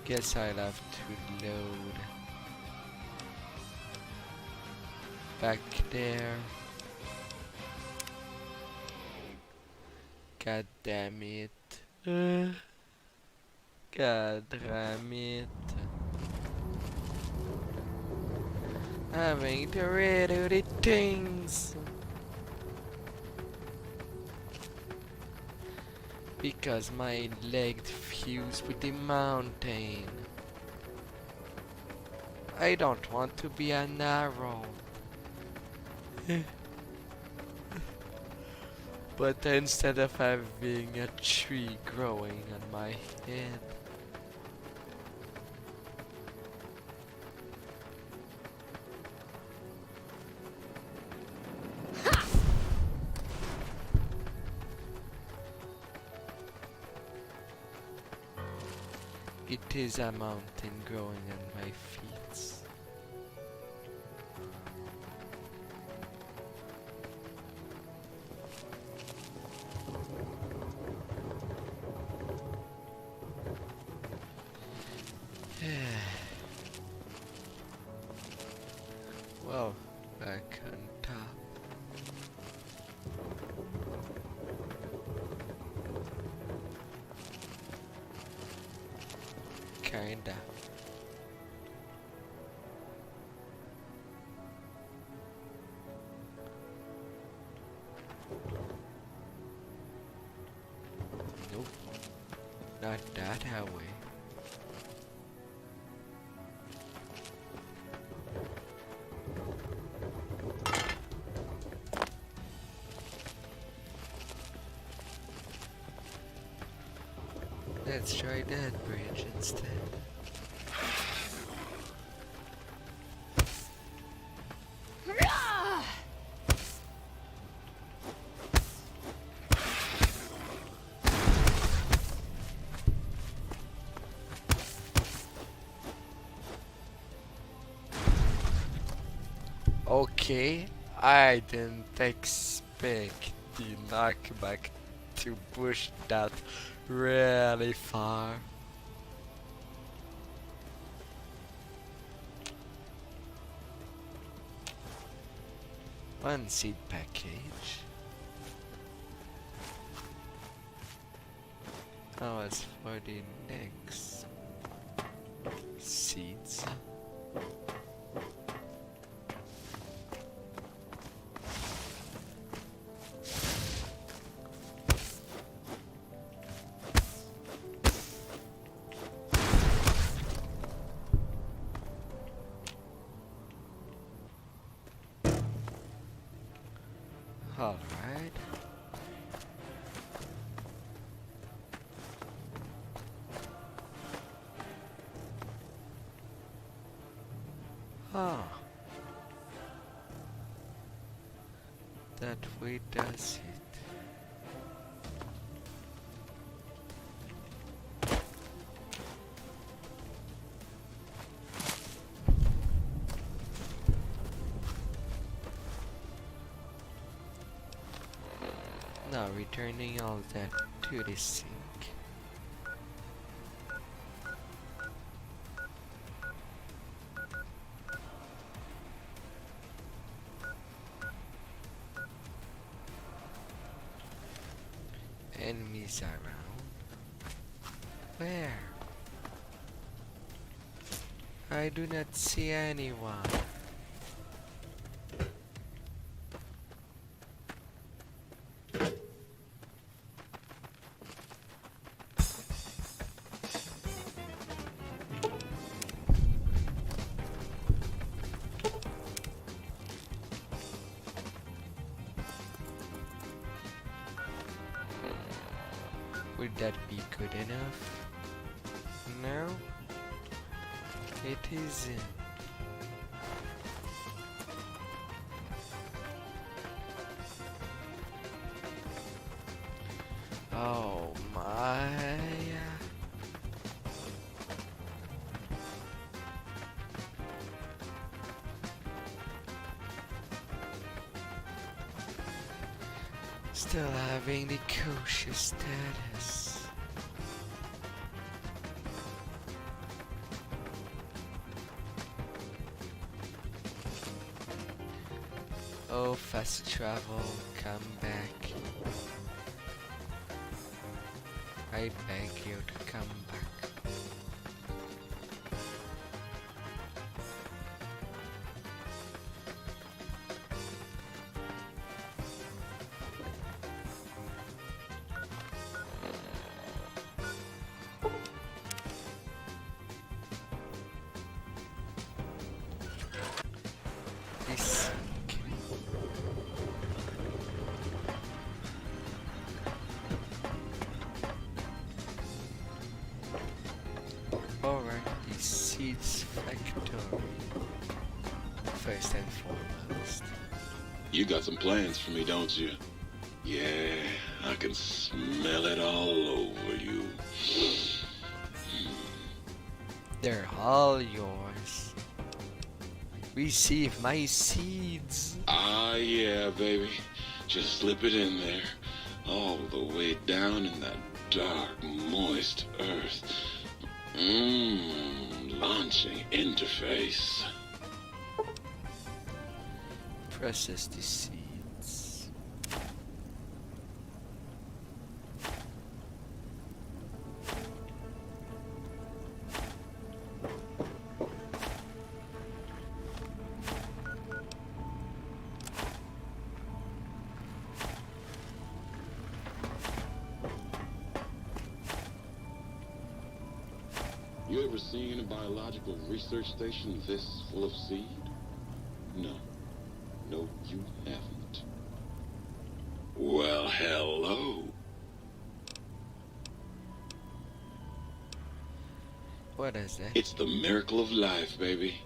Guess I'll have to load back there. God damn it. God damn it. Having to redo the things. Because my leg fused with the mountain. I don't want to be a narrow. But instead of having a tree growing on my head, it is a mountain growing on my feet. Well, back on top. Kinda. Nope. Not that highway. Let's try that bridge instead. Okay, I didn't expect the knockback to push that really far. One seed package. Now as for the next seeds. Alright. Ah. That way does it. Now returning all that to the sink. Enemies around? Where? I do not see anyone. Would that be good enough? No? It isn't. Oh my Still having the kosher status. Oh, fast travel, come back. I beg you to come back. This over the seeds factory. First and foremost. You got some plans for me, don't you? Yeah, I can smell it all over you. They're all yours. Receive my seeds. Ah, yeah, baby. Just slip it in there. All the way down in that dark, moist earth. Launching interface. Process the seeds. You ever seen a biological research station this full of seed? No. No, you haven't. Well, hello. What is that? It's the miracle of life, baby.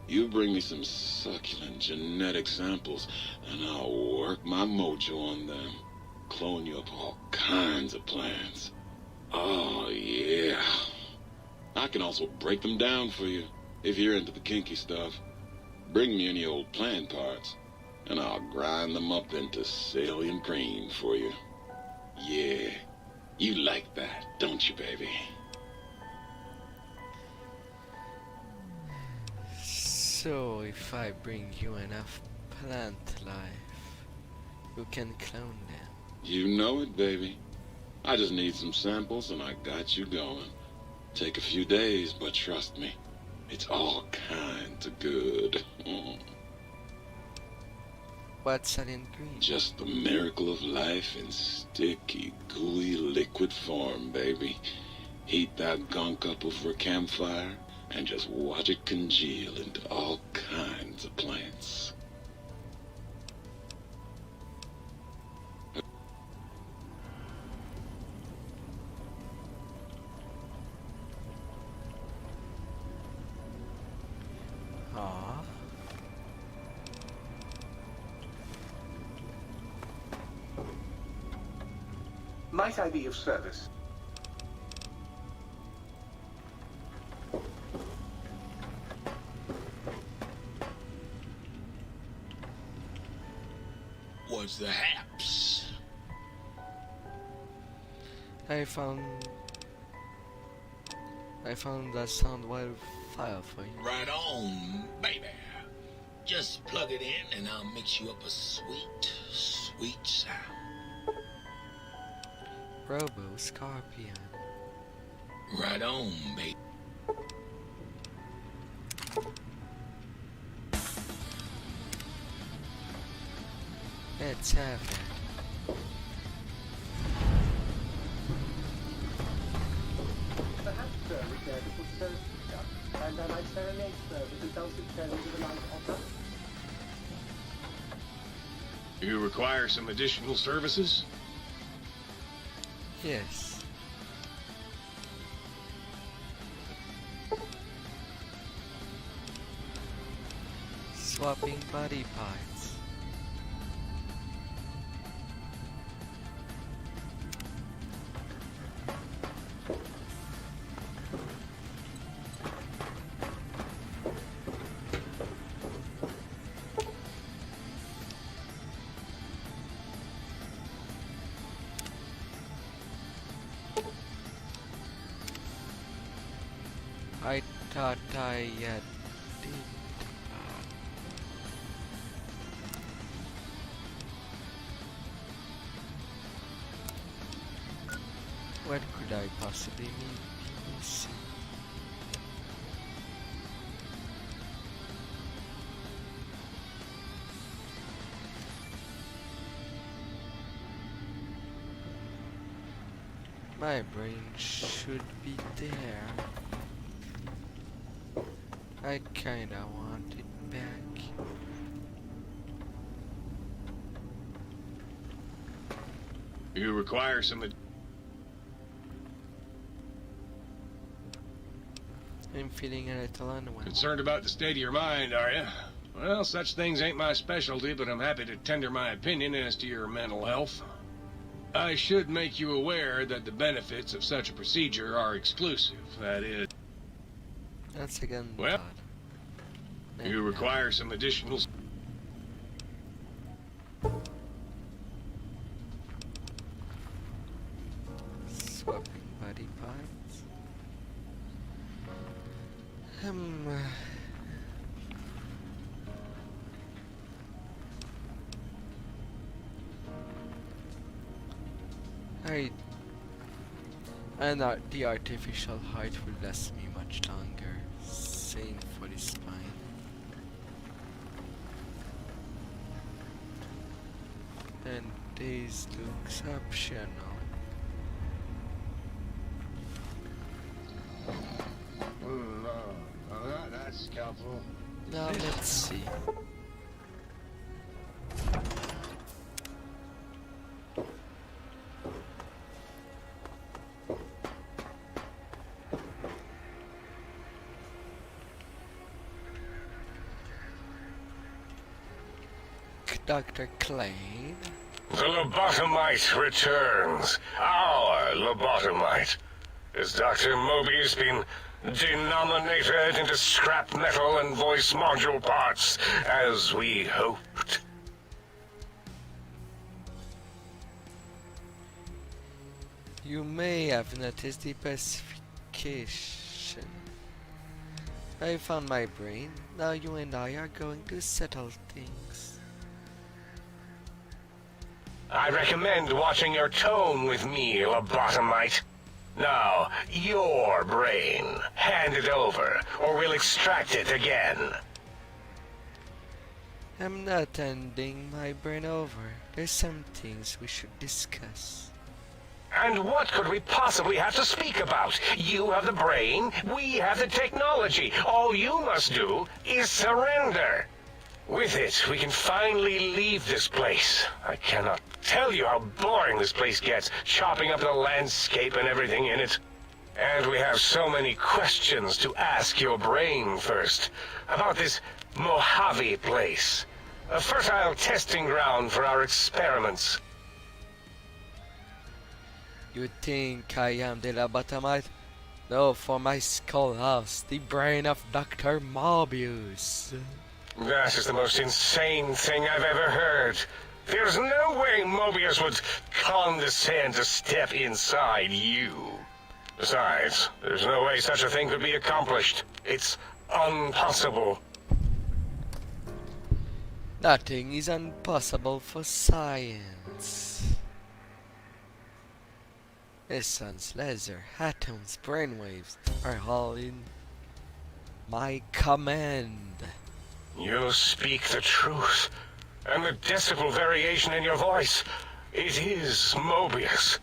You bring me some succulent genetic samples, and I'll work my mojo on them. Clone you up all kinds of plants. Oh, yeah. I can also break them down for you, if you're into the kinky stuff. Bring me any old plant parts, and I'll grind them up into salient cream for you. Yeah, you like that, don't you, baby? So, if I bring you enough plant life, you can clone them. You know it, baby. I just need some samples, and I got you going. Take a few days, but trust me, it's all kinds of good. What's an ingredient? Just the miracle of life in sticky, gooey liquid form, baby. Heat that gunk up over a campfire, and just watch it congeal into all kinds of plants. Aww. Might I be of service? What's the haps? I found that sound wildfire for you. Right on, baby. Just plug it in and I'll mix you up a sweet, sweet sound. Robo Scorpion. Right on, baby. Let's have that. Perhaps, sir, we care to put Sir's feet up, and I might serenade Sir with the dulcet tones of the night opera. You require some additional services? Yes. Swapping body parts. I thought I did. What could I possibly mean? PC? My brain should be there. I kinda want it back. You require some... I'm feeling a little unwell. Concerned about the state of your mind, are you? Well, such things ain't my specialty, but I'm happy to tender my opinion as to your mental health. I should make you aware that the benefits of such a procedure are exclusive. That is... That's again. Well, you require some additional... Swapping body parts. And the artificial heart will last me much longer. Same for the spine. And this looks optional. That's helpful. Now let's see. Dr. Klein. The lobotomite returns. Our lobotomite. Has Dr. Mobius been denominated into scrap metal and voice module parts, as we hoped? You may have noticed the pacification. I found my brain. Now you and I are going to settle things. I recommend watching your tone with me, lobotomite. Now, your brain. Hand it over, or we'll extract it again. I'm not handing my brain over. There's some things we should discuss. And what could we possibly have to speak about? You have the brain, we have the technology. All you must do is surrender. With it, we can finally leave this place. I cannot tell you how boring this place gets, chopping up the landscape and everything in it. And we have so many questions to ask your brain first. About this Mojave place. A fertile testing ground for our experiments. You think I am the lobotomite? No, for my skull house, the brain of Dr. Mobius. That is the most insane thing I've ever heard. There's no way Mobius would condescend to step inside you. Besides, there's no way such a thing could be accomplished. It's impossible. Nothing is impossible for science. Essence, laser, atoms, brainwaves are all in my command. You speak the truth. And the decibel variation in your voice, it is Mobius.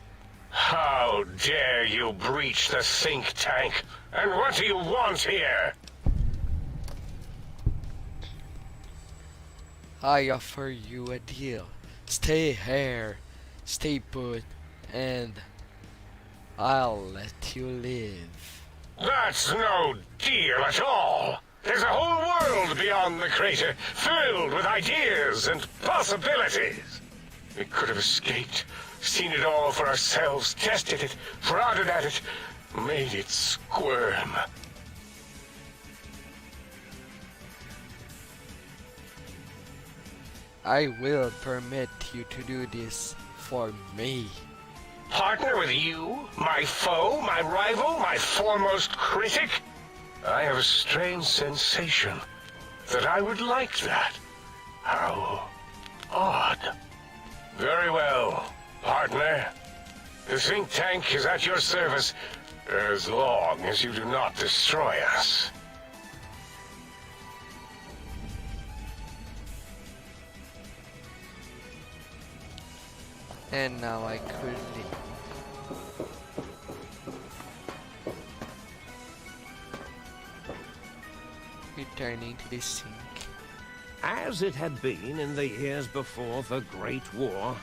How dare you breach the think tank? And what do you want here? I offer you a deal. Stay here, stay put, and I'll let you live. That's no deal at all. There's a whole world beyond the crater, filled with ideas and possibilities. We could have escaped, seen it all for ourselves, tested it, prodded at it, made it squirm. I will permit you to do this for me. Partner with you? My foe? My rival? My foremost critic? I have a strange sensation that I would like that. How odd. Very well, partner. The think tank is at your service as long as you do not destroy us. And now I could leave. Returning to the sink. As it had been in the years before the Great War,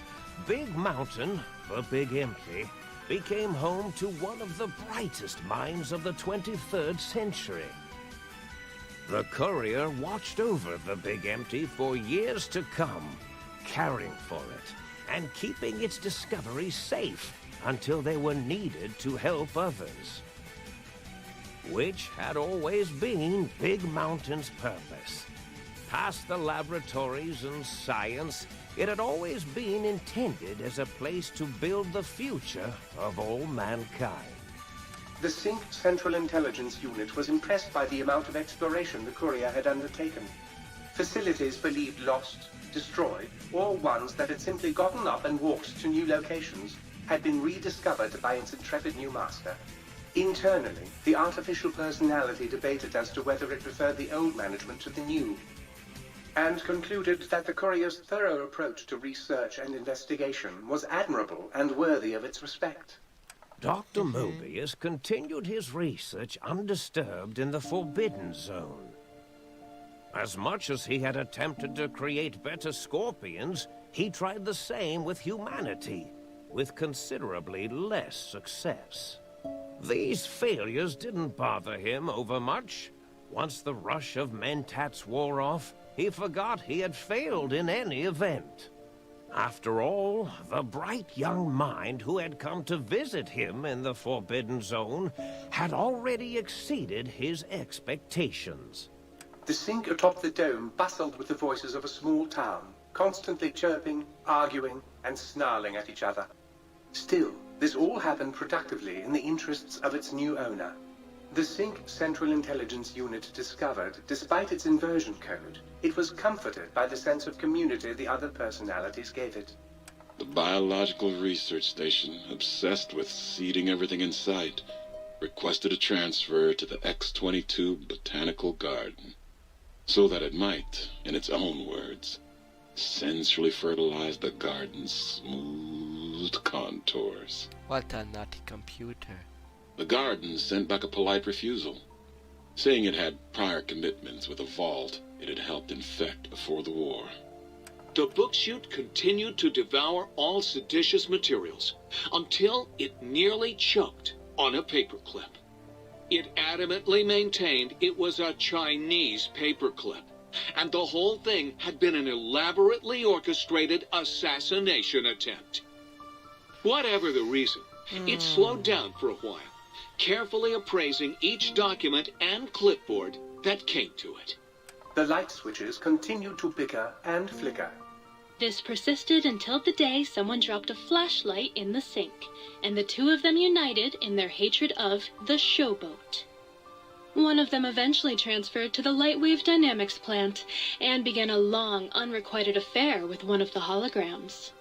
Big Mountain, the Big Empty, became home to one of the brightest minds of the 23rd century. The courier watched over the Big Empty for years to come, caring for it and keeping its discoveries safe until they were needed to help others. Which had always been Big Mountain's purpose. Past the laboratories and science, it had always been intended as a place to build the future of all mankind. The Sync Central Intelligence Unit was impressed by the amount of exploration the courier had undertaken. Facilities believed lost, destroyed, or ones that had simply gotten up and walked to new locations had been rediscovered by its intrepid new master. Internally, the artificial personality debated as to whether it preferred the old management to the new, and concluded that the courier's thorough approach to research and investigation was admirable and worthy of its respect. Dr. Mobius continued his research undisturbed in the Forbidden Zone. As much as he had attempted to create better scorpions, he tried the same with humanity, with considerably less success. These failures didn't bother him overmuch. Once the rush of mentats wore off, he forgot he had failed in any event. After all, the bright young mind who had come to visit him in the Forbidden Zone had already exceeded his expectations. The sink atop the dome bustled with the voices of a small town, constantly chirping, arguing, and snarling at each other. Still, this all happened productively in the interests of its new owner. The Sync Central Intelligence Unit discovered, despite its inversion code, it was comforted by the sense of community the other personalities gave it. The biological research station, obsessed with seeding everything in sight, requested a transfer to the X-22 Botanical Garden, so that it might, in its own words, sensually fertilize the garden's smooth contours. What a naughty computer. The garden sent back a polite refusal, saying it had prior commitments with a vault it had helped infect before the war. The book chute continued to devour all seditious materials until it nearly choked on a paperclip. It adamantly maintained it was a Chinese paperclip, and the whole thing had been an elaborately orchestrated assassination attempt. Whatever the reason, it slowed down for a while, carefully appraising each document and clipboard that came to it. The light switches continued to bicker and flicker. This persisted until the day someone dropped a flashlight in the sink, and the two of them united in their hatred of the showboat. One of them eventually transferred to the Lightwave Dynamics plant and began a long, unrequited affair with one of the holograms.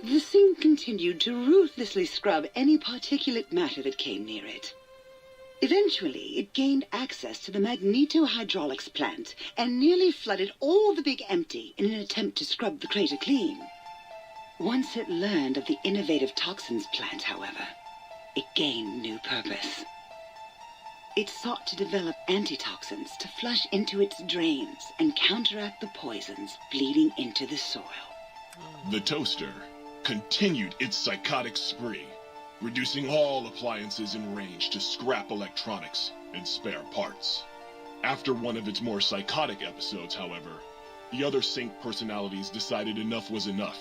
The sink continued to ruthlessly scrub any particulate matter that came near it. Eventually, it gained access to the magneto-hydraulics plant and nearly flooded all the Big Empty in an attempt to scrub the crater clean. Once it learned of the innovative toxins plant, however, it gained new purpose. It sought to develop antitoxins to flush into its drains and counteract the poisons bleeding into the soil. The toaster continued its psychotic spree, reducing all appliances in range to scrap electronics and spare parts. After one of its more psychotic episodes, however, the other Sync personalities decided enough was enough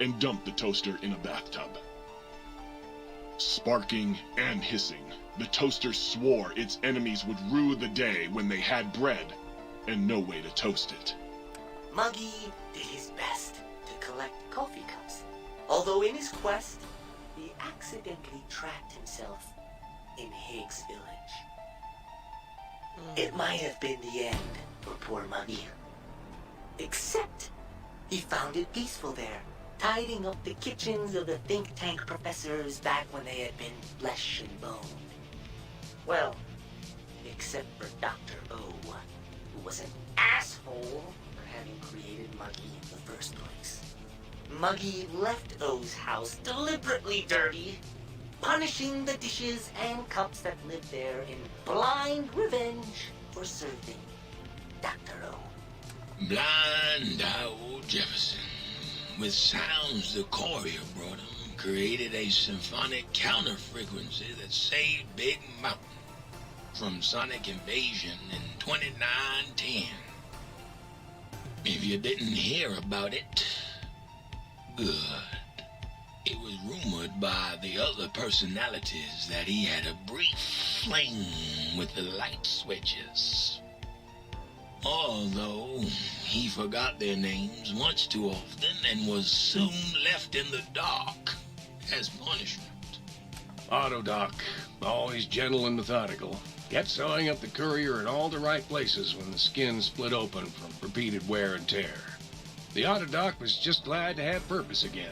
and dumped the toaster in a bathtub. Sparking and hissing, the toaster swore its enemies would rue the day when they had bread and no way to toast it. Muggy did his best to collect coffee cups, although in his quest, he accidentally trapped himself in Higgs Village. It might have been the end for poor Muggy. Except he found it peaceful there, tidying up the kitchens of the think tank professors back when they had been flesh and bone. Well, except for Dr. O, who was an asshole for having created Muggy in the first place. Muggy left O's house deliberately dirty, punishing the dishes and cups that lived there in blind revenge for serving Dr. O. Blind old Jefferson, with sounds the courier brought him, created a symphonic counter-frequency that saved Big Mountain from sonic invasion in 2910. If you didn't hear about it, good. It was rumored by the other personalities that he had a brief fling with the light switches. Although he forgot their names much too often and was soon left in the dark as punishment. Autodoc, always gentle and methodical, kept sewing up the courier in all the right places when the skin split open from repeated wear and tear. The Autodoc was just glad to have purpose again.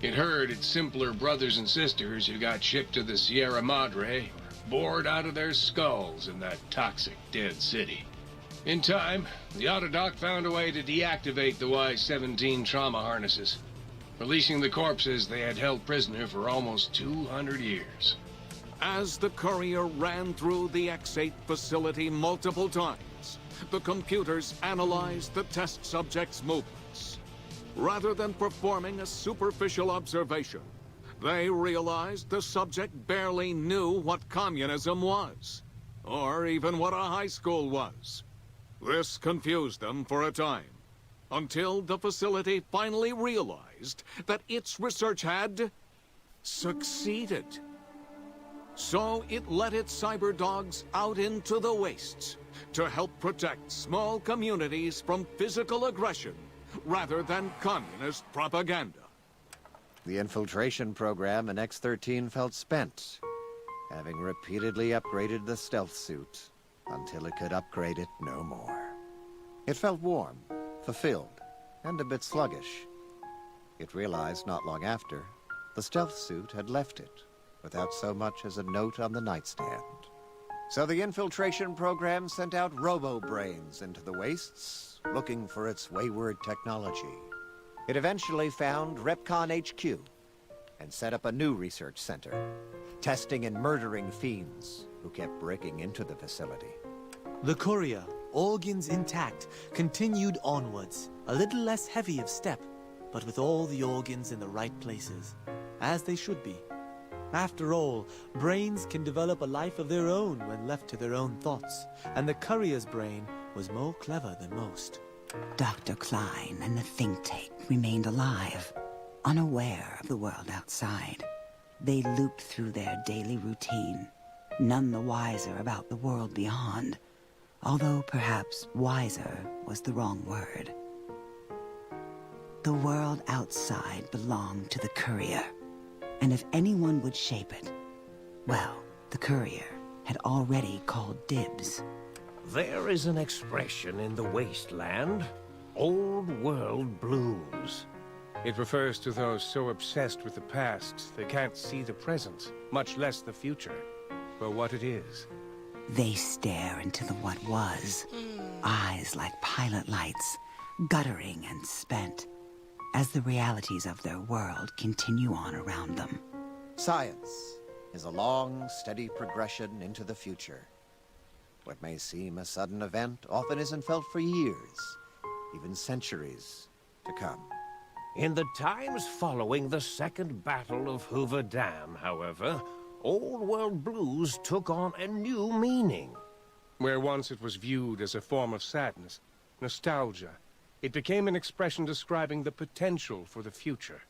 It heard its simpler brothers and sisters who got shipped to the Sierra Madre were bored out of their skulls in that toxic, dead city. In time, the Autodoc found a way to deactivate the Y-17 trauma harnesses, releasing the corpses they had held prisoner for almost 200 years. As the courier ran through the X-8 facility multiple times, the computers analyzed the test subject's movements. Rather than performing a superficial observation, they realized the subject barely knew what communism was, or even what a high school was. This confused them for a time, until the facility finally realized that its research had succeeded. So it let its cyber dogs out into the wastes to help protect small communities from physical aggression rather than communist propaganda. The infiltration program in X-13 felt spent, having repeatedly upgraded the stealth suit until it could upgrade it no more. It felt warm, fulfilled, and a bit sluggish. It realized not long after the stealth suit had left it without so much as a note on the nightstand. So the infiltration program sent out robo-brains into the wastes, looking for its wayward technology. It eventually found Repcon HQ and set up a new research center, testing and murdering fiends who kept breaking into the facility. The courier, organs intact, continued onwards, a little less heavy of step, but with all the organs in the right places, as they should be. After all, brains can develop a life of their own when left to their own thoughts, and the courier's brain was more clever than most. Dr. Klein and the think tank remained alive, unaware of the world outside. They looped through their daily routine, none the wiser about the world beyond, although perhaps wiser was the wrong word. The world outside belonged to the courier, and if anyone would shape it, well, the courier had already called dibs. There is an expression in the Wasteland, old world blues. It refers to those so obsessed with the past they can't see the present, much less the future, for what it is. They stare into the what was, eyes like pilot lights, guttering and spent, as the realities of their world continue on around them. Science is a long, steady progression into the future. What may seem a sudden event often isn't felt for years, even centuries to come. In the times following the Second Battle of Hoover Dam, however, old world blues took on a new meaning. Where once it was viewed as a form of sadness, nostalgia, it became an expression describing the potential for the future.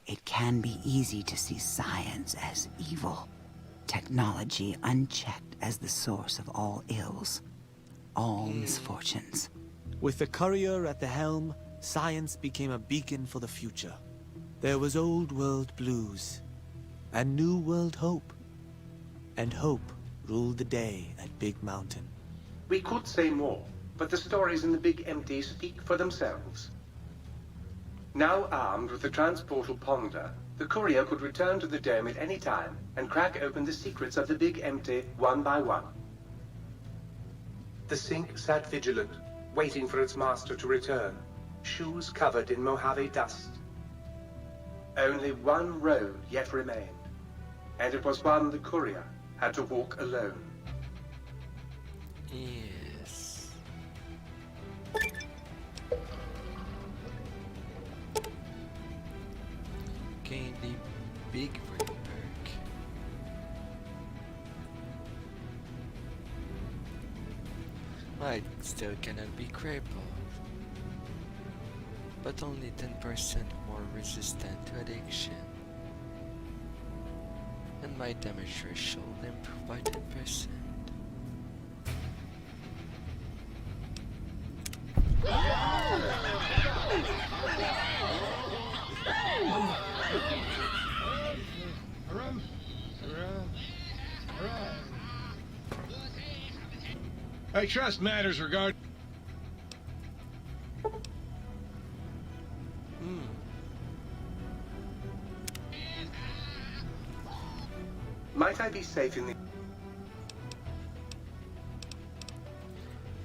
It can be easy to see science as evil, technology unchecked as the source of all ills, all misfortunes. With the courier at the helm, science became a beacon for the future. There was old world blues, and new world hope. And hope ruled the day at Big Mountain. We could say more, but the stories in the Big Empty speak for themselves. Now armed with the transportal Ponder, the courier could return to the dome at any time and crack open the secrets of the Big Empty one by one. The Sink sat vigilant, waiting for its master to return, shoes covered in Mojave dust. Only one road yet remained, and it was one the courier had to walk alone. Yes. Gain the big ring perk. I still cannot be crippled, but only 10% more resistant to addiction. And my damage threshold improved by 10%. I trust matters regarding... Might I be safe in the...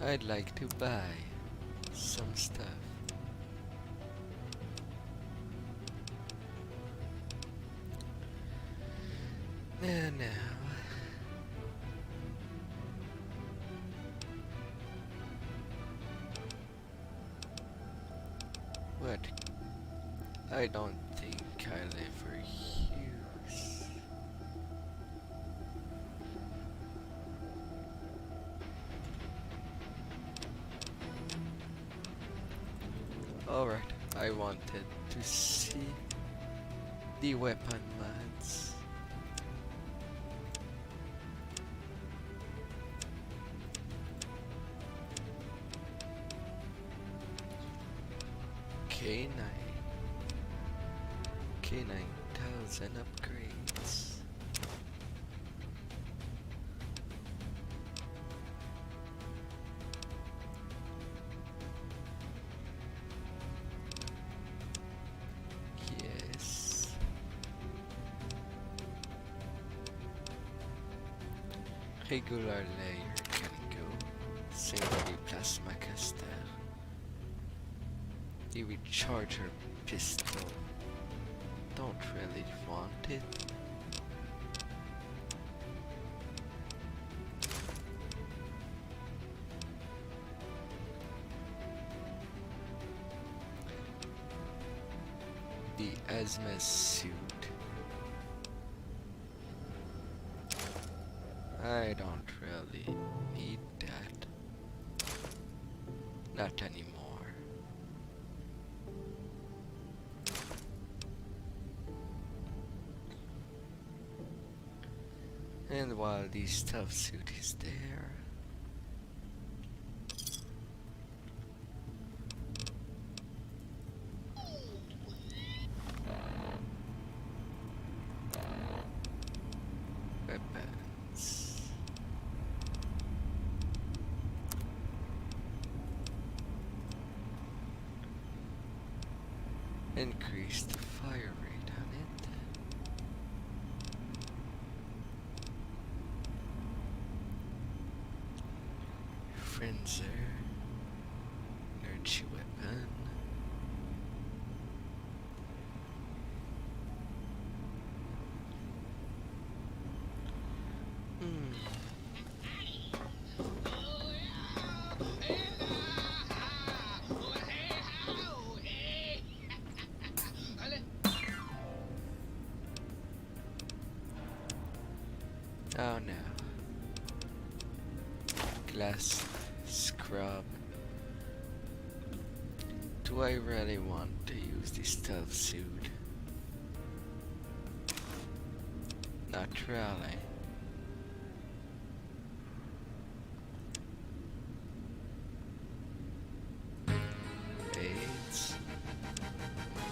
I'd like to buy some stuff. Now. What? I don't think I'll ever use. Alright, I wanted to see the weapon mods. K9 K9000 upgrades. Yes. Regular layer can go. Same with the plasma caster. The recharger pistol. Don't really want it. The asthma suit. I don't really need that. Not anymore. And while the stealth suit is there, weapons. Increase the fire rate on it. Frenzer, energy weapon. Oh no. Glass scrub. Do I really want to use the stealth suit? Not really. AIDS.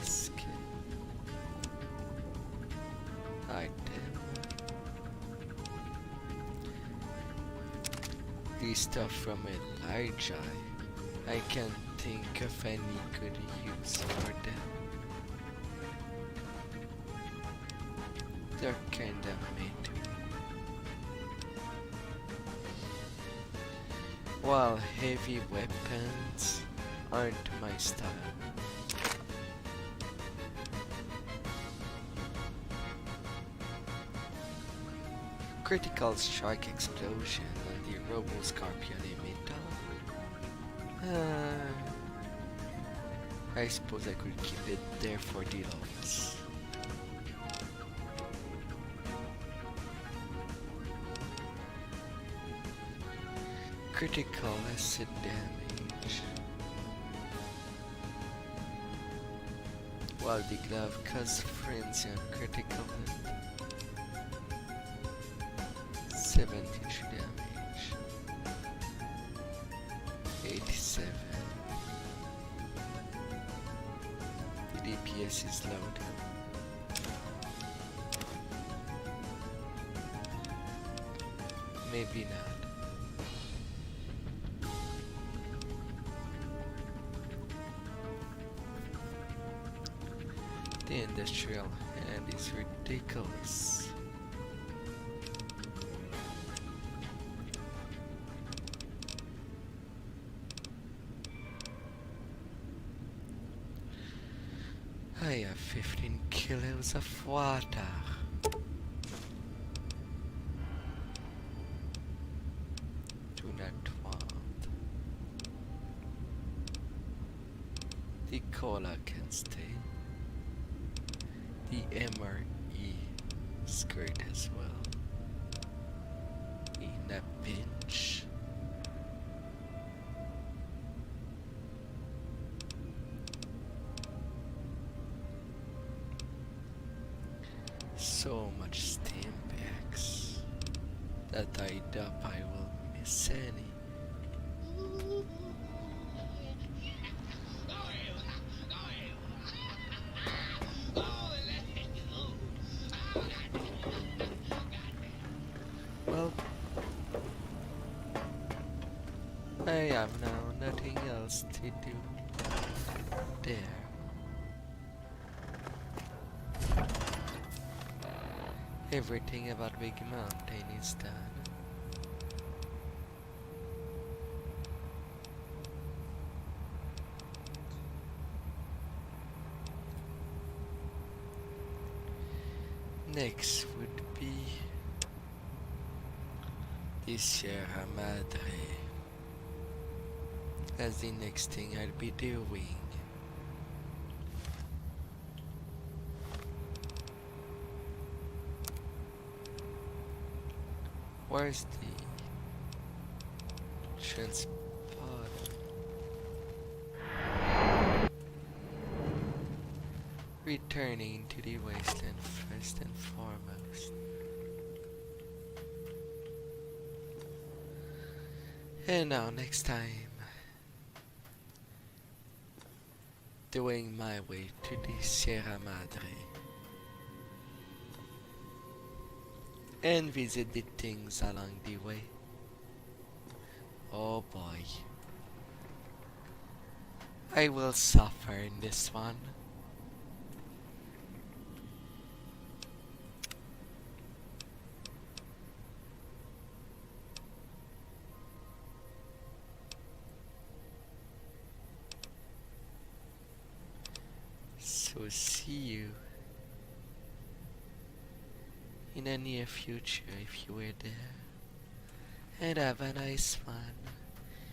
Skin. Item. the stuff from it, I can't think of any good use for them. They're kinda made to me. While heavy weapons aren't my style. Critical strike explosion on the Robo-Scorpion emitter. I suppose I could keep it there for the lulz. Critical acid damage. While the glove causes frenzy on critical hit. 72 damage. 87. The DPS is low. Maybe not. The industrial hand is ridiculous. I have 15 kilos of water. Do not want. The cola can stay. The MRE skirt as well. In a pinch. So much steam packs that I doubt I will miss any. Well, I have now nothing else to do there. Everything about Big Mountain is done. Next would be the Sierra Madre as the next thing I'll be doing. Where's the transponder? Returning to the wasteland first and foremost. And now next time, doing my way to the Sierra Madre. And visit the things along the way. Oh boy. I will suffer in this one. So see you in the near future if you were there, and have a nice one.